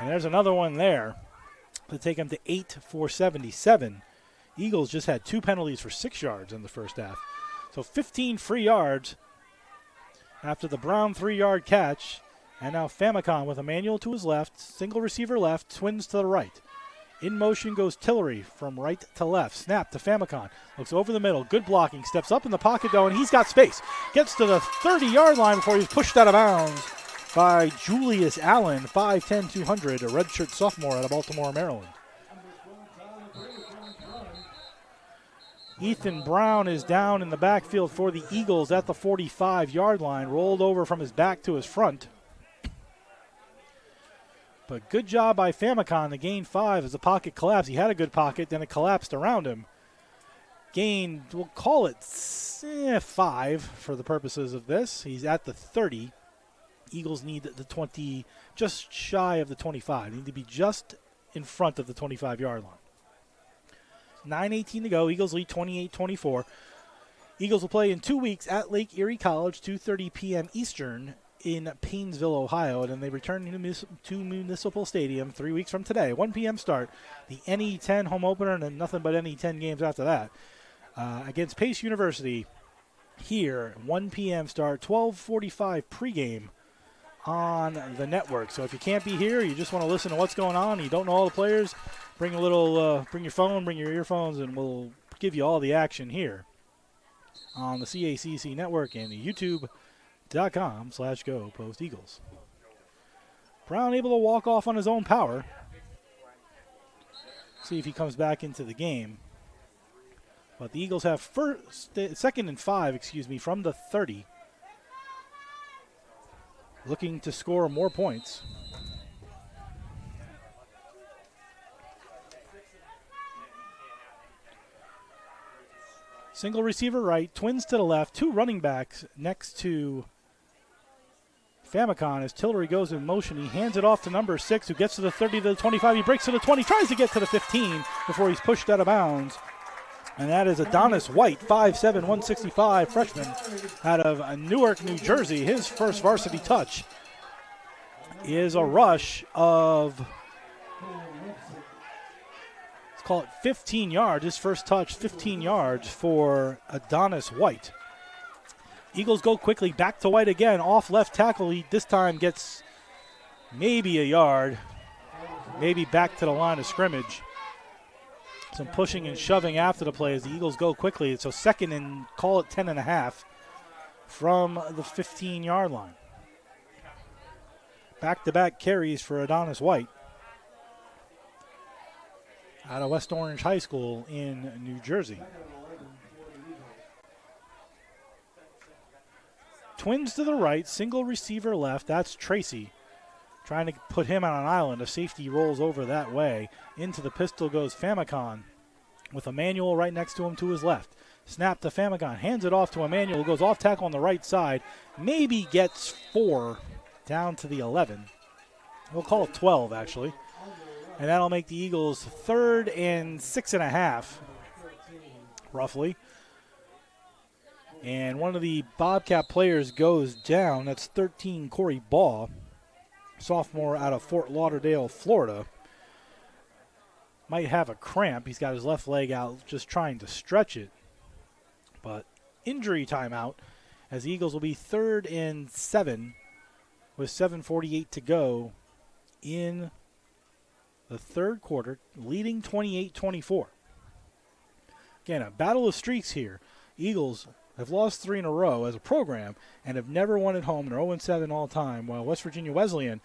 and there's another one there to take them to 8 for 77. Eagles just had 2 penalties for 6 yards in the first half. So 15 free yards after the Brown 3-yard catch. And now Famicon with Emmanuel to his left, single receiver left, Twins to the right. In motion goes Tillery from right to left. Snap to Famicon. Looks over the middle. Good blocking. Steps up in the pocket, though, and he's got space. Gets to the 30-yard line before he's pushed out of bounds by Julius Allen, 5'10", 200, a redshirt sophomore out of Baltimore, Maryland. Ethan Brown is down in the backfield for the Eagles at the 45-yard line, rolled over from his back to his front. But good job by Famicon to gain 5 as the pocket collapsed. He had a good pocket, then it collapsed around him. Gained, we'll call it 5 for the purposes of this. He's at the 30. Eagles need the 20, just shy of the 25. They need to be just in front of the 25-yard line. 9:18 to go. Eagles lead 28-24. Eagles will play in 2 weeks at Lake Erie College, 2:30 p.m. Eastern in Paynesville, Ohio. And then they return to Municipal Stadium 3 weeks from today. 1 p.m. start. The NE10 home opener and then nothing but NE10 games after that. Against Pace University here, 1 p.m. start, 12:45 pregame on the network. So if you can't be here, you just want to listen to what's going on, you don't know all the players, bring your phone, bring your earphones, and we'll give you all the action here on the CACC network and youtube.com/Go Post Eagles. Brown able to walk off on his own power. See if he comes back into the game. But the Eagles have 2nd and 5, from the 30. Looking to score more points. Single receiver right, Twins to the left, 2 running backs next to Famicon as Tillery goes in motion. He hands it off to number 6, who gets to the 30 to the 25. He breaks to the 20, tries to get to the 15 before he's pushed out of bounds. And that is Adonis White, 5'7", 165, freshman out of Newark, New Jersey. His first varsity touch is a rush of, let's call it 15 yards. His first touch, 15 yards for Adonis White. Eagles go quickly back to White again, off left tackle. He this time gets maybe a yard, maybe back to the line of scrimmage. Some pushing and shoving after the play as the Eagles go quickly. So 2nd and call it 10.5 from the 15-yard line. Back-to-back carries for Adonis White. out of West Orange High School in New Jersey. Twins to the right, single receiver left. That's Tracy trying to put him on an island. A safety rolls over that way. Into the pistol goes Famicon with Emmanuel right next to him to his left. Snap to Famicon, hands it off to Emmanuel, who goes off tackle on the right side. Maybe gets 4 down to the 11. We'll call it 12, actually. And that'll make the Eagles 3rd and 6.5, roughly. And one of the Bobcat players goes down. That's 13, Corey Baugh, sophomore out of Fort Lauderdale, Florida. Might have a cramp. He's got his left leg out just trying to stretch it. But injury timeout as the Eagles will be 3rd and 7 with 7:48 to go in the third quarter, leading 28-24. Again, a battle of streaks here. Eagles have lost 3 in a row as a program and have never won at home. They're 0-7 all time, while West Virginia Wesleyan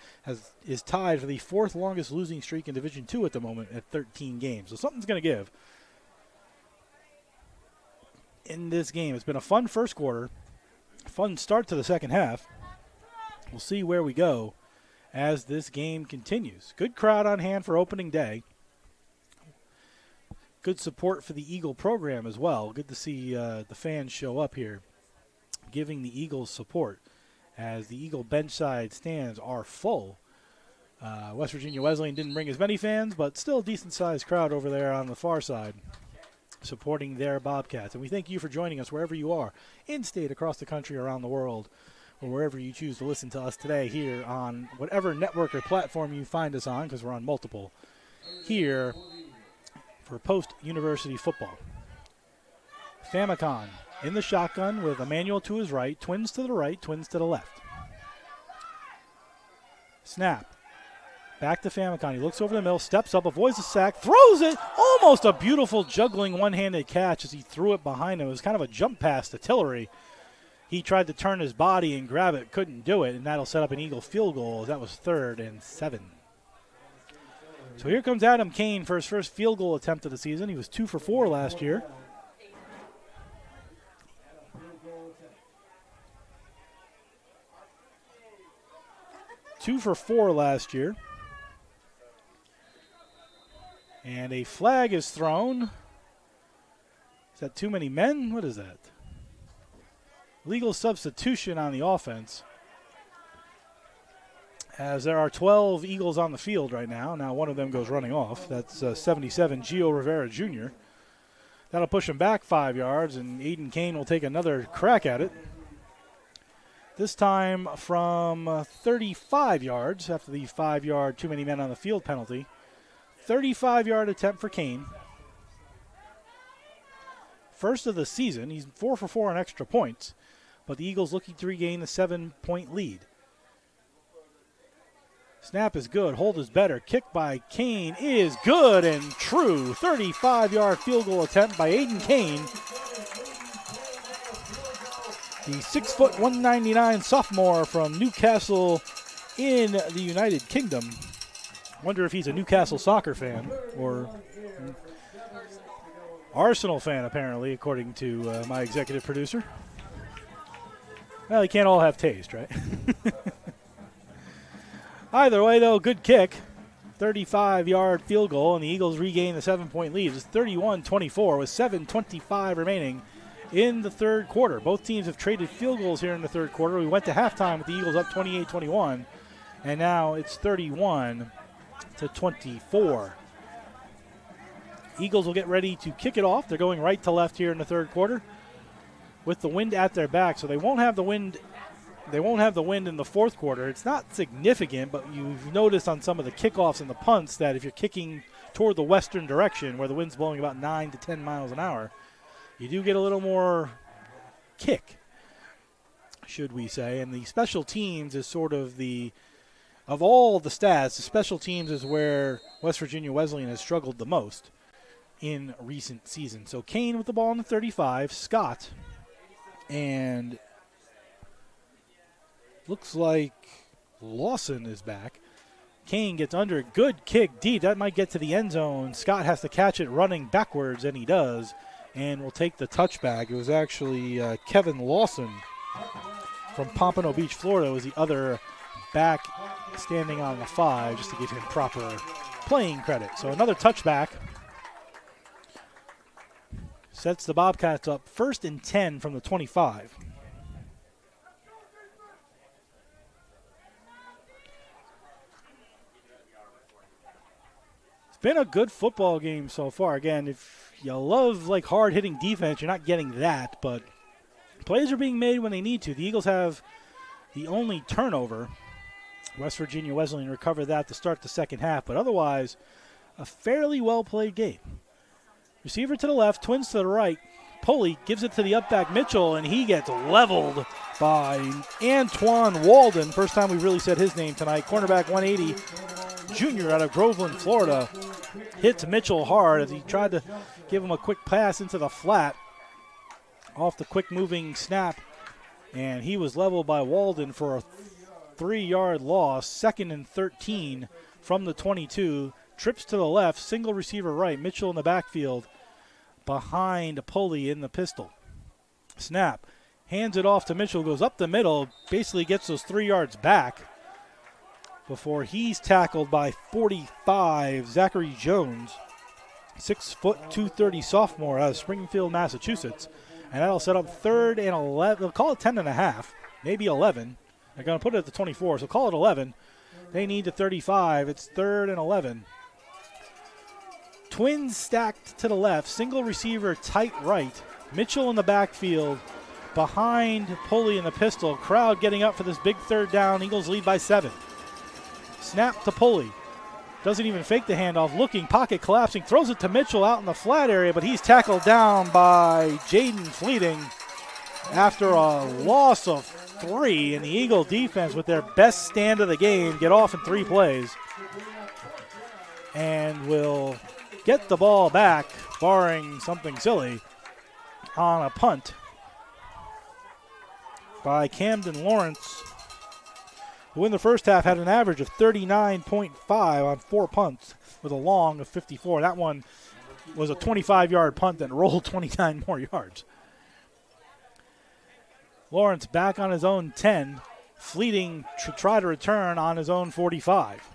is tied for the 4th longest losing streak in Division II at the moment at 13 games. So something's going to give in this game. It's been a fun first quarter, fun start to the second half. We'll see where we go as this game continues. Good crowd on hand for opening day. Good support for the Eagle program as well. Good to see the fans show up here, giving the Eagles support as the Eagle benchside stands are full. West Virginia Wesleyan didn't bring as many fans, but still a decent-sized crowd over there on the far side supporting their Bobcats. And we thank you for joining us wherever you are, in-state, across the country, around the world, or wherever you choose to listen to us today here on whatever network or platform you find us on, because we're on multiple, here for post-university football. Famicon in the shotgun with Emmanuel to his right, twins to the right, twins to the left. Snap. Back to Famicon. He looks over the middle, steps up, avoids the sack, throws it. Almost a beautiful juggling one-handed catch as he threw it behind him. It was kind of a jump pass to Tillery. He tried to turn his body and grab it, couldn't do it, and that'll set up an Eagle field goal. That was 3rd and 7. So here comes Adam Kane for his first field goal attempt of the season. He was 2 for 4 last year. Two for 4 last year. And a flag is thrown. Is that too many men? What is that? Legal substitution on the offense. As there are 12 Eagles on the field right now. Now one of them goes running off. That's 77, Gio Rivera Jr. That'll push him back 5 yards, and Aiden Kane will take another crack at it. This time from 35 yards after the 5-yard too many men on the field penalty. 35-yard attempt for Kane. First of the season. He's 4 for 4 on extra points, but the Eagles looking to regain the 7-point lead. Snap is good. Hold is better. Kick by Kane is good and true. 35-yard field goal attempt by Aiden Kane. The 6', 199 sophomore from Newcastle in the United Kingdom. Wonder if he's a Newcastle soccer fan or Arsenal fan, apparently, according to my executive producer. Well, you can't all have taste, right? Either way, though, good kick. 35-yard field goal, and the Eagles regain the 7-point lead. It's 31-24 with 7:25 remaining in the third quarter. Both teams have traded field goals here in the third quarter. We went to halftime with the Eagles up 28-21, and now it's 31-24. Eagles will get ready to kick it off. They're going right to left here in the third quarter with the wind at their back, so they won't have the wind. They won't have the wind in the fourth quarter. It's not significant, but you've noticed on some of the kickoffs and the punts that if you're kicking toward the western direction where the wind's blowing about 9 to 10 miles an hour, you do get a little more kick, should we say. And the special teams is sort of of all the stats, the special teams is where West Virginia Wesleyan has struggled the most in recent seasons. So Kane with the ball in the 35, Scott, and looks like Lawson is back. Kane gets under. Good kick deep. That might get to the end zone. Scott has to catch it running backwards, and he does. And will take the touchback. It was actually Kevin Lawson from Pompano Beach, Florida, was the other back standing on the 5, just to give him proper playing credit. So another touchback sets the Bobcats up 1st and 10 from the 25. It's been a good football game so far. Again, if you love like hard-hitting defense, you're not getting that, but plays are being made when they need to. The Eagles have the only turnover. West Virginia Wesleyan recovered that to start the second half, but otherwise, a fairly well-played game. Receiver to the left, twins to the right. Pulley gives it to the up-back Mitchell, and he gets leveled by Antoine Walden. First time we really said his name tonight. Cornerback 180, junior out of Groveland, Florida. Hits Mitchell hard as he tried to give him a quick pass into the flat off the quick-moving snap, and he was leveled by Walden for a 3-yard loss. 2nd and 13 from the 22. Trips to the left, single receiver right. Mitchell in the backfield behind Pulley in the pistol. Snap. Hands it off to Mitchell, goes up the middle, basically gets those 3 yards back before he's tackled by 45, Zachary Jones, 6 foot 230 sophomore out of Springfield, Massachusetts. And that'll set up 3rd and 11. They'll call it 10 and a half, maybe 11. They're going to put it at the 24, so call it 11. They need the 35. It's 3rd and 11. Twins stacked to the left, single receiver tight right. Mitchell in the backfield behind Pulley in the pistol. Crowd getting up for this big 3rd down. Eagles lead by 7. Snap to Pulley. Doesn't even fake the handoff. Looking, pocket collapsing. Throws it to Mitchell out in the flat area, but he's tackled down by Jaden Fleeting after a loss of 3. And the Eagle defense, with their best stand of the game, get off in 3 plays and will get the ball back, barring something silly, on a punt by Camden Lawrence, who in the first half had an average of 39.5 on 4 punts with a long of 54. That one was a 25-yard punt that rolled 29 more yards. Lawrence back on his own 10. Fleeting to try to return on his own 45.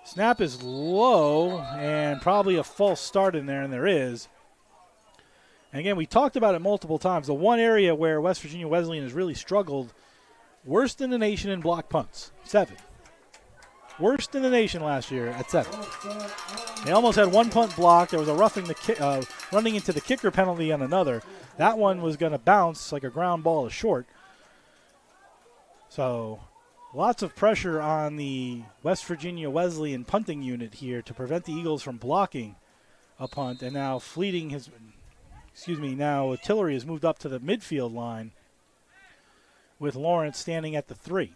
Snap is low and probably a false start in there, and there is. And again, we talked about it multiple times. The one area where West Virginia Wesleyan has really struggled, worst in the nation in block punts, 7. Worst in the nation last year at 7. They almost had 1 punt blocked. There was a running into the kicker penalty on another. That one was going to bounce like a ground ball is short. So lots of pressure on the West Virginia Wesleyan punting unit here to prevent the Eagles from blocking a punt. And now now Tillery has moved up to the midfield line with Lawrence standing at the 3.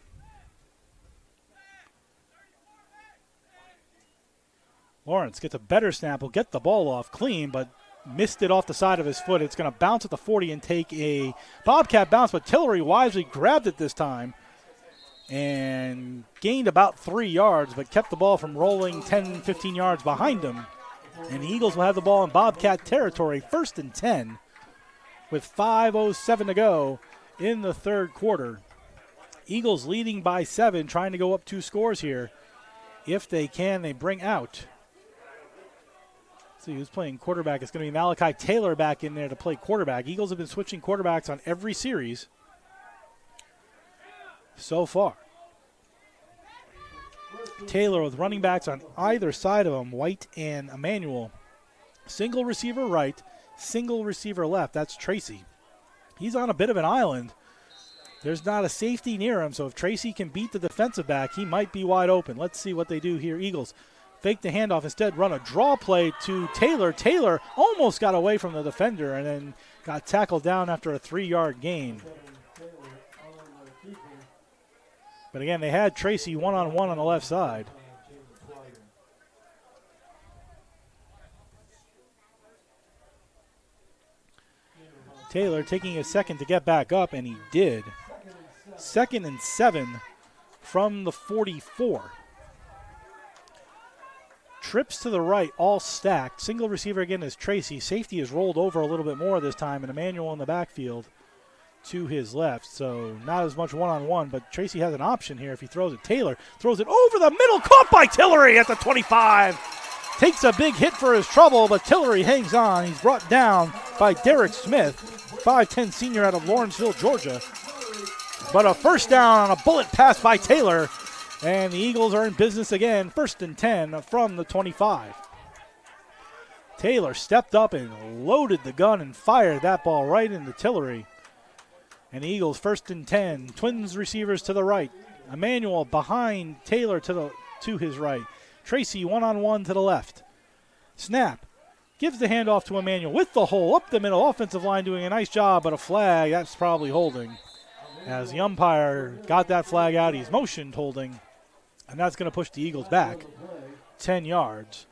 Lawrence gets a better snap, will get the ball off clean, but missed it off the side of his foot. It's going to bounce at the 40 and take a Bobcat bounce, but Tillery wisely grabbed it this time and gained about 3 yards, but kept the ball from rolling 10, 15 yards behind him. And the Eagles will have the ball in Bobcat territory, 1st and 10, with 5:07 to go in the 3rd quarter. Eagles leading by 7, trying to go up 2 scores here. If they can, they bring out. See who's playing quarterback. It's going to be Malachi Taylor back in there to play quarterback. Eagles have been switching quarterbacks on every series so far. Taylor with running backs on either side of him, White and Emmanuel. Single receiver right, single receiver left. That's Tracy. He's on a bit of an island. There's not a safety near him, so if Tracy can beat the defensive back, he might be wide open. Let's see what they do here. Eagles fake the handoff, instead run a draw play to Taylor. Taylor almost got away from the defender and then got tackled down after a 3-yard gain. But again, they had Tracy one-on-one on the left side. Taylor taking a second to get back up, and he did. 2nd and 7 from the 44. Trips to the right, all stacked. Single receiver again is Tracy. Safety is rolled over a little bit more this time, and Emmanuel in the backfield to his left. So not as much one-on-one, but Tracy has an option here if he throws it. Taylor throws it over the middle, caught by Tillery at the 25. Takes a big hit for his trouble, but Tillery hangs on. He's brought down by Derek Smith, 5'10 senior out of Lawrenceville, Georgia. But a first down on a bullet pass by Taylor, and the Eagles are in business again, 1st and 10 from the 25. Taylor stepped up and loaded the gun and fired that ball right into Tillery. And the Eagles 1st and 10, Twins receivers to the right. Emmanuel behind Taylor to his right. Tracy one-on-one to the left. Snap. Gives the handoff to Emmanuel with the hole up the middle. Offensive line doing a nice job, but a flag, that's probably holding. As the umpire got that flag out, he's motioned holding. And that's going to push the Eagles back 10 yards.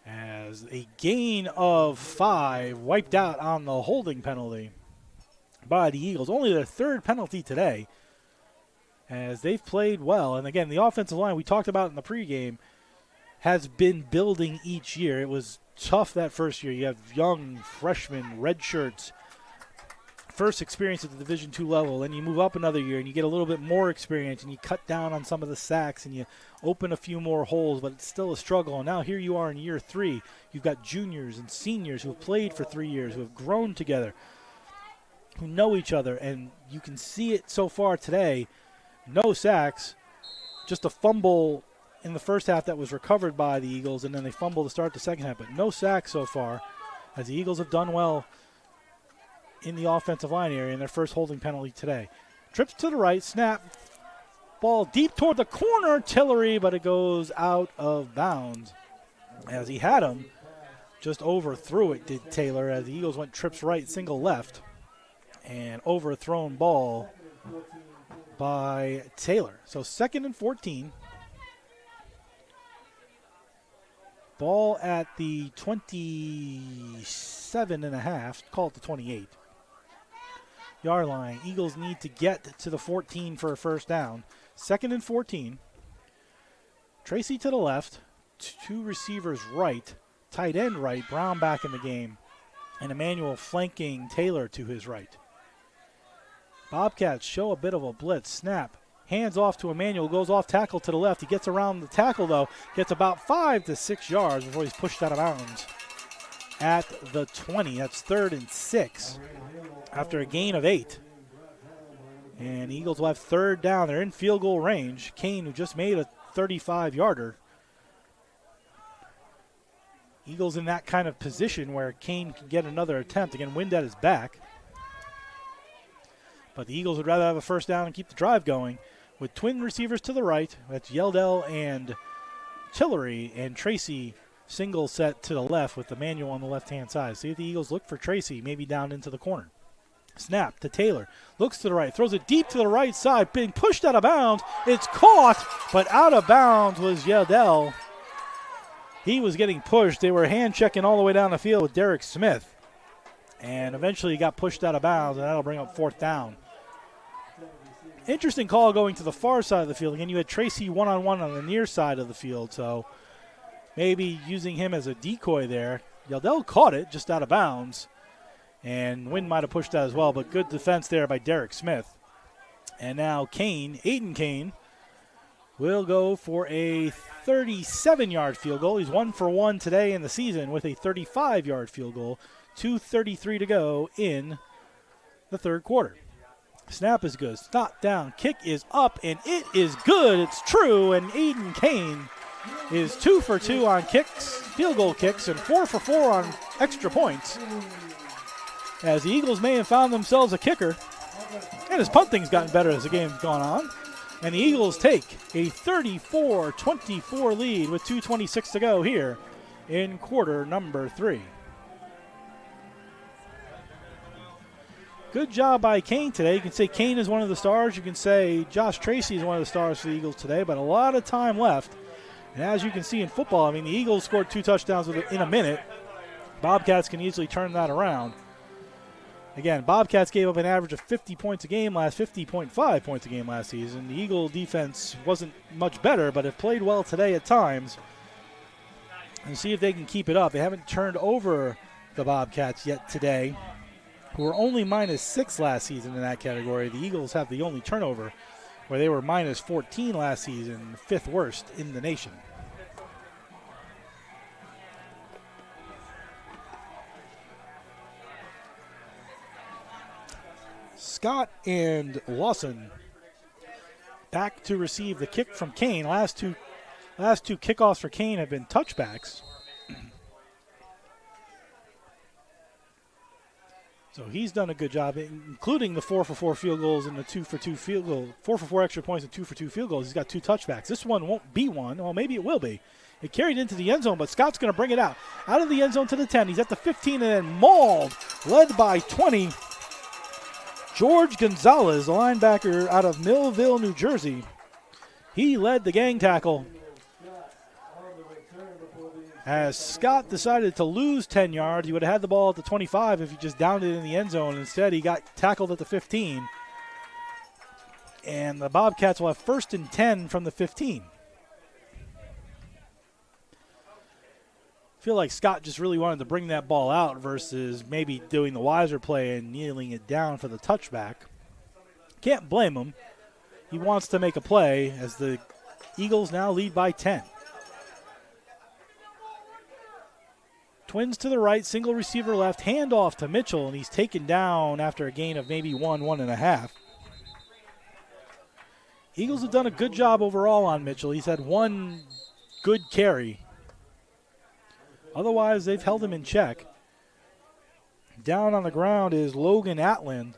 As a gain of 5 wiped out on the holding penalty by the Eagles. Only their 3rd penalty today, as they've played well. And again, the offensive line we talked about in the pregame has been building each year. It was tough that first year. You have young freshmen, red shirts, first experience at the Division II level. Then you move up another year and you get a little bit more experience and you cut down on some of the sacks and you open a few more holes, but it's still a struggle. And now here you are in year 3. You've got juniors and seniors who have played for 3 years, who have grown together, who know each other, and you can see it so far today. No sacks, just a fumble in the first half that was recovered by the Eagles, and then they fumble to start the second half. But no sacks so far, as the Eagles have done well in the offensive line area in their first holding penalty today. Trips to the right, snap, ball deep toward the corner, Tillery, but it goes out of bounds. As he had him, just overthrew it, did Taylor, as the Eagles went trips right, single left, and overthrown ball by Taylor. So 2nd and 14. Ball at the 27 and a half, call it the 28 yard line. Eagles need to get to the 14 for a first down. 2nd and 14. Tracy to the left, 2 receivers right, tight end right, Brown back in the game, and Emmanuel flanking Taylor to his right. Bobcats show a bit of a blitz. Snap. Hands off to Emmanuel. Goes off tackle to the left. He gets around the tackle, though. Gets about 5 to 6 yards before he's pushed out of bounds at the 20. That's 3rd and 6 after a gain of 8. And the Eagles will have 3rd down. They're in field goal range. Kane, who just made a 35-yarder. Eagles in that kind of position where Kane can get another attempt. Again, wind at his back. But the Eagles would rather have a first down and keep the drive going with twin receivers to the right. That's Yeldell and Tillery, and Tracy single set to the left with Emmanuel on the left-hand side. See if the Eagles look for Tracy, maybe down into the corner. Snap to Taylor. Looks to the right. Throws it deep to the right side. Being pushed out of bounds. It's caught, but out of bounds was Yeldell. He was getting pushed. They were hand-checking all the way down the field with Derek Smith. And eventually he got pushed out of bounds, and that'll bring up 4th down. Interesting call going to the far side of the field. Again, you had Tracy one-on-one on the near side of the field, so maybe using him as a decoy there. Yeldell caught it just out of bounds, and Wynn might have pushed that as well, but good defense there by Derek Smith. And now Kane, Aiden Kane, will go for a 37-yard field goal. He's 1 for 1 today in the season with a 35-yard field goal. 2:33 to go in the third quarter. Snap is good. Stop down. Kick is up, and it is good. It's true, and Aiden Kane is 2 for 2 on kicks, field goal kicks, and 4 for 4 on extra points. As the Eagles may have found themselves a kicker, and his punting's gotten better as the game's gone on. And the Eagles take a 34-24 lead with 2:26 to go here in quarter number 3. Good job by Kane today. You can say Kane is one of the stars. You can say Josh Tracy is one of the stars for the Eagles today, but a lot of time left. And as you can see in football, I mean, the Eagles scored 2 touchdowns in a minute. Bobcats can easily turn that around. Again, Bobcats gave up an average of 50.5 points a game last season. The Eagle defense wasn't much better, but it played well today at times. And see if they can keep it up. They haven't turned over the Bobcats yet today, who were only -6 last season in that category. The Eagles have the only turnover, where they were -14 last season, 5th worst in the nation. Scott and Lawson back to receive the kick from Kane. Last two kickoffs for Kane have been touchbacks. So he's done a good job, including the 4-for-4 field goals and the 2-for-2 field goal, 4-for-4 extra points and 2-for-2 field goals. He's got 2 touchbacks. This one won't be one. Well, maybe it will be. It carried into the end zone, but Scott's going to bring it out of the end zone to the 10. He's at the 15 and then mauled, led by 20. George Gonzalez, a linebacker out of Millville, New Jersey. He led the gang tackle as Scott decided to lose 10 yards. He would have had the ball at the 25 if he just downed it in the end zone. Instead, he got tackled at the 15. And the Bobcats will have 1st and 10 from the 15. I feel like Scott just really wanted to bring that ball out versus maybe doing the wiser play and kneeling it down for the touchback. Can't blame him. He wants to make a play as the Eagles now lead by 10. Twins to the right, single receiver left, handoff to Mitchell, and he's taken down after a gain of maybe 1.5. Eagles have done a good job overall on Mitchell. He's had 1 good carry. Otherwise, they've held him in check. Down on the ground is Logan Altland.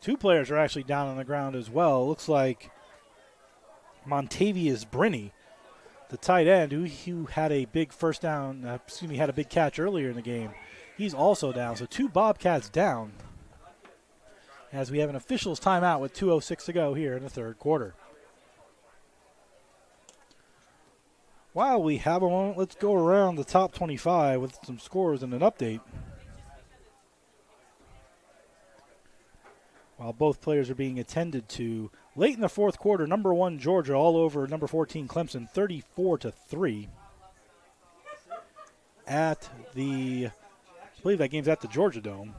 2 players are actually down on the ground as well. Looks like Montavious Brinney, the tight end, who had a big had a big catch earlier in the game. He's also down. So 2 Bobcats down as we have an official's timeout with 2:06 to go here in the 3rd quarter. While we have a moment, let's go around the top 25 with some scores and an update. While both players are being attended to, late in the 4th quarter, number 1 Georgia all over number 14 Clemson, 34-3. I believe that game's at the Georgia Dome,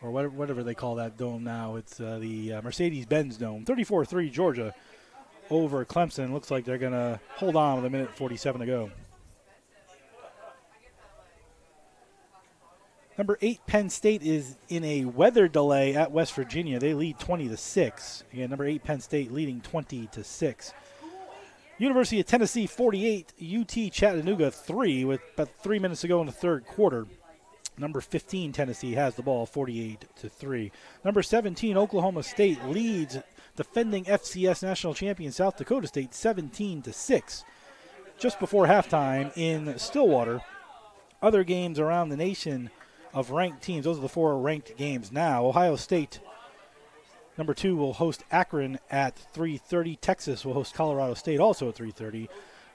or whatever they call that dome now. It's the Mercedes-Benz Dome. 34-3 Georgia over Clemson. Looks like they're going to hold on with 1:47 to go. Number 8 Penn State is in a weather delay at West Virginia. They lead 20-6. Again, number 8 Penn State leading 20-6. University of Tennessee 48, UT Chattanooga 3 with about 3 minutes to go in the 3rd quarter. Number 15 Tennessee has the ball 48-3. Number 17 Oklahoma State leads defending FCS national champion South Dakota State 17-6. Just before halftime in Stillwater. Other games around the nation of ranked teams. Those are the 4 ranked games now. Ohio State, number 2, will host Akron at 3:30. Texas will host Colorado State also at 3:30.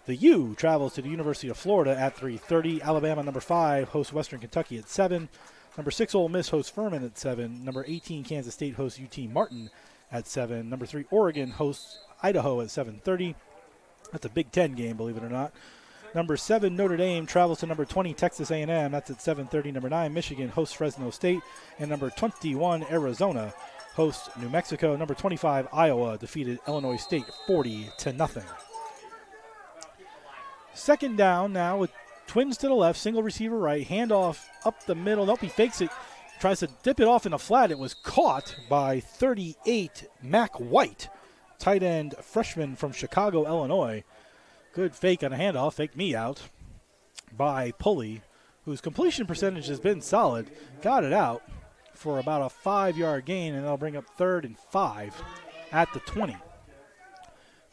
The U travels to the University of Florida at 3:30. Alabama, number 5, hosts Western Kentucky at 7. Number 6, Ole Miss hosts Furman at 7. Number 18, Kansas State hosts UT Martin at 7. Number 3, Oregon hosts Idaho at 7:30. That's a Big Ten game, believe it or not. Number 7, Notre Dame travels to number 20, Texas A&M. That's at 7:30. Number 9, Michigan hosts Fresno State. And number 21, Arizona hosts New Mexico. Number 25, Iowa defeated Illinois State 40-0. Second down now with Twins to the left, single receiver right, handoff up the middle. Nope, he fakes it, tries to dip it off in the flat. It was caught by 38, Mac White, tight end freshman from Chicago, Illinois. Good fake on a handoff, faked me out by Pulley, whose completion percentage has been solid. Got it out for about a 5-yard gain, and that'll bring up 3rd and 5 at the 20.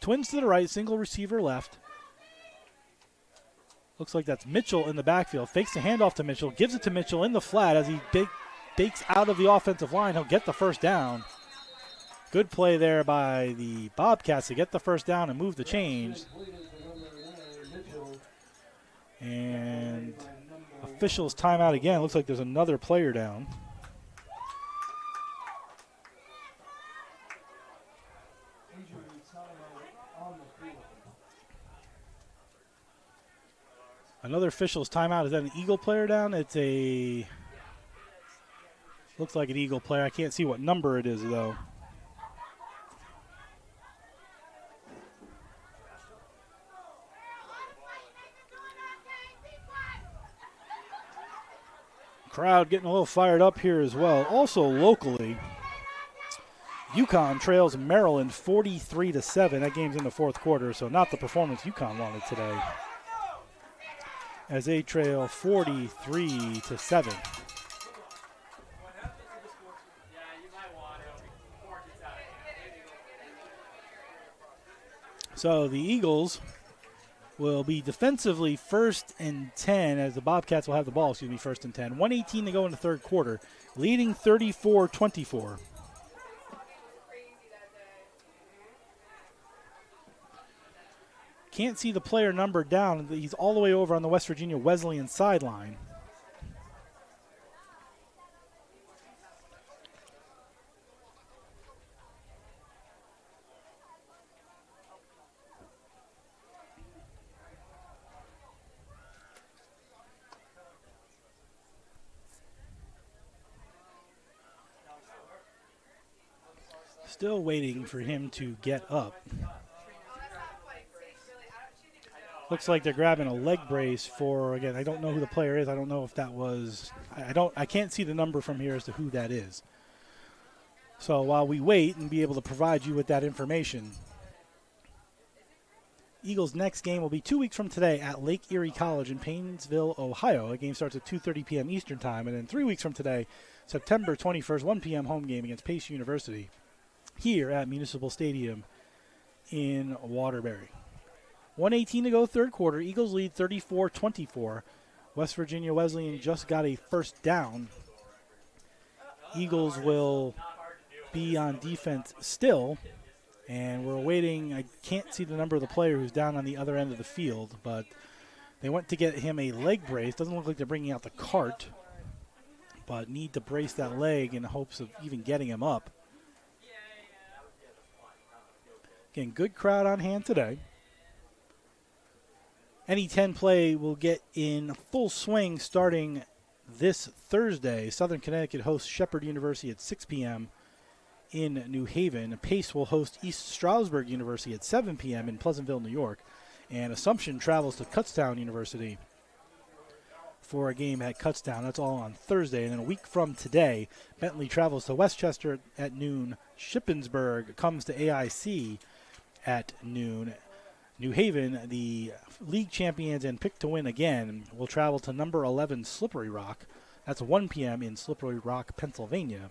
Twins to the right, single receiver left. Looks like that's Mitchell in the backfield. Fakes the handoff to Mitchell, gives it to Mitchell in the flat as he bakes out of the offensive line. He'll get the first down. Good play there by the Bobcats to get the first down and move the chains. And a Officials timeout again. Looks like there's another player down. Another official's timeout. Is that an Eagle player down? It's a... Looks like an Eagle player. I can't see what number it is, though. Crowd getting a little fired up here as well. Also locally, UConn trails Maryland 43-7. That game's in the fourth quarter, so not the performance UConn wanted today, as they trail 43-7. So the Eagles will be defensively 1st and 10, as the Bobcats will have the ball, 1st and 10. 1:18 to go in the third quarter, leading 34-24. Can't see the player number down. He's all the way over on the West Virginia Wesleyan sideline. Still waiting for him to get up. Looks like they're grabbing a leg brace for, again, I don't know who the player is. I don't know if that was, I can't see the number from here as to who that is. So while we wait and be able to provide you with that information, Eagles' next game will be 2 weeks from today at Lake Erie College in Painesville, Ohio. The game starts at 2:30 p.m. Eastern Time. And then 3 weeks from today, September 21st, 1 p.m. home game against Pace University here at Municipal Stadium in Waterbury. 1:18 to go, third quarter. Eagles lead 34-24. West Virginia Wesleyan just got a first down. Eagles will be on defense still, and we're waiting. I can't see the number of the player who's down on the other end of the field, but they went to get him a leg brace. Doesn't look like they're bringing out the cart, but need to brace that leg in hopes of even getting him up. Again, good crowd on hand today. Any 10 play will get in full swing starting this Thursday. Southern Connecticut hosts Shepherd University at 6 p.m. in New Haven. Pace will host East Stroudsburg University at 7 p.m. in Pleasantville, New York. And Assumption travels to Kutztown University for a game at Kutztown. That's all on Thursday. And then a week from today, Bentley travels to Westchester at noon. Shippensburg comes to AIC at noon. New Haven, the league champions and picked to win again, will travel to number 11 Slippery Rock. That's 1 p.m. in Slippery Rock, Pennsylvania.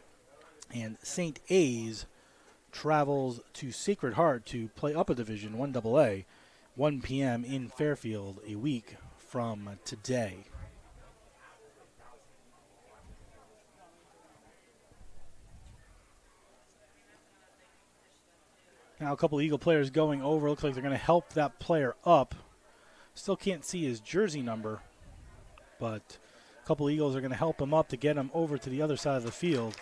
And St. A's travels to Sacred Heart to play up a division, 1AA, 1 p.m. in Fairfield, a week from today. Now a couple Eagle players going over. Looks like they're going to help that player up. Still can't see his jersey number, but a couple Eagles are going to help him up to get him over to the other side of the field.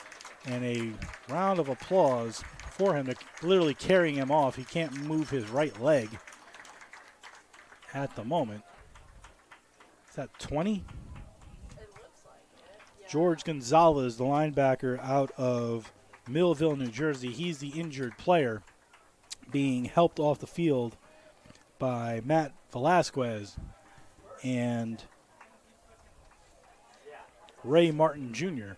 And a round of applause for him. They're literally carrying him off. He can't move his right leg at the moment. Is that 20? George Gonzalez, the linebacker out of Millville, New Jersey. He's the injured player, being helped off the field by Matt Velasquez and Ray Martin Jr.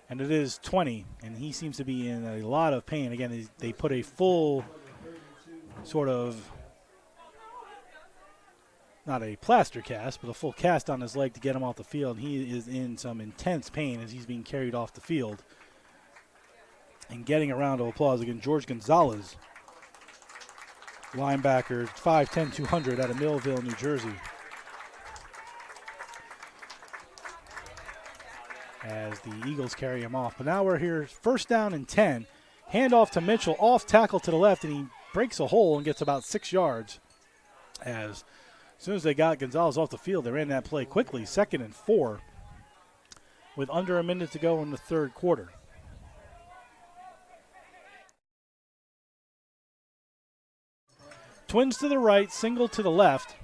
And it is 20, and he seems to be in a lot of pain. Again, they put a full sort of, not a plaster cast, but a full cast on his leg to get him off the field. He is in some intense pain as he's being carried off the field. And getting a round of applause again, George Gonzalez, linebacker, 5'10", 200 out of Millville, New Jersey. As the Eagles carry him off. But now we're here, first down and 10. Handoff to Mitchell, off tackle to the left, and he breaks a hole and gets about 6 yards as As soon as they got Gonzalez off the field, they ran that play quickly. 2nd and 4 with under a minute to go in the third quarter. Twins to the right, single to the left.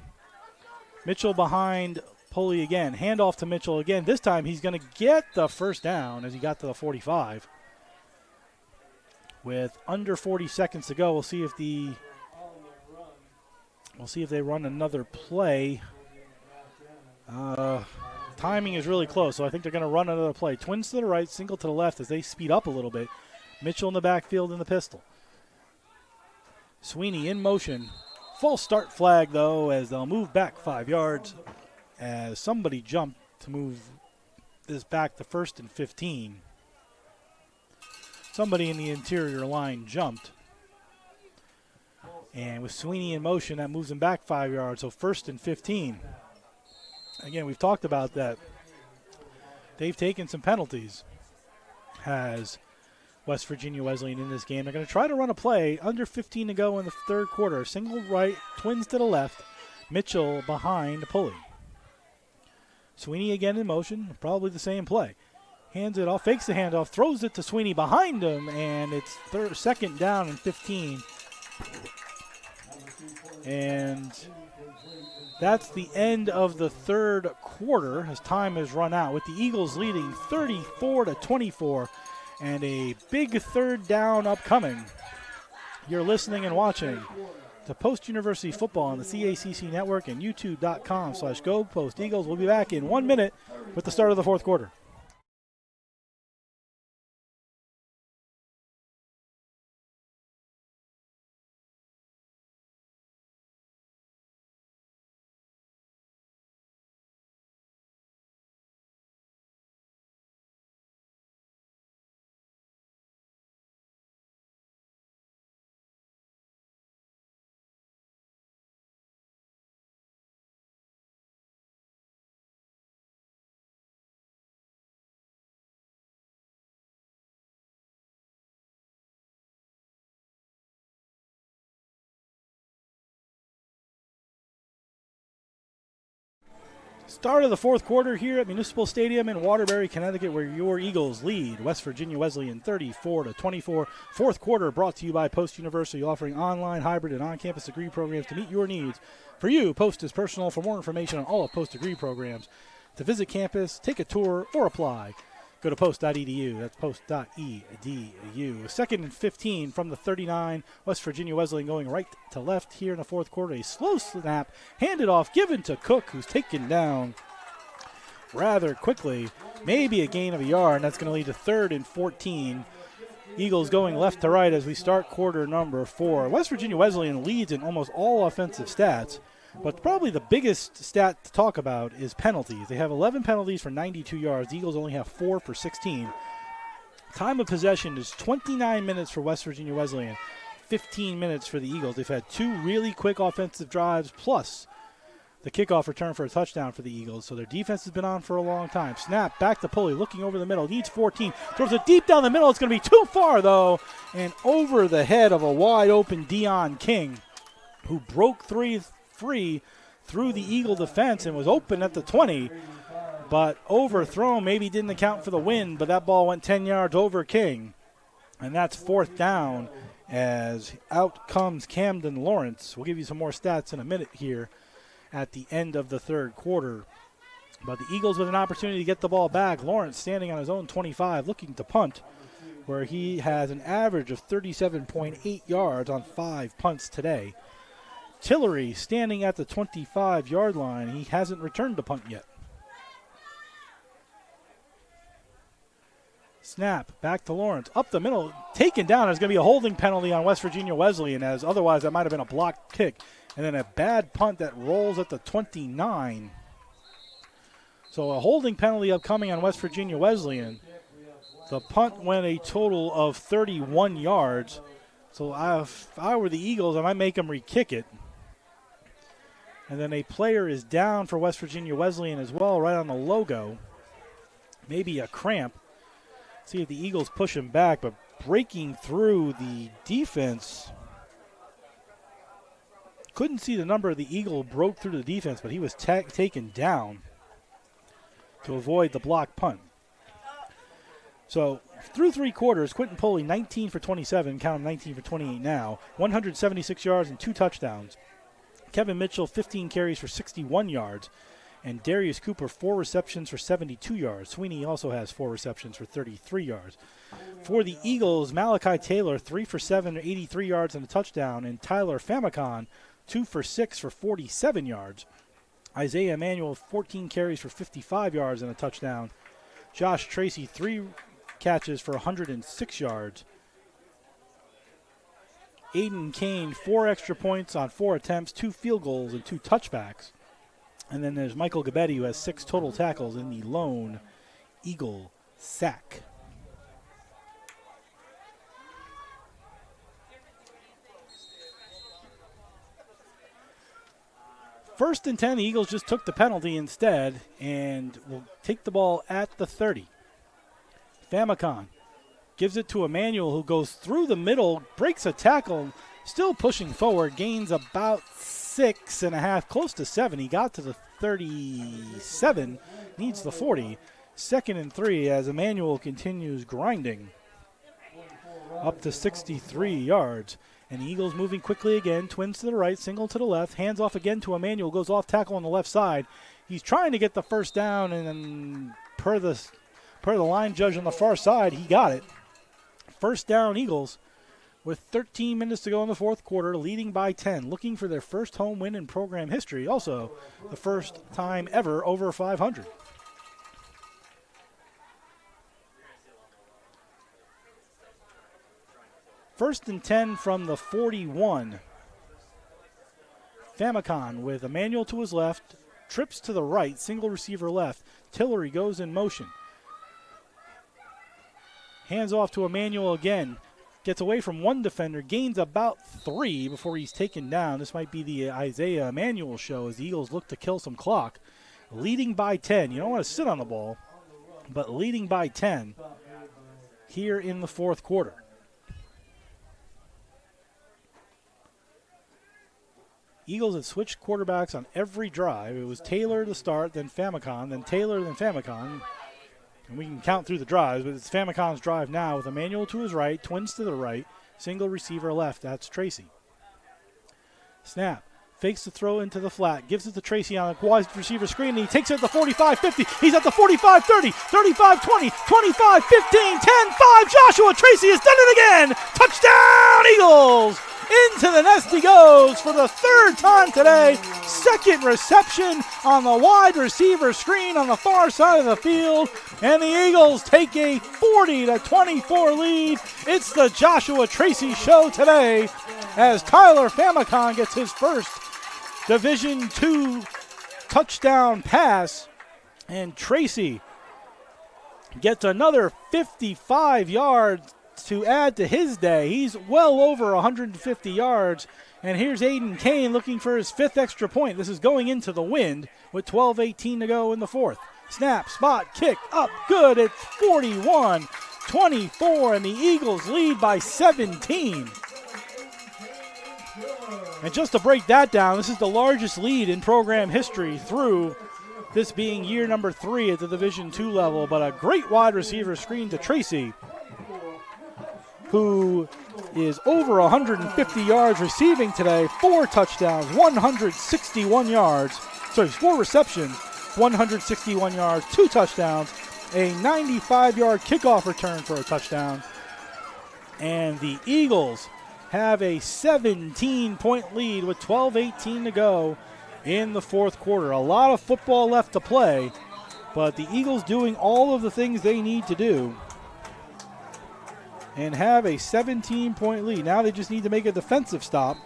Mitchell behind Pulley again. Handoff to Mitchell again. This time he's going to get the first down as he got to the 45. With under 40 seconds to go, we'll see if they run another play. Timing is really close, so I think they're going to run another play. Twins to the right, single to the left as they speed up a little bit. Mitchell in the backfield in the pistol. Sweeney in motion. False start flag, though, as they'll move back 5 yards as somebody jumped to move this back to 1st and 15. Somebody in the interior line jumped. And with Sweeney in motion, that moves him back 5 yards, so 1st and 15. Again, we've talked about that. They've taken some penalties, has West Virginia Wesleyan in this game. They're going to try to run a play, under 15 to go in the third quarter. Single right, Twins to the left, Mitchell behind Pulley. Sweeney again in motion, probably the same play. Hands it off, fakes the handoff, throws it to Sweeney behind him, and it's 2nd down and 15. And that's the end of the third quarter as time has run out, with the Eagles leading 34-24 and a big 3rd down upcoming. You're listening and watching to Post University Football on the CACC Network and youtube.com/Go Post Eagles. We'll be back in 1 minute with the start of the fourth quarter. Start of the fourth quarter here at Municipal Stadium in Waterbury, Connecticut, where your Eagles lead West Virginia Wesleyan 34-24. Fourth quarter brought to you by Post University, offering online, hybrid, and on-campus degree programs to meet your needs. For you, Post is personal. For more information on all of Post degree programs, to visit campus, take a tour, or apply, go to post.edu. That's post.edu. 2nd and 15 from the 39. West Virginia Wesleyan going right to left here in the fourth quarter. A slow snap, handed off, given to Cook, who's taken down rather quickly. Maybe a gain of a yard, and that's going to lead to 3rd and 14. Eagles going left to right as we start quarter number 4. West Virginia Wesleyan leads in almost all offensive stats, but probably the biggest stat to talk about is penalties. They have 11 penalties for 92 yards. The Eagles only have 4 for 16. Time of possession is 29 minutes for West Virginia Wesleyan, 15 minutes for the Eagles. They've had 2 really quick offensive drives, plus the kickoff return for a touchdown for the Eagles. So their defense has been on for a long time. Snap, back to Pulley, looking over the middle, needs 14. Throws it deep down the middle. It's going to be too far, though, and over the head of a wide-open Deion King, who broke free through the Eagle defense and was open at the 20, but overthrown. Maybe didn't account for the wind, but that ball went 10 yards over King, and that's 4th down as out comes Camden Lawrence. We'll give you some more stats in a minute here at the end of the third quarter, but the Eagles with an opportunity to get the ball back. Lawrence standing on his own 25, looking to punt, where he has an average of 37.8 yards on 5 punts today. Tillery standing at the 25-yard line. He hasn't returned the punt yet. Snap, back to Lawrence, up the middle, taken down. There's going to be a holding penalty on West Virginia Wesleyan, as otherwise that might have been a blocked kick. And then a bad punt that rolls at the 29. So a holding penalty upcoming on West Virginia Wesleyan. The punt went a total of 31 yards. So if I were the Eagles, I might make them re-kick it. And then a player is down for West Virginia Wesleyan as well, right on the logo. Maybe a cramp. See if the Eagles push him back, but breaking through the defense Couldn't see the number. The Eagle broke through the defense, but he was taken down to avoid the block punt. So through 3 quarters, Quentin Poley 19 for 27, count him 19 for 28 now, 176 yards and 2 touchdowns. Kevin Mitchell 15 carries for 61 yards, and Darius Cooper 4 receptions for 72 yards. Sweeney also has 4 receptions for 33 yards. For the Eagles, Malachi Taylor 3 for 7, 83 yards and a touchdown, and Tyler Famicon 2 for 6 for 47 yards. Isaiah Emanuel 14 carries for 55 yards and a touchdown. Josh Tracy 3 catches for 106 yards. Aiden Kane 4 extra points on 4 attempts, 2 field goals and 2 touchbacks. And then there's Michael Gabetti, who has 6 total tackles in the lone Eagle sack. First and 10, the Eagles just took the penalty instead and will take the ball at the 30. Famicon gives it to Emmanuel, who goes through the middle, breaks a tackle, still pushing forward, gains about 6.5, close to 7. He got to the 37, needs the 40. 2nd and 3 as Emmanuel continues grinding up to 63 yards. And the Eagles moving quickly again, twins to the right, single to the left, hands off again to Emmanuel, goes off tackle on the left side. He's trying to get the first down, and then per the line judge on the far side, he got it. First down Eagles with 13 minutes to go in the 4th quarter, leading by 10, looking for their first home win in program history. Also, the first time ever over 500. First and 10 from the 41. Famicon with Emmanuel to his left, trips to the right, single receiver left. Tillery goes in motion. Hands off to Emmanuel again. Gets away from one defender, gains about 3 before he's taken down. This might be the Isaiah Emmanuel show as the Eagles look to kill some clock. Leading by 10. You don't want to sit on the ball, but leading by 10 here in the 4th quarter. Eagles had switched quarterbacks on every drive. It was Taylor to start, then Famicon, then Taylor, then Famicon. And we can count through the drives, but it's Famicon's drive now with Emmanuel to his right, twins to the right, single receiver left. That's Tracy. Snap. Fakes the throw into the flat. Gives it to Tracy on a wide receiver screen, and he takes it at the 45-50. He's at the 45-30, 35-20, 25-15, 10-5. Joshua Tracy has done it again. Touchdown, Eagles! Into the nest he goes for the 3rd time today. 2nd reception on the wide receiver screen on the far side of the field. And the Eagles take a 40-24 lead. It's the Joshua Tracy show today as Tyler Famicon gets his first Division II touchdown pass. And Tracy gets another 55 yards to add to his day. He's well over 150 yards. And here's Aiden Kane looking for his 5th extra point. This is going into the wind with 12:18 to go in the 4th. Snap, spot, kick, up, good. It's 41-24, and the Eagles lead by 17. And just to break that down, this is the largest lead in program history through this being year number 3 at the Division II level. But a great wide receiver screen to Tracy, who is over 150 yards receiving today, 4 touchdowns, 161 yards. Sorry, 4 receptions, 161 yards, 2 touchdowns, a 95-yard kickoff return for a touchdown. And the Eagles have a 17-point lead with 12:18 to go in the 4th quarter. A lot of football left to play, but the Eagles doing all of the things they need to do and have a 17-point lead. Now they just need to make a defensive stop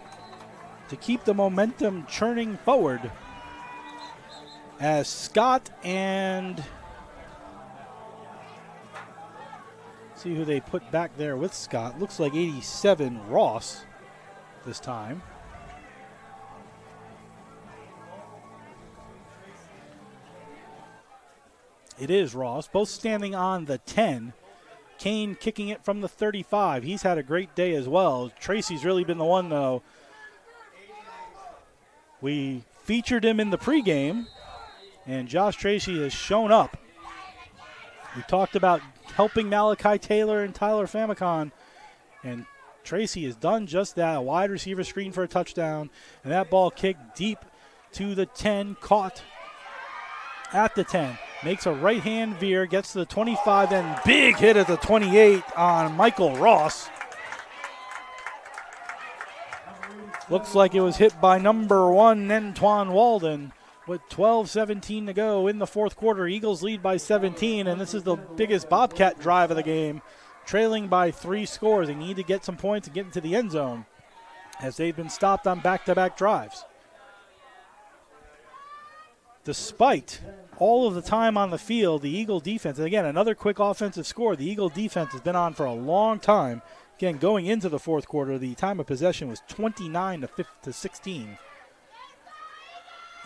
to keep the momentum churning forward as Scott and see who they put back there with Scott. Looks like 87 Ross this time. It is Ross, both standing on the 10. Kane kicking it from the 35. He's had a great day as well. Tracy's really been the one, though, We featured him in the pregame, and Josh Tracy has shown up. We talked about helping Malachi Taylor and Tyler Famicon, and Tracy has done just that. A wide receiver screen for a touchdown, and that ball kicked deep to the 10, caught at the 10. Makes a right-hand veer, gets to the 25, then big hit at the 28 on Michael Ross. Looks like it was hit by number 1, Antoine Walden. With 12:17 to go in the fourth quarter, Eagles lead by 17, and this is the biggest Bobcat drive of the game, trailing by 3 scores. They need to get some points and get into the end zone as they've been stopped on back-to-back drives. Despite all of the time on the field, the Eagle defense, and again, another quick offensive score, the Eagle defense has been on for a long time. Again, going into the fourth quarter, the time of possession was 29 to 16.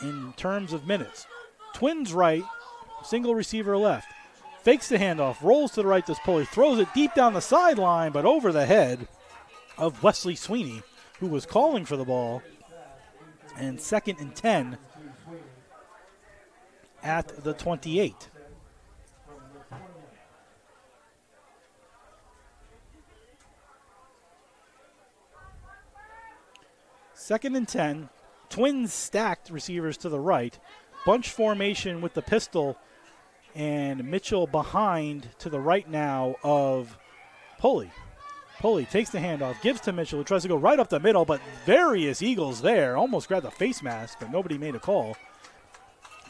In terms of minutes, Twins right, single receiver left. Fakes the handoff, rolls to the right, this Pulley, throws it deep down the sideline, but over the head of Wesley Sweeney, who was calling for the ball. And 2nd and 10 at the 28. Second and 10. Twins stacked receivers to the right. Bunch formation with the pistol, and Mitchell behind to the right now of Pulley. Pulley takes the handoff, gives to Mitchell, who tries to go right up the middle, but various Eagles there. Almost grabbed a face mask, but nobody made a call.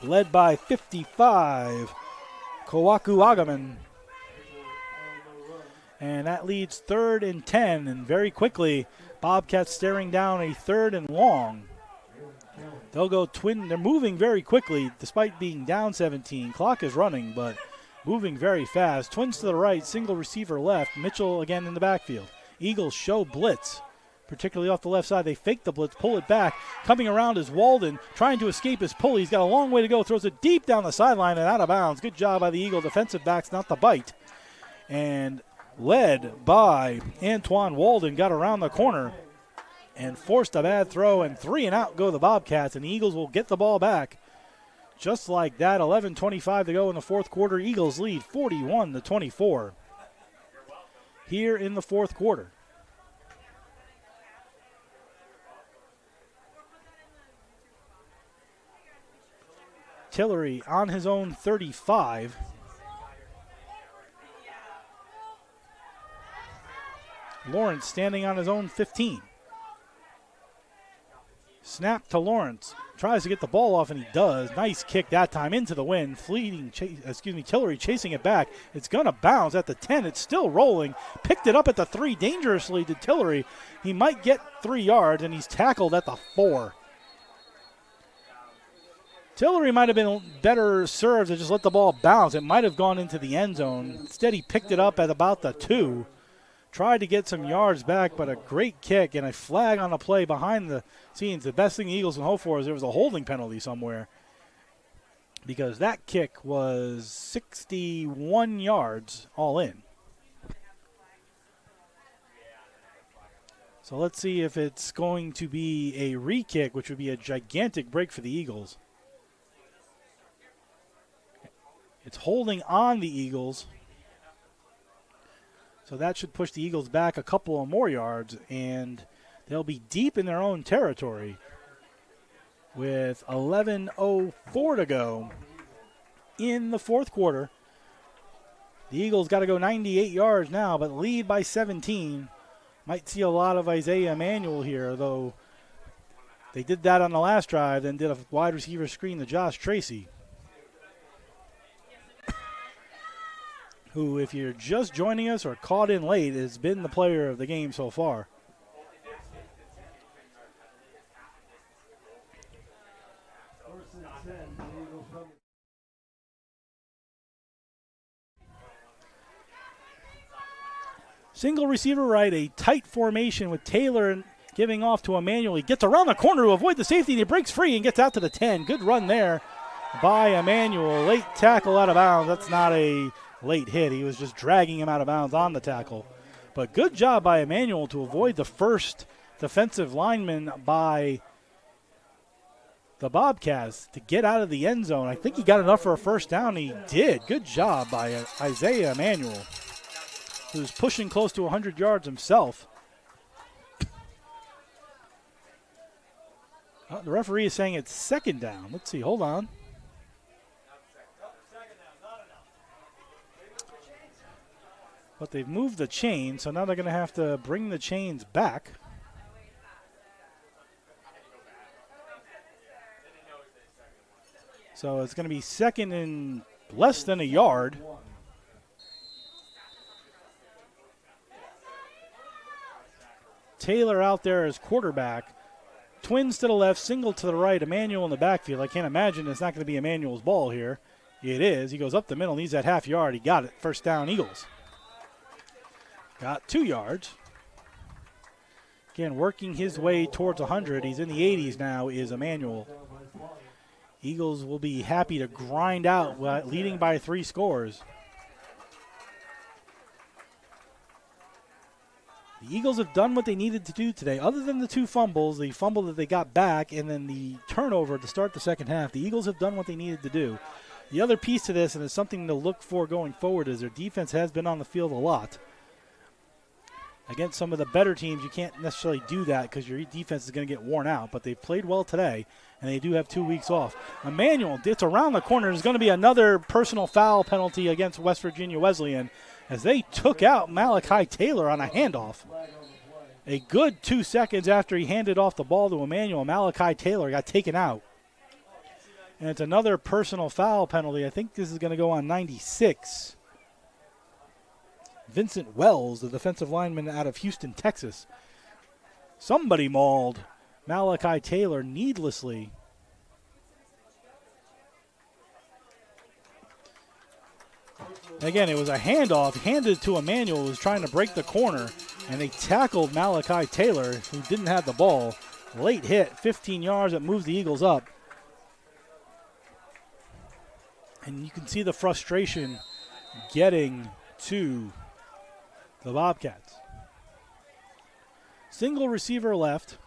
Led by 55, Kawaku Agaman. And that leads 3rd and 10, and very quickly, Bobcats staring down a 3rd and long. They'll go twin. They're moving very quickly despite being down 17. Clock is running, but moving very fast. Twins to the right, single receiver left. Mitchell again in the backfield. Eagles show blitz, particularly off the left side. They fake the blitz, pull it back. Coming around is Walden, trying to escape his Pulley. He's got a long way to go. Throws it deep down the sideline and out of bounds. Good job by the Eagle defensive backs, not the bite. And led by Antoine Walden, got around the corner and forced a bad throw, and 3 and out go the Bobcats, and the Eagles will get the ball back. Just like that, 11:25 to go in the fourth quarter. Eagles lead 41-24 here in the fourth quarter. Tillery on his own 35. Lawrence standing on his own 15. Snap to Lawrence. Tries to get the ball off, and he does. Nice kick that time into the wind. Tillery chasing it back. It's going to bounce at the 10. It's still rolling. Picked it up at the 3 dangerously to Tillery. He might get 3 yards, and he's tackled at the 4. Tillery might have been better served to just let the ball bounce. It might have gone into the end zone. Instead, he picked it up at about the 2. Tried to get some yards back, but a great kick and a flag on the play behind the scenes. The best thing the Eagles can hope for is there was a holding penalty somewhere, because that kick was 61 yards all in. So let's see if it's going to be a re-kick, which would be a gigantic break for the Eagles. It's holding on the Eagles. So that should push the Eagles back a couple of more yards, and they'll be deep in their own territory with 11:04 to go in the fourth quarter. The Eagles got to go 98 yards now, but lead by 17. Might see a lot of Isaiah Emanuel here, though they did that on the last drive, then did a wide receiver screen to Josh Tracy, who, if you're just joining us or caught in late, has been the player of the game so far. Single receiver right, a tight formation with Taylor giving off to Emanuel. He gets around the corner to avoid the safety, and he breaks free and gets out to the 10. Good run there by Emanuel. Late tackle out of bounds. That's not a late hit. He was just dragging him out of bounds on the tackle. But good job by Emanuel to avoid the first defensive lineman by the Bobcats to get out of the end zone. I think he got enough for a first down. He did. Good job by Isaiah Emanuel, who's pushing close to 100 yards himself. The referee is saying it's second down. Let's see. Hold on. But they've moved the chain, so now they're going to have to bring the chains back. So it's going to be second and less than a yard. Taylor out there as quarterback. Twins to the left, single to the right, Emanuel in the backfield. I can't imagine it's not going to be Emanuel's ball here. It is. He goes up the middle, needs that half yard. He got it. First down, Eagles. Got 2 yards. Again, working his way towards 100. He's in the 80s now, is Emanuel. Eagles will be happy to grind out, leading by 3 scores. The Eagles have done what they needed to do today. Other than the 2 fumbles, the fumble that they got back and then the turnover to start the second half, the Eagles have done what they needed to do. The other piece to this, and it's something to look for going forward, is their defense has been on the field a lot. Against some of the better teams, you can't necessarily do that because your defense is going to get worn out, but they've played well today, and they do have 2 weeks off. Emanuel, it's around the corner. There's going to be another personal foul penalty against West Virginia Wesleyan as they took out Malachi Taylor on a handoff. A good 2 seconds after he handed off the ball to Emanuel, Malachi Taylor got taken out. And it's another personal foul penalty. I think this is going to go on 96. Vincent Wells, the defensive lineman out of Houston, Texas. Somebody mauled Malachi Taylor needlessly. Again, it was a handoff handed to Emanuel, who was trying to break the corner, and they tackled Malachi Taylor, who didn't have the ball. Late hit, 15 yards, that moves the Eagles up. And you can see the frustration getting to the Bobcats. Single receiver left.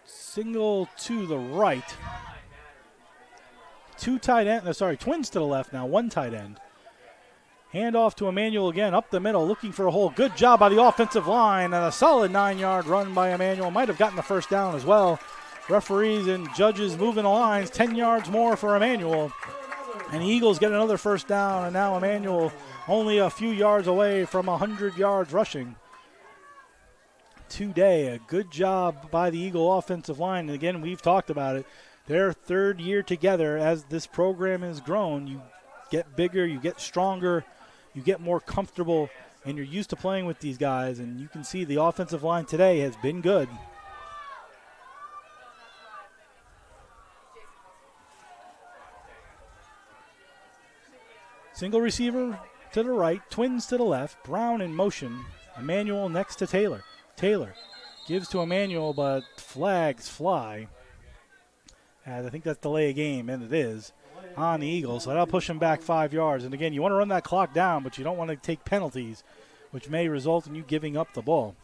Single to the right. 2 tight end. Twins to the left now. 1 tight end. Handoff to Emanuel again, up the middle, looking for a hole. Good job by the offensive line, and a solid 9-yard run by Emanuel. Might have gotten the first down as well. Referees and judges moving the lines. 10 yards more for Emanuel. And the Eagles get another first down, and now Emanuel only a few yards away from 100 yards rushing today. A good job by the Eagle offensive line. And again, we've talked about it. Their 3rd year together as this program has grown. You get bigger, you get stronger, you get more comfortable, and you're used to playing with these guys. And you can see the offensive line today has been good. Single receiver to the right, Twins to the left, Brown in motion, Emanuel next to Taylor. Taylor gives to Emanuel, but flags fly. And I think that's delay of game, and it is, on the Eagles. So that'll push him back 5 yards. And again, you want to run that clock down, but you don't want to take penalties, which may result in you giving up the ball.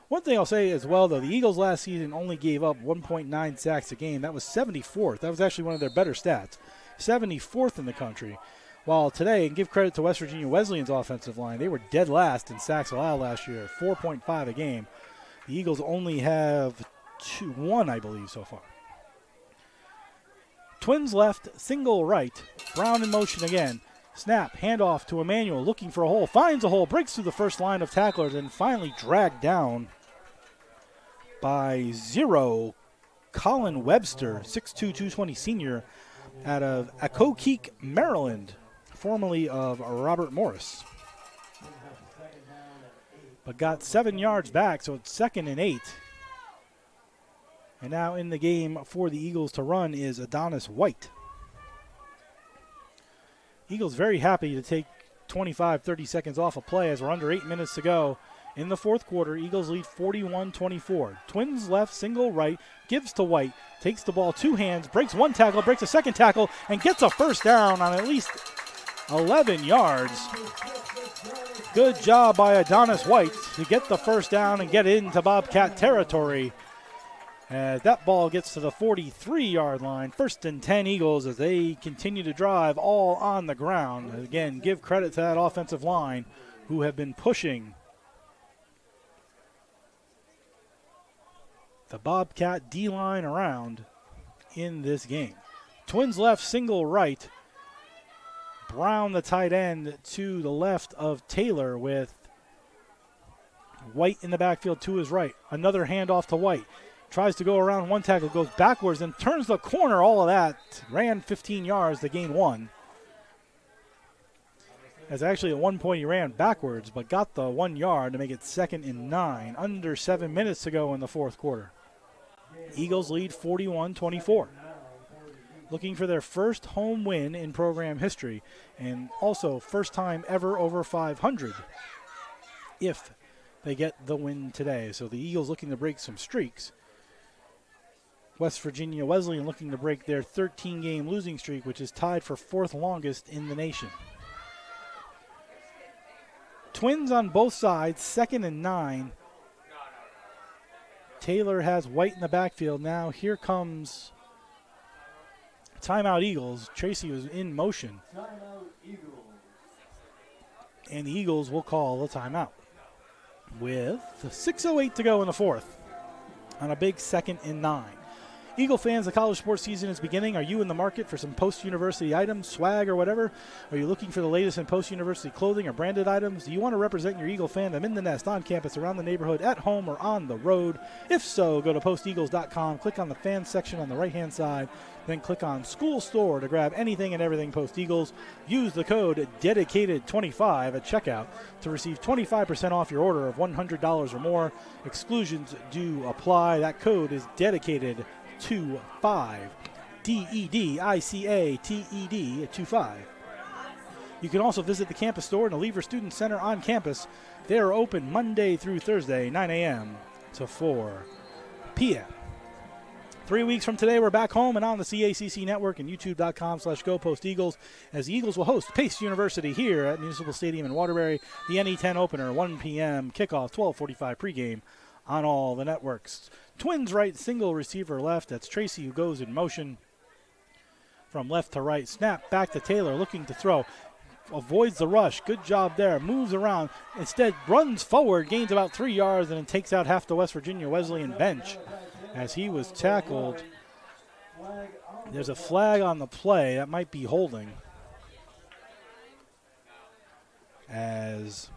One thing I'll say as well, though, the Eagles last season only gave up 1.9 sacks a game. That was 74th. That was actually one of their better stats. 74th in the country. While today, and give credit to West Virginia Wesleyan's offensive line, they were dead last in sacks allowed last year, 4.5 a game. The Eagles only have 1, I believe, so far. Twins left, single right. Brown in motion again. Snap, handoff to Emanuel, looking for a hole, finds a hole, breaks through the first line of tacklers, and finally dragged down by 0. Colin Webster, 6'2", 220 senior, out of Akokeek, Maryland, formerly of Robert Morris. But got 7 yards back, so it's 2nd and 8. And now in the game for the Eagles to run is Adonis White. Eagles very happy to take 25, 30 seconds off a play as we're under 8 minutes to go. In the 4th quarter, Eagles lead 41-24. Twins left, single right, gives to White, takes the ball 2 hands, breaks 1 tackle, breaks a 2nd tackle, and gets a first down on at least 11 yards. Good job by Adonis White to get the first down and get into Bobcat territory. As that ball gets to the 43-yard line. 1st and 10 Eagles as they continue to drive all on the ground. Again, give credit to that offensive line who have been pushing the Bobcat D-line around in this game. Twins left, single right. Brown, the tight end, to the left of Taylor with White in the backfield to his right. Another handoff to White. Tries to go around one tackle, goes backwards and turns the corner. All of that. Ran 15 yards to gain 1. As actually at one point he ran backwards, but got the 1 yard to make it 2nd and 9. Under 7 minutes to go in the fourth quarter. Eagles lead 41-24. Looking for their first home win in program history, and also first time ever over 500 if they get the win today. So the Eagles looking to break some streaks. West Virginia Wesleyan looking to break their 13-game losing streak, which is tied for 4th longest in the nation. Twins on both sides, 2nd and 9. Taylor has White in the backfield. Now here comes timeout Eagles. Tracy was in motion. And the Eagles will call a timeout with 6:08 to go in the fourth on a big 2nd and 9. Eagle fans, the college sports season is beginning. Are you in the market for some post-university items, swag, or whatever? Are you looking for the latest in post-university clothing or branded items? Do you want to represent your Eagle fandom in the nest, on campus, around the neighborhood, at home, or on the road? If so, go to posteagles.com, click on the fans section on the right-hand side, then click on School Store to grab anything and everything Post Eagles. Use the code DEDICATED25 at checkout to receive 25% off your order of $100 or more. Exclusions do apply. That code is DEDICATED 25, DEDICATED 25. You can also visit the campus store and the Lever Student Center on campus. They are open Monday through Thursday, 9 a.m. to 4 p.m. 3 weeks from today, we're back home and on the CACC network and youtube.com/GoPostEagles as the Eagles will host Pace University here at Municipal Stadium in Waterbury. The NE10 opener, 1 p.m. kickoff, 12:45 pregame on all the networks. Twins right, single receiver left. That's Tracy who goes in motion from left to right. Snap back to Taylor looking to throw. Avoids the rush. Good job there. Moves around. Instead runs forward, gains about 3 yards, and then takes out half the West Virginia Wesleyan bench as he was tackled. There's a flag on the play. That might be holding. As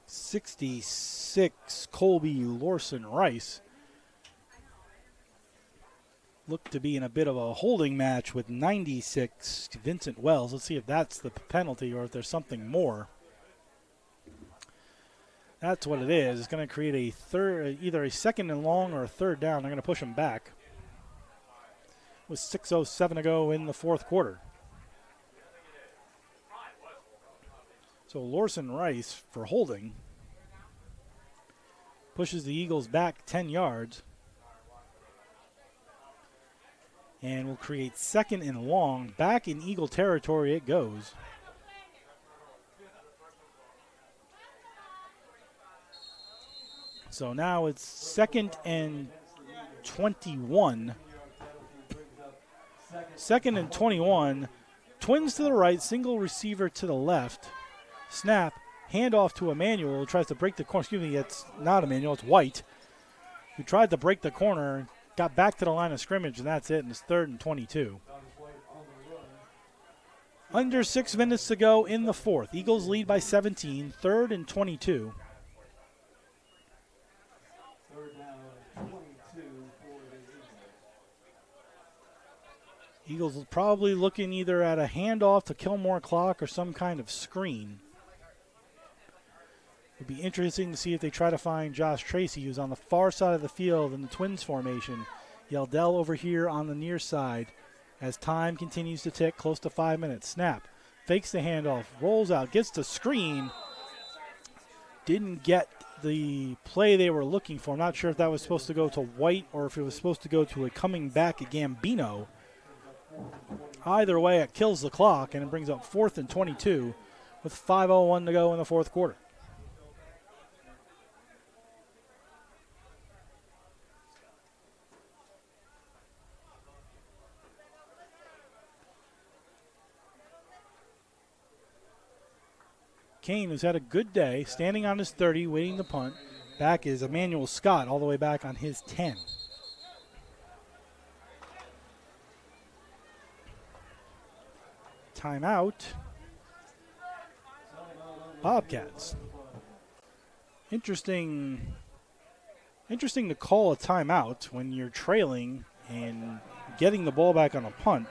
'66 Colby Lorson Rice looked to be in a bit of a holding match with 96 Vincent Wells. Let's see if that's the penalty or if there's something more. That's what it is. It's going to create a third, either a 2nd and long or a 3rd down. They're going to push him back with 6:07 to go in the fourth quarter. So Lorson Rice for holding pushes the Eagles back 10 yards and will create 2nd and long. Back in Eagle territory it goes. So now it's 2nd and 21. 2nd and 21. Twins to the right, single receiver to the left. Snap. Handoff to Emmanuel, who tries to break the corner. Excuse me, it's not Emmanuel, it's White, who tried to break the corner, got back to the line of scrimmage, and that's it, and it's 3rd and 22. Under 6 minutes to go in the fourth. Eagles lead by 17, 3rd and 22. Eagles probably looking either at a handoff to kill more clock or some kind of screen. It'd be interesting to see if they try to find Josh Tracy, who's on the far side of the field in the Twins formation. Yeldell over here on the near side as time continues to tick, close to 5 minutes. Snap, fakes the handoff, rolls out, gets the screen. Didn't get the play they were looking for. I'm not sure if that was supposed to go to White or if it was supposed to go to a coming back at Gambino. Either way, it kills the clock, and it brings up 4th and 22 with 5:01 to go in the fourth quarter. Kane, who's had a good day, standing on his 30, waiting the punt. Back is Emmanuel Scott, all the way back on his 10. Timeout. Bobcats. Interesting to call a timeout when you're trailing and getting the ball back on a punt.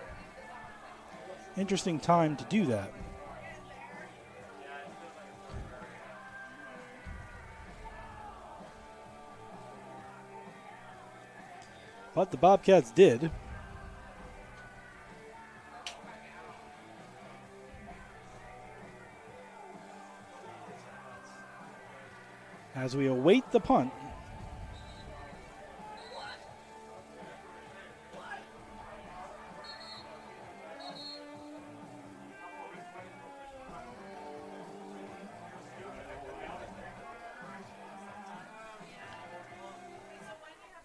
Interesting time to do that. But the Bobcats did. As we await the punt.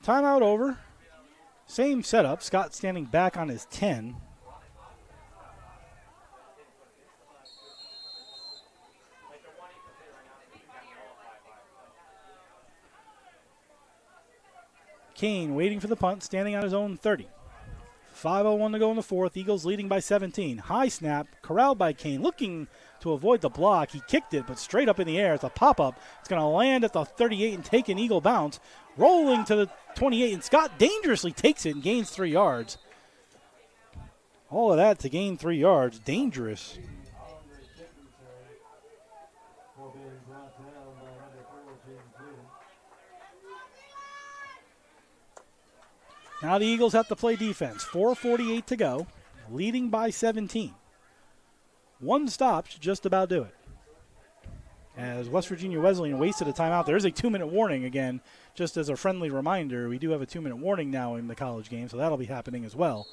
Timeout over. Same setup. Scott standing back on his 10. Kane waiting for the punt, standing on his own 30. 5:01 to go in the fourth. Eagles leading by 17. High snap, corralled by Kane, looking to avoid the block. He kicked it, but straight up in the air. It's a pop-up. It's going to land at the 38 and take an Eagle bounce. Rolling to the 28, and Scott dangerously takes it and gains 3 yards. All of that to gain 3 yards. Dangerous. Now the Eagles have to play defense. 4:48 to go, leading by 17. One stop should just about do it. As West Virginia Wesleyan wasted a timeout, there is a 2-minute warning again, just as a friendly reminder. We do have a 2-minute warning now in the college game, so that'll be happening as well.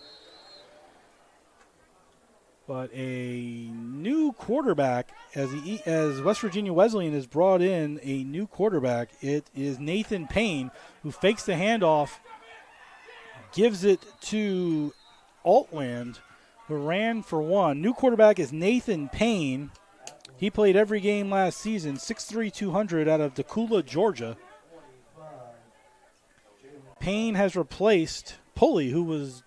But a new quarterback, as West Virginia Wesleyan has brought in a new quarterback, it is Nathan Payne, who fakes the handoff, gives it to Altland, who ran for one. New quarterback is Nathan Payne. He played every game last season, 6'3", 200 out of Decula, Georgia. Payne has replaced Pulley, who was,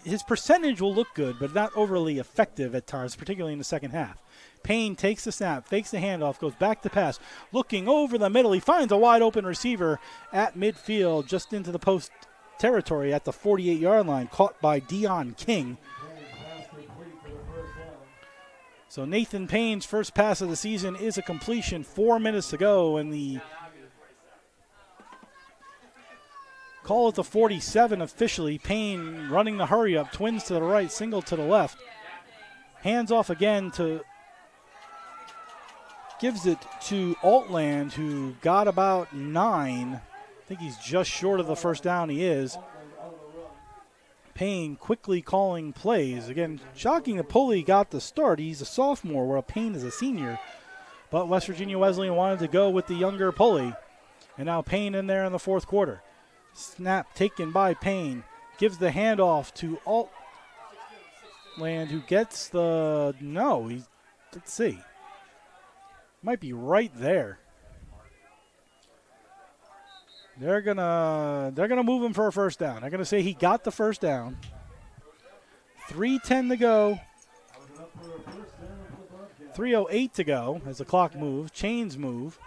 his percentage will look good, but not overly effective at times, particularly in the second half. Payne takes the snap, fakes the handoff, goes back to pass, looking over the middle. He finds a wide open receiver at midfield, just into the post territory at the 48-yard line, caught by Dion King. So Nathan Payne's first pass of the season is a completion. 4 minutes to go, and the call at the 47 officially. Payne running the hurry up, twins to the right, single to the left. Hands off again to, gives it to Altland, who got about 9. I think he's just short of the first down. He is. Payne quickly calling plays. Again, shocking that Pulley got the start. He's a sophomore, while Payne is a senior. But West Virginia Wesleyan wanted to go with the younger Pulley. And now Payne in there in the fourth quarter. Snap taken by Payne. Gives the handoff to Altland, who gets the, no, let's see. Might be right there. They're gonna move him for a first down. They're gonna say he got the first down. 3:10 to go. 3:08 to go as the clock moves. Chains move.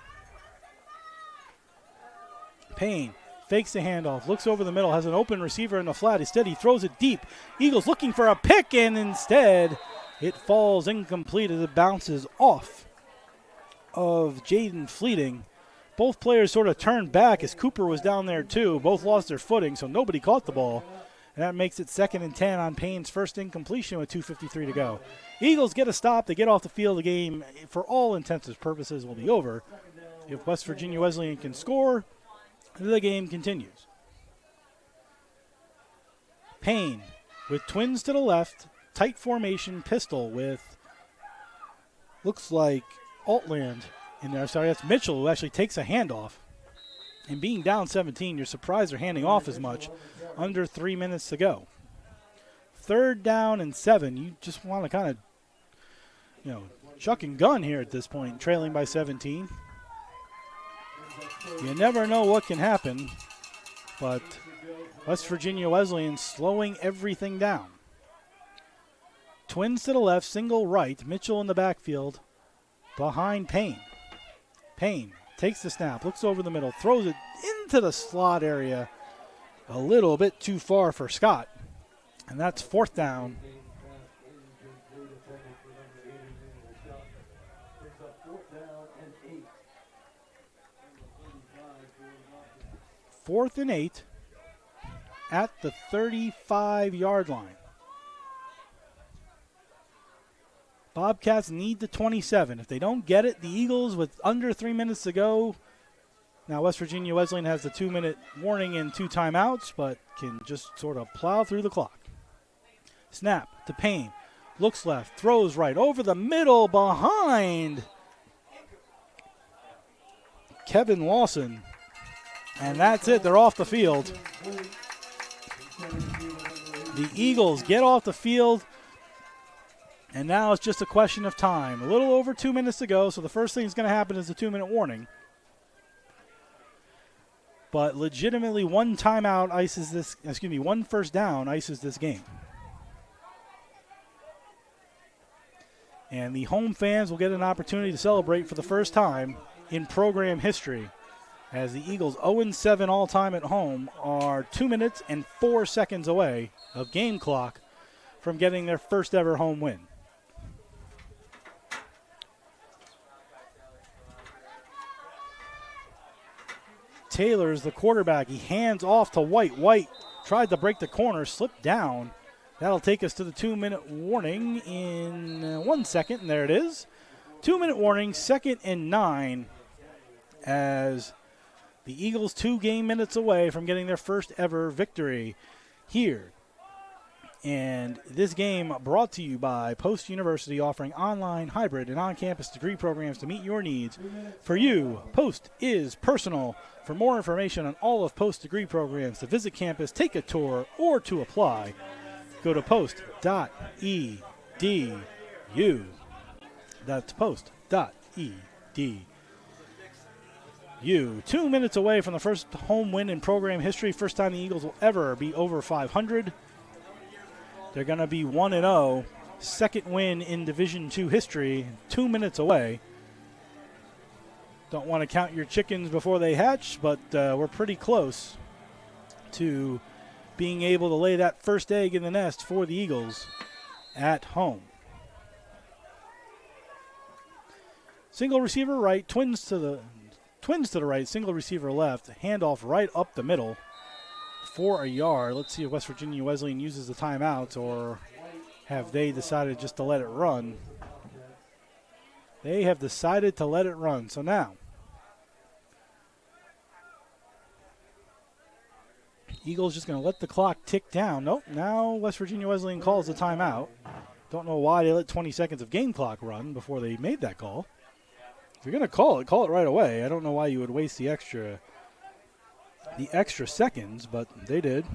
Payne fakes the handoff, looks over the middle, has an open receiver in the flat. Instead, he throws it deep. Eagles looking for a pick, and instead it falls incomplete as it bounces off of Jaden Fleeting. Both players sort of turned back as Cooper was down there too. Both lost their footing, so nobody caught the ball. And that makes it 2nd and 10 on Payne's first incompletion with 2:53 to go. Eagles get a stop. They get off the field. The game, for all intents and purposes, will be over. If West Virginia Wesleyan can score, the game continues. Payne with twins to the left, tight formation pistol with, looks like Altland in there. Sorry, that's Mitchell who actually takes a handoff. And being down 17, you're surprised they're handing off as much. Under 3 minutes to go. 3rd down and 7. You just want to kind of, chuck and gun here at this point, trailing by 17. You never know what can happen, but West Virginia Wesleyan slowing everything down. Twins to the left, single right. Mitchell in the backfield behind Payne. Payne takes the snap, looks over the middle, throws it into the slot area. A little bit too far for Scott. And that's 4th down. Fourth and 8 at the 35-yard line. Bobcats need the 27. If they don't get it, the Eagles, with under 3 minutes to go, now West Virginia Wesleyan has the 2-minute warning and 2 timeouts, but can just sort of plow through the clock. Snap to Payne. Looks left, throws right, over the middle, behind Kevin Lawson. And that's it. They're off the field. The Eagles get off the field. And now it's just a question of time. A little over 2 minutes to go, so the first thing that's going to happen is the 2-minute warning. But legitimately, one timeout ices this, one first down ices this game. And the home fans will get an opportunity to celebrate for the first time in program history, as the Eagles 0-7 all-time at home are 2 minutes and 4 seconds away of game clock from getting their first ever home win. Taylor's the quarterback. He hands off to White. White tried to break the corner, slipped down. That'll take us to the 2-minute warning in 1 second, and there it is. 2-minute warning, 2nd and 9, as the Eagles 2 game minutes away from getting their first ever victory here. And this game brought to you by Post University, offering online, hybrid, and on-campus degree programs to meet your needs. For you, Post is personal. For more information on all of Post degree programs, to visit campus, take a tour, or to apply, go to post.edu. That's post.edu. 2 minutes away from the first home win in program history. First time the Eagles will ever be over 500. They're going to be 1-0. Second win in Division II history. 2 minutes away. Don't want to count your chickens before they hatch, but we're pretty close to being able to lay that first egg in the nest for the Eagles at home. Single receiver right, twins to the right, single receiver left, handoff right up the middle for a yard. Let's see if West Virginia Wesleyan uses the timeouts, or have they decided just to let it run. They have decided to let it run. So now, Eagles just going to let the clock tick down. Nope, now West Virginia Wesleyan calls the timeout. Don't know why they let 20 seconds of game clock run before they made that call. If you're going to call it right away. I don't know why you would waste the extra seconds, but they did.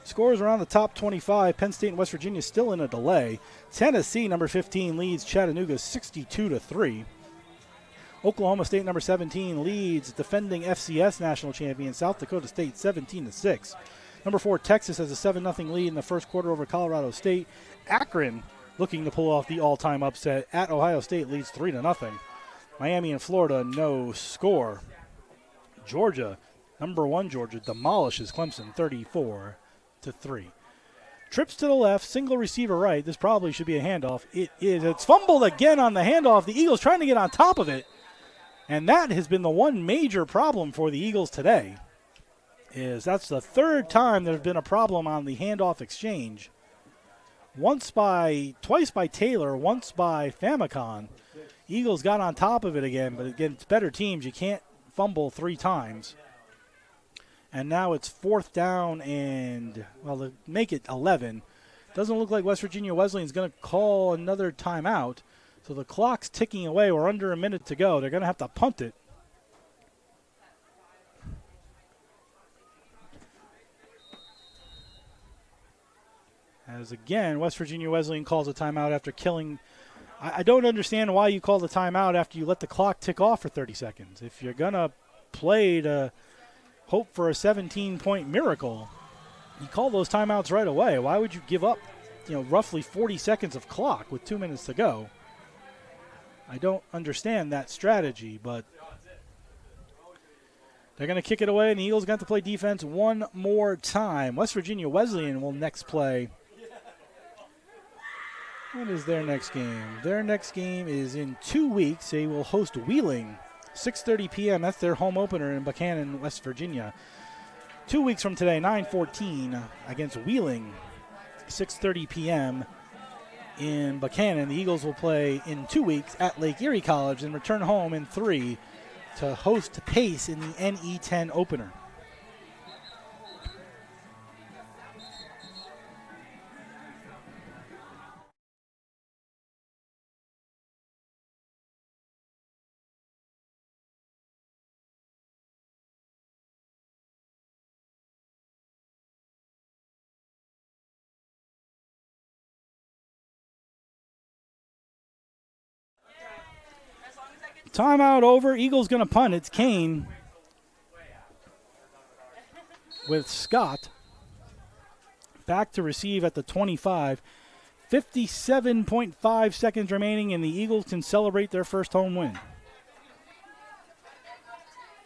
Scores around the top 25. Penn State and West Virginia still in a delay. Tennessee, number 15, leads Chattanooga 62-3. Oklahoma State, number 17, leads defending FCS national champion South Dakota State 17-6. Number 4, Texas has a 7-0 lead in the first quarter over Colorado State. Akron looking to pull off the all-time upset at Ohio State, leads 3-0. Miami and Florida, no score. Georgia, number 1 Georgia, demolishes Clemson 34-3. Trips to the left, single receiver right. This probably should be a handoff. It is. It's fumbled again on the handoff. The Eagles trying to get on top of it. And that has been the one major problem for the Eagles today. is that's the third time there's been a problem on the handoff exchange. Twice by Taylor, once by Famicon. Eagles got on top of it again, but against better teams, you can't fumble 3 times. And now it's 4th down and, well, to make it 11. Doesn't look like West Virginia Wesleyan is going to call another timeout. So the clock's ticking away. We're under a minute to go. They're going to have to punt it. As again, West Virginia Wesleyan calls a timeout after killing. I don't understand why you call the timeout after you let the clock tick off for 30 seconds. If you're going to play to hope for a 17-point miracle, you call those timeouts right away. Why would you give up, roughly 40 seconds of clock with 2 minutes to go? I don't understand that strategy, but they're going to kick it away, and the Eagles got to play defense one more time. West Virginia Wesleyan will next play. What is their next game? Their next game is in 2 weeks. They will host Wheeling, 6:30 p.m. That's their home opener in Buchanan, West Virginia. 2 weeks from today, 9/14, against Wheeling, 6:30 p.m. in Buchanan. The Eagles will play in 2 weeks at Lake Erie College and return home in 3 to host Pace in the NE10 opener. Timeout over. Eagles going to punt. It's Kane with Scott back to receive at the 25. 57.5 seconds remaining, and the Eagles can celebrate their first home win.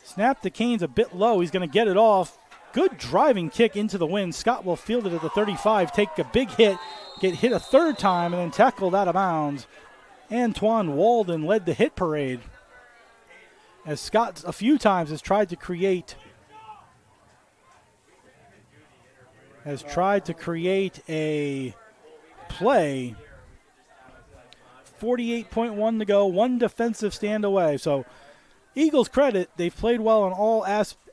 Snap to Kane's a bit low. He's going to get it off. Good driving kick into the wind. Scott will field it at the 35, take a big hit, get hit a third time, and then tackled out of bounds. Antoine Walden led the hit parade as Scott a few times has tried to create a play. 48.1 to go, one defensive stand away. So Eagles credit, they've played well on all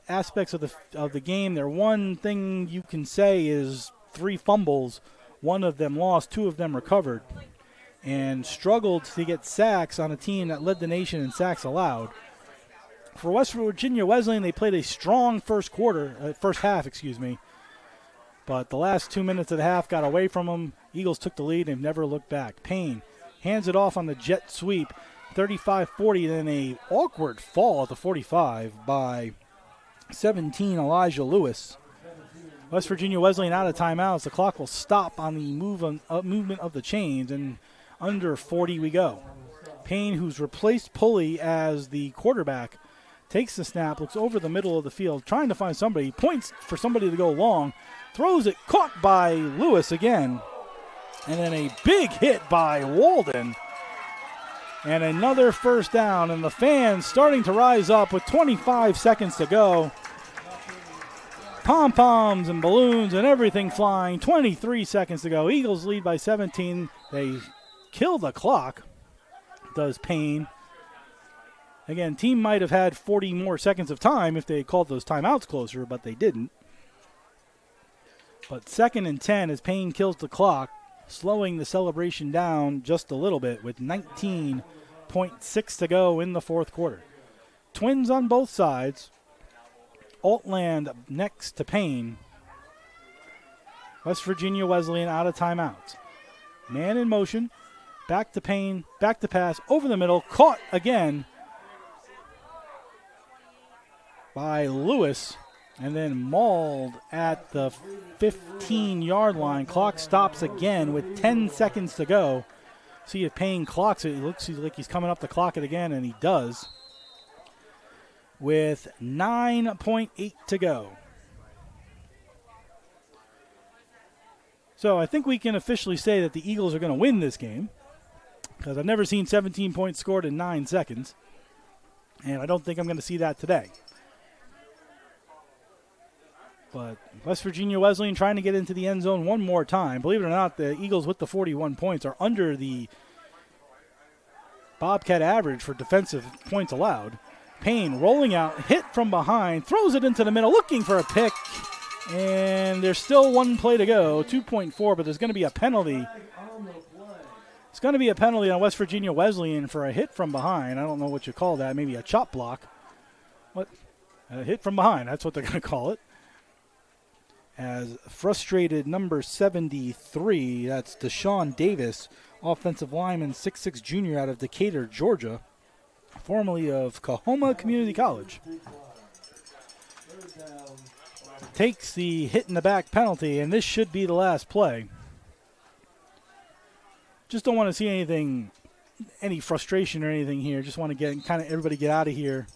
aspects of the game. Their one thing you can say is 3 fumbles. One of them lost, 2 of them recovered, and struggled to get sacks on a team that led the nation in sacks allowed. For West Virginia Wesleyan, they played a strong first half, but the last 2 minutes of the half got away from them. Eagles took the lead and never looked back. Payne hands it off on the jet sweep, 35-40, then a awkward fall at the 45 by 17 Elijah Lewis. West Virginia Wesleyan out of timeouts. The clock will stop on the movement of the chains, and under 40 we go. Payne, who's replaced Pulley as the quarterback, takes the snap, looks over the middle of the field, trying to find somebody, points for somebody to go long, throws it, caught by Lewis again, and then a big hit by Walden. And another first down, and the fans starting to rise up with 25 seconds to go. Pom-poms and balloons and everything flying, 23 seconds to go. Eagles lead by 17. They kill the clock, does Payne. Again, team might have had 40 more seconds of time if they called those timeouts closer, but they didn't. But 2nd and 10 as Payne kills the clock, slowing the celebration down just a little bit with 19.6 to go in the fourth quarter. Twins on both sides. Altland next to Payne. West Virginia Wesleyan out of timeouts. Man in motion. Back to Payne. Back to pass. Over the middle. Caught again by Lewis. And then mauled at the 15-yard line. Clock stops again with 10 seconds to go. See if Payne clocks it. It looks like he's coming up to clock it again, and he does. With 9.8 to go. So I think we can officially say that the Eagles are going to win this game, because I've never seen 17 points scored in 9 seconds, and I don't think I'm going to see that today. But West Virginia Wesleyan trying to get into the end zone one more time. Believe it or not, the Eagles with the 41 points are under the Bobcat average for defensive points allowed. Payne rolling out, hit from behind, throws it into the middle, looking for a pick. And there's still one play to go, 2.4, but there's going to be a penalty. It's going to be a penalty on West Virginia Wesleyan for a hit from behind. I don't know what you call that, maybe a chop block. What? A hit from behind, that's what they're going to call it. As frustrated number 73, that's Deshaun Davis, offensive lineman, 6'6" junior out of Decatur, Georgia, formerly of Coahoma Community College. Takes the hit in the back penalty, and this should be the last play. Just don't want to see any frustration or anything here. Just want to get kind of everybody get out of here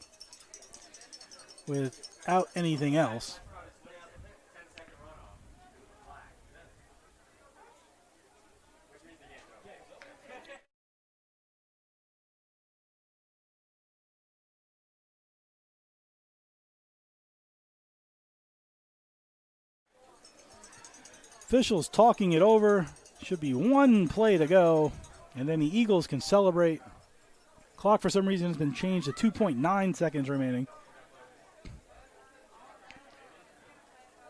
without anything else. Officials talking it over. Should be one play to go, and then the Eagles can celebrate. Clock for some reason has been changed to 2.9 seconds remaining.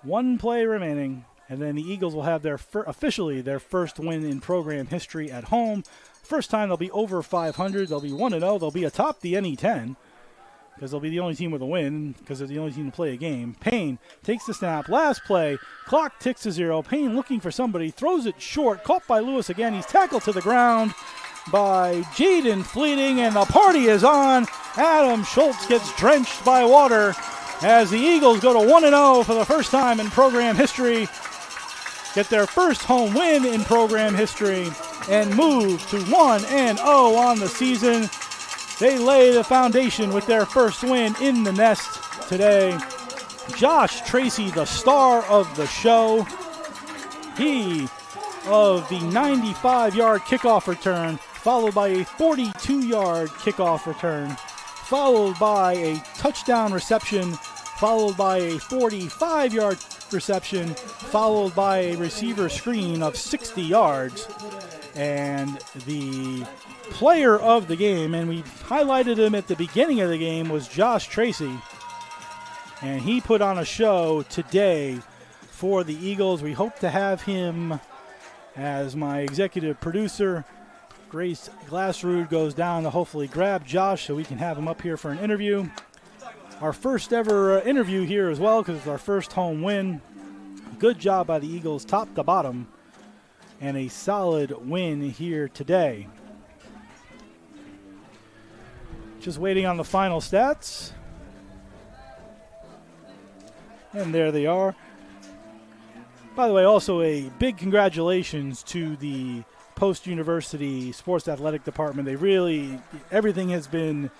One play remaining, and then the Eagles will have their officially their first win in program history at home. First time they'll be over 500. They'll be 1-0. They'll be atop the NE10 because they'll be the only team with a win because they're the only team to play a game. Payne takes the snap. Last play. Clock ticks to 0. Payne looking for somebody. Throws it short. Caught by Lewis again. He's tackled to the ground by Jaden Fleeting, and the party is on. Adam Schultz gets drenched by water as the Eagles go to 1-0 for the first time in program history. Get their first home win in program history and move to 1-0 on the season. They lay the foundation with their first win in the nest today. Josh Tracy, the star of the show. He of the 95-yard kickoff return, followed by a 42-yard kickoff return, followed by a touchdown reception, followed by a 45-yard reception, followed by a receiver screen of 60 yards. And the player of the game, and we highlighted him at the beginning of the game, was Josh Tracy. And he put on a show today for the Eagles. We hope to have him as my executive producer. Grace Glassrud goes down to hopefully grab Josh so we can have him up here for an interview. Our first ever interview here as well because it's our first home win. Good job by the Eagles, top to bottom, and a solid win here today. Just waiting on the final stats. And there they are. By the way, also a big congratulations to the post-university sports athletic department. Everything has been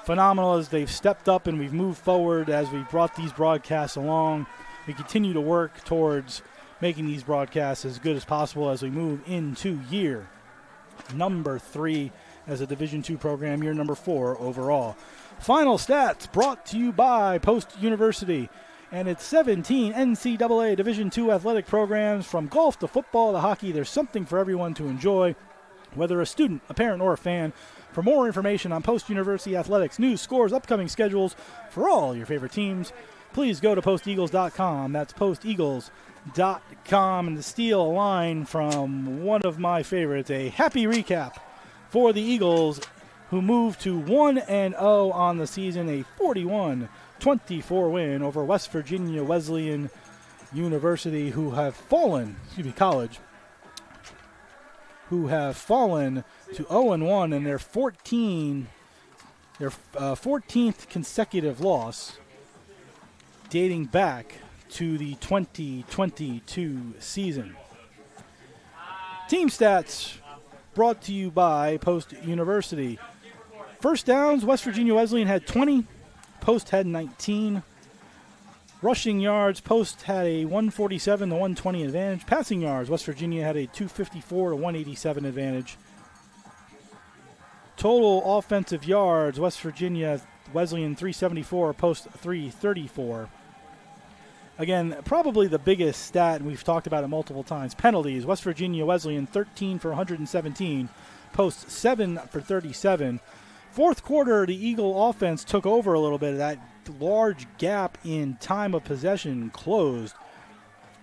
phenomenal as they've stepped up and we've moved forward as we've brought these broadcasts along. We continue to work towards making these broadcasts as good as possible as we move into year number 3 as a Division II program, year number 4 overall. Final stats brought to you by Post University and its 17 NCAA Division II athletic programs. From golf to football to hockey, there's something for everyone to enjoy, whether a student, a parent, or a fan. For more information on Post University athletics, news, scores, upcoming schedules for all your favorite teams, please go to posteagles.com. That's posteagles.com. And to steal a line from one of my favorites, a happy recap for the Eagles, who moved to 1-0 on the season, a 41-24 win over West Virginia Wesleyan University, College, who have fallen to 0-1 in their 14th consecutive loss, dating back to the 2022 season. Team stats brought to you by Post University. First downs, West Virginia Wesleyan had 20. Post had 19. Rushing yards, Post had a 147 to 120 advantage. Passing yards, West Virginia had a 254 to 187 advantage. Total offensive yards, West Virginia Wesleyan 374, Post 334. Again, probably the biggest stat, and we've talked about it multiple times, penalties. West Virginia Wesleyan 13 for 117, Post 7 for 37. Fourth quarter, the Eagle offense took over a little bit. That large gap in time of possession closed.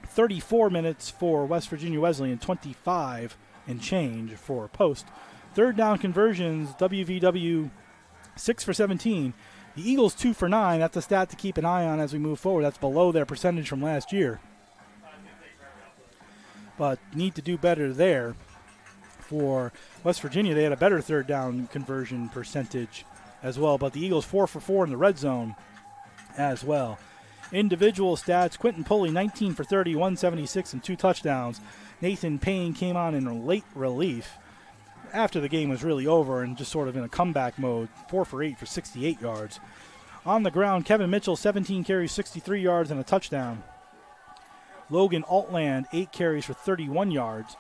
34 minutes for West Virginia Wesleyan, 25 and change for Post. Third down conversions, WVW 6 for 17. The Eagles 2 for 9. That's a stat to keep an eye on as we move forward. That's below their percentage from last year. But need to do better there. For West Virginia, they had a better third down conversion percentage as well. But the Eagles 4 for 4 in the red zone as well. Individual stats, Quentin Pulley 19 for 30, 176 and 2 touchdowns. Nathan Payne came on in late relief after the game was really over and just sort of in a comeback mode, 4 for 8 for 68 yards. On the ground, Kevin Mitchell, 17 carries, 63 yards, and a touchdown. Logan Altland, 8 carries for 31 yards.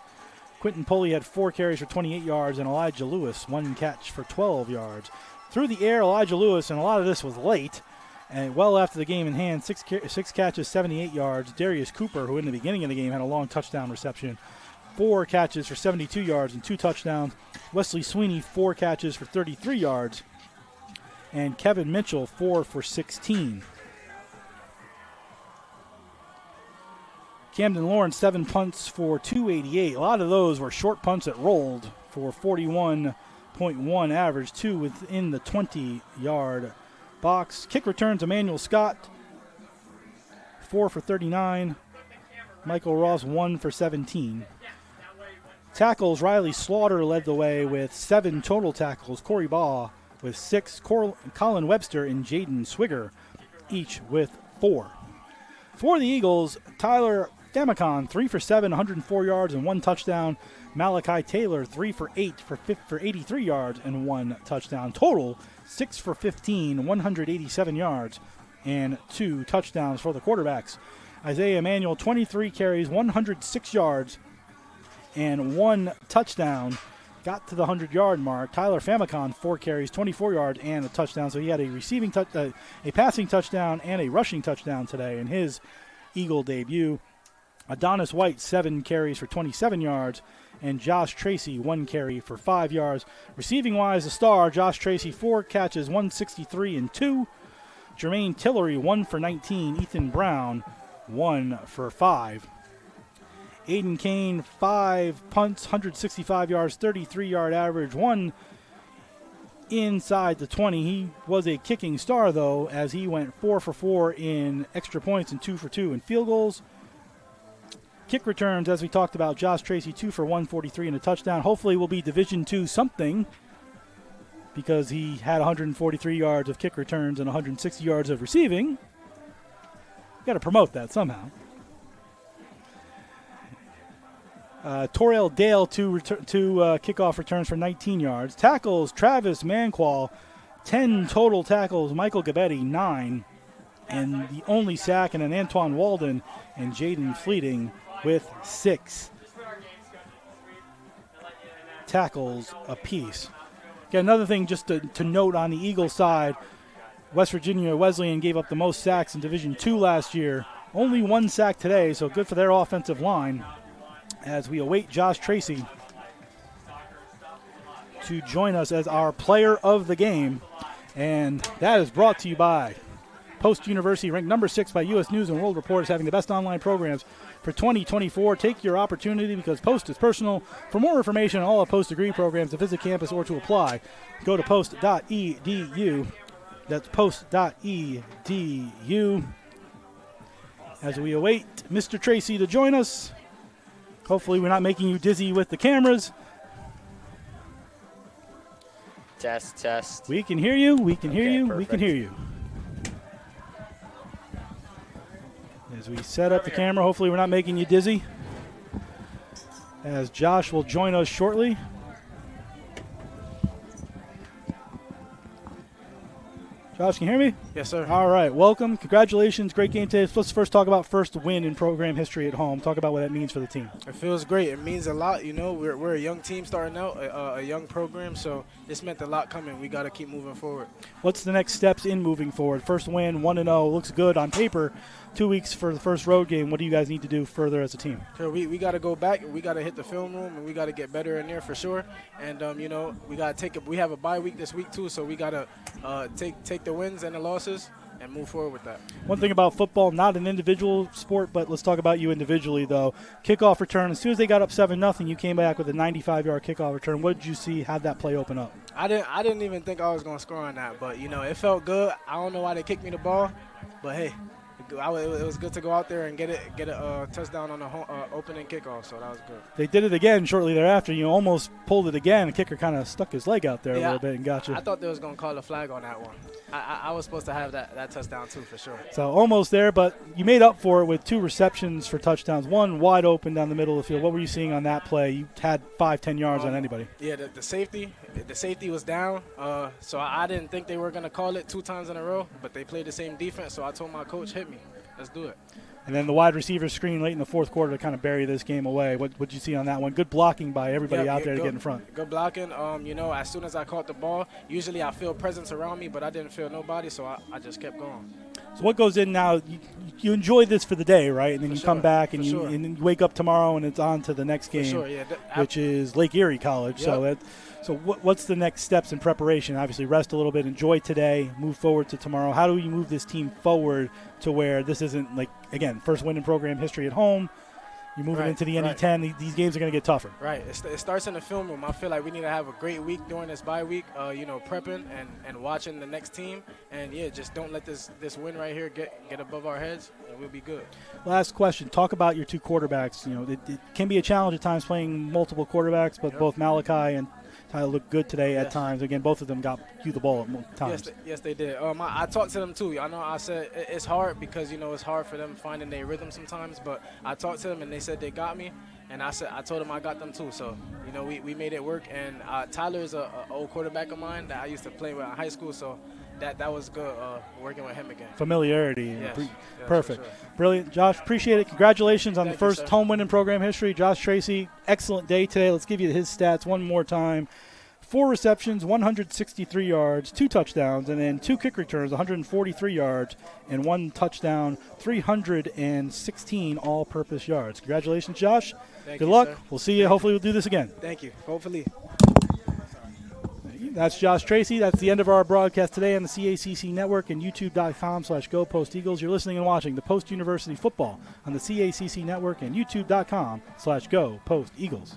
Quentin Pulley had 4 carries for 28 yards, and Elijah Lewis, 1 catch for 12 yards. Through the air, Elijah Lewis, and a lot of this was late, and well after the game in hand, 6 catches, 78 yards. Darius Cooper, who in the beginning of the game had a long touchdown reception, 4 catches for 72 yards and 2 touchdowns. Wesley Sweeney, 4 catches for 33 yards. And Kevin Mitchell, 4 for 16. Camden Lawrence, 7 punts for 288. A lot of those were short punts that rolled for 41.1 average, 2 within the 20-yard box. Kick returns, Emmanuel Scott, 4 for 39. Michael Ross, 1 for 17. Tackles, Riley Slaughter led the way with 7 total tackles. Corey Baugh with 6. Colin Webster and Jaden Swigger each with 4. For the Eagles, Tyler Damacon, 3 for 7, 104 yards and 1 touchdown. Malachi Taylor, 3 for 8 for 83 yards and 1 touchdown. Total, 6 for 15, 187 yards and 2 touchdowns for the quarterbacks. Isaiah Emanuel, 23 carries, 106 yards, and 1 touchdown. Got to the 100-yard mark. Tyler Famicon, 4 carries, 24 yards, and a touchdown. So he had a passing touchdown and a rushing touchdown today in his Eagle debut. Adonis White, 7 carries for 27 yards, and Josh Tracy, 1 carry for 5 yards. Receiving-wise, the star, Josh Tracy, 4 catches, 163 and 2. Jermaine Tillery, 1 for 19. Ethan Brown, 1 for 5. Aiden Kane, 5 punts, 165 yards, 33-yard average, 1 inside the 20. He was a kicking star, though, as he went 4 for 4 in extra points and 2 for 2 in field goals. Kick returns, as we talked about, Josh Tracy, 2 for 143 and a touchdown. Hopefully will be Division II something, because he had 143 yards of kick returns and 160 yards of receiving. Got to promote that somehow. Torrell Dale, 2 kickoff returns for 19 yards. Tackles, Travis Manqual, 10 total tackles. Michael Gabetti, 9. And the only sack, and an Antoine Walden and Jaden Fleeting with 6 tackles apiece. Again, another thing just to note on the Eagle side, West Virginia Wesleyan gave up the most sacks in Division II last year. Only 1 sack today, so good for their offensive line. As we await Josh Tracy to join us as our player of the game. And that is brought to you by Post University, ranked number 6 by U.S. News and World Report as having the best online programs for 2024. Take your opportunity, because Post is personal. For more information on all of Post degree programs, to visit campus or to apply, go to post.edu. That's post.edu. As we await Mr. Tracy to join us. Hopefully we're not making you dizzy with the cameras. Test. We can hear you. We can hear you. Perfect. We can hear you. As we set up the camera, hopefully we're not making you dizzy. As Josh will join us shortly. Josh, can you hear me? Yes, sir. All right, welcome. Congratulations. Great game today. Let's first talk about first win in program history at home. Talk about what that means for the team. It feels great. It means a lot. You know, we're a young team starting out, a young program, so this meant a lot coming. We got to keep moving forward. What's the next steps in moving forward? First win, 1-0. Looks good on paper. 2 weeks for the first road game. What do you guys need to do further as a team? Sure, we got to go back. We got to hit the film room, and we got to get better in there for sure. And you know, we got to we have a bye week this week too, so we got to take the wins and the losses and move forward with that. One thing about football, not an individual sport, but let's talk about you individually though. Kickoff return. As soon as they got up 7-0, you came back with a 95-yard kickoff return. What did you see? How'd that play open up? I didn't even think I was gonna score on that, but you know, it felt good. I don't know why they kicked me the ball, but hey. It was good to go out there and get a touchdown on the opening kickoff, so that was good. They did it again shortly thereafter. You almost pulled it again. The kicker kind of stuck his leg out there a little bit and got you. I thought they was going to call a flag on that one. I was supposed to have that touchdown too, for sure. So almost there, but you made up for it with 2 receptions for touchdowns, one wide open down the middle of the field. What were you seeing on that play? You had 5-10 yards on anybody. Yeah, the safety was down, so I didn't think they were going to call it 2 times in a row, but they played the same defense, so I told my coach, hit me. Let's do it. And then the wide receiver screen late in the fourth quarter to kind of bury this game away. What did you see on that one? Good blocking by everybody out there to get in front. Good blocking. You know, as soon as I caught the ball, usually I feel presence around me, but I didn't feel nobody, so I just kept going. So what goes in now, you enjoy this for the day, right? And then you come back and you wake up tomorrow and it's on to the next game, which is Lake Erie College. Yep. So what's the next steps in preparation? Obviously, rest a little bit, enjoy today, move forward to tomorrow. How do we move this team forward to where this isn't like, again, first win in program history at home? You're moving into the NE10. These games are going to get tougher. Right. It starts in the film room. I feel like we need to have a great week during this bye week, you know, prepping and watching the next team. And, yeah, just don't let this win right here get above our heads, and we'll be good. Last question. Talk about your 2 quarterbacks. You know, it can be a challenge at times playing multiple quarterbacks, but both Malachi and Tyler looked good today at times. Again, both of them got you the ball at times. Yes, they did. I talked to them too. I know I said it's hard because, you know, it's hard for them finding their rhythm sometimes. But I talked to them and they said they got me, and I told them I got them too. So, you know, we made it work. And Tyler is an old quarterback of mine that I used to play with in high school. So that was good working with him again. Familiarity. Yes, perfect. Sure. Brilliant. Josh, appreciate it. Congratulations on the first home win in program history. Josh Tracy, excellent day today. Let's give you his stats one more time. 4 receptions, 163 yards, 2 touchdowns, and then 2 kick returns, 143 yards, and 1 touchdown, 316 all-purpose yards. Congratulations, Josh. Good luck. Sir. We'll see you. Hopefully we'll do this again. Thank you. Hopefully. That's Josh Tracy. That's the end of our broadcast today on the CACC Network and YouTube.com/GoPostEagles. You're listening and watching the Post University Football on the CACC Network and YouTube.com/GoPostEagles.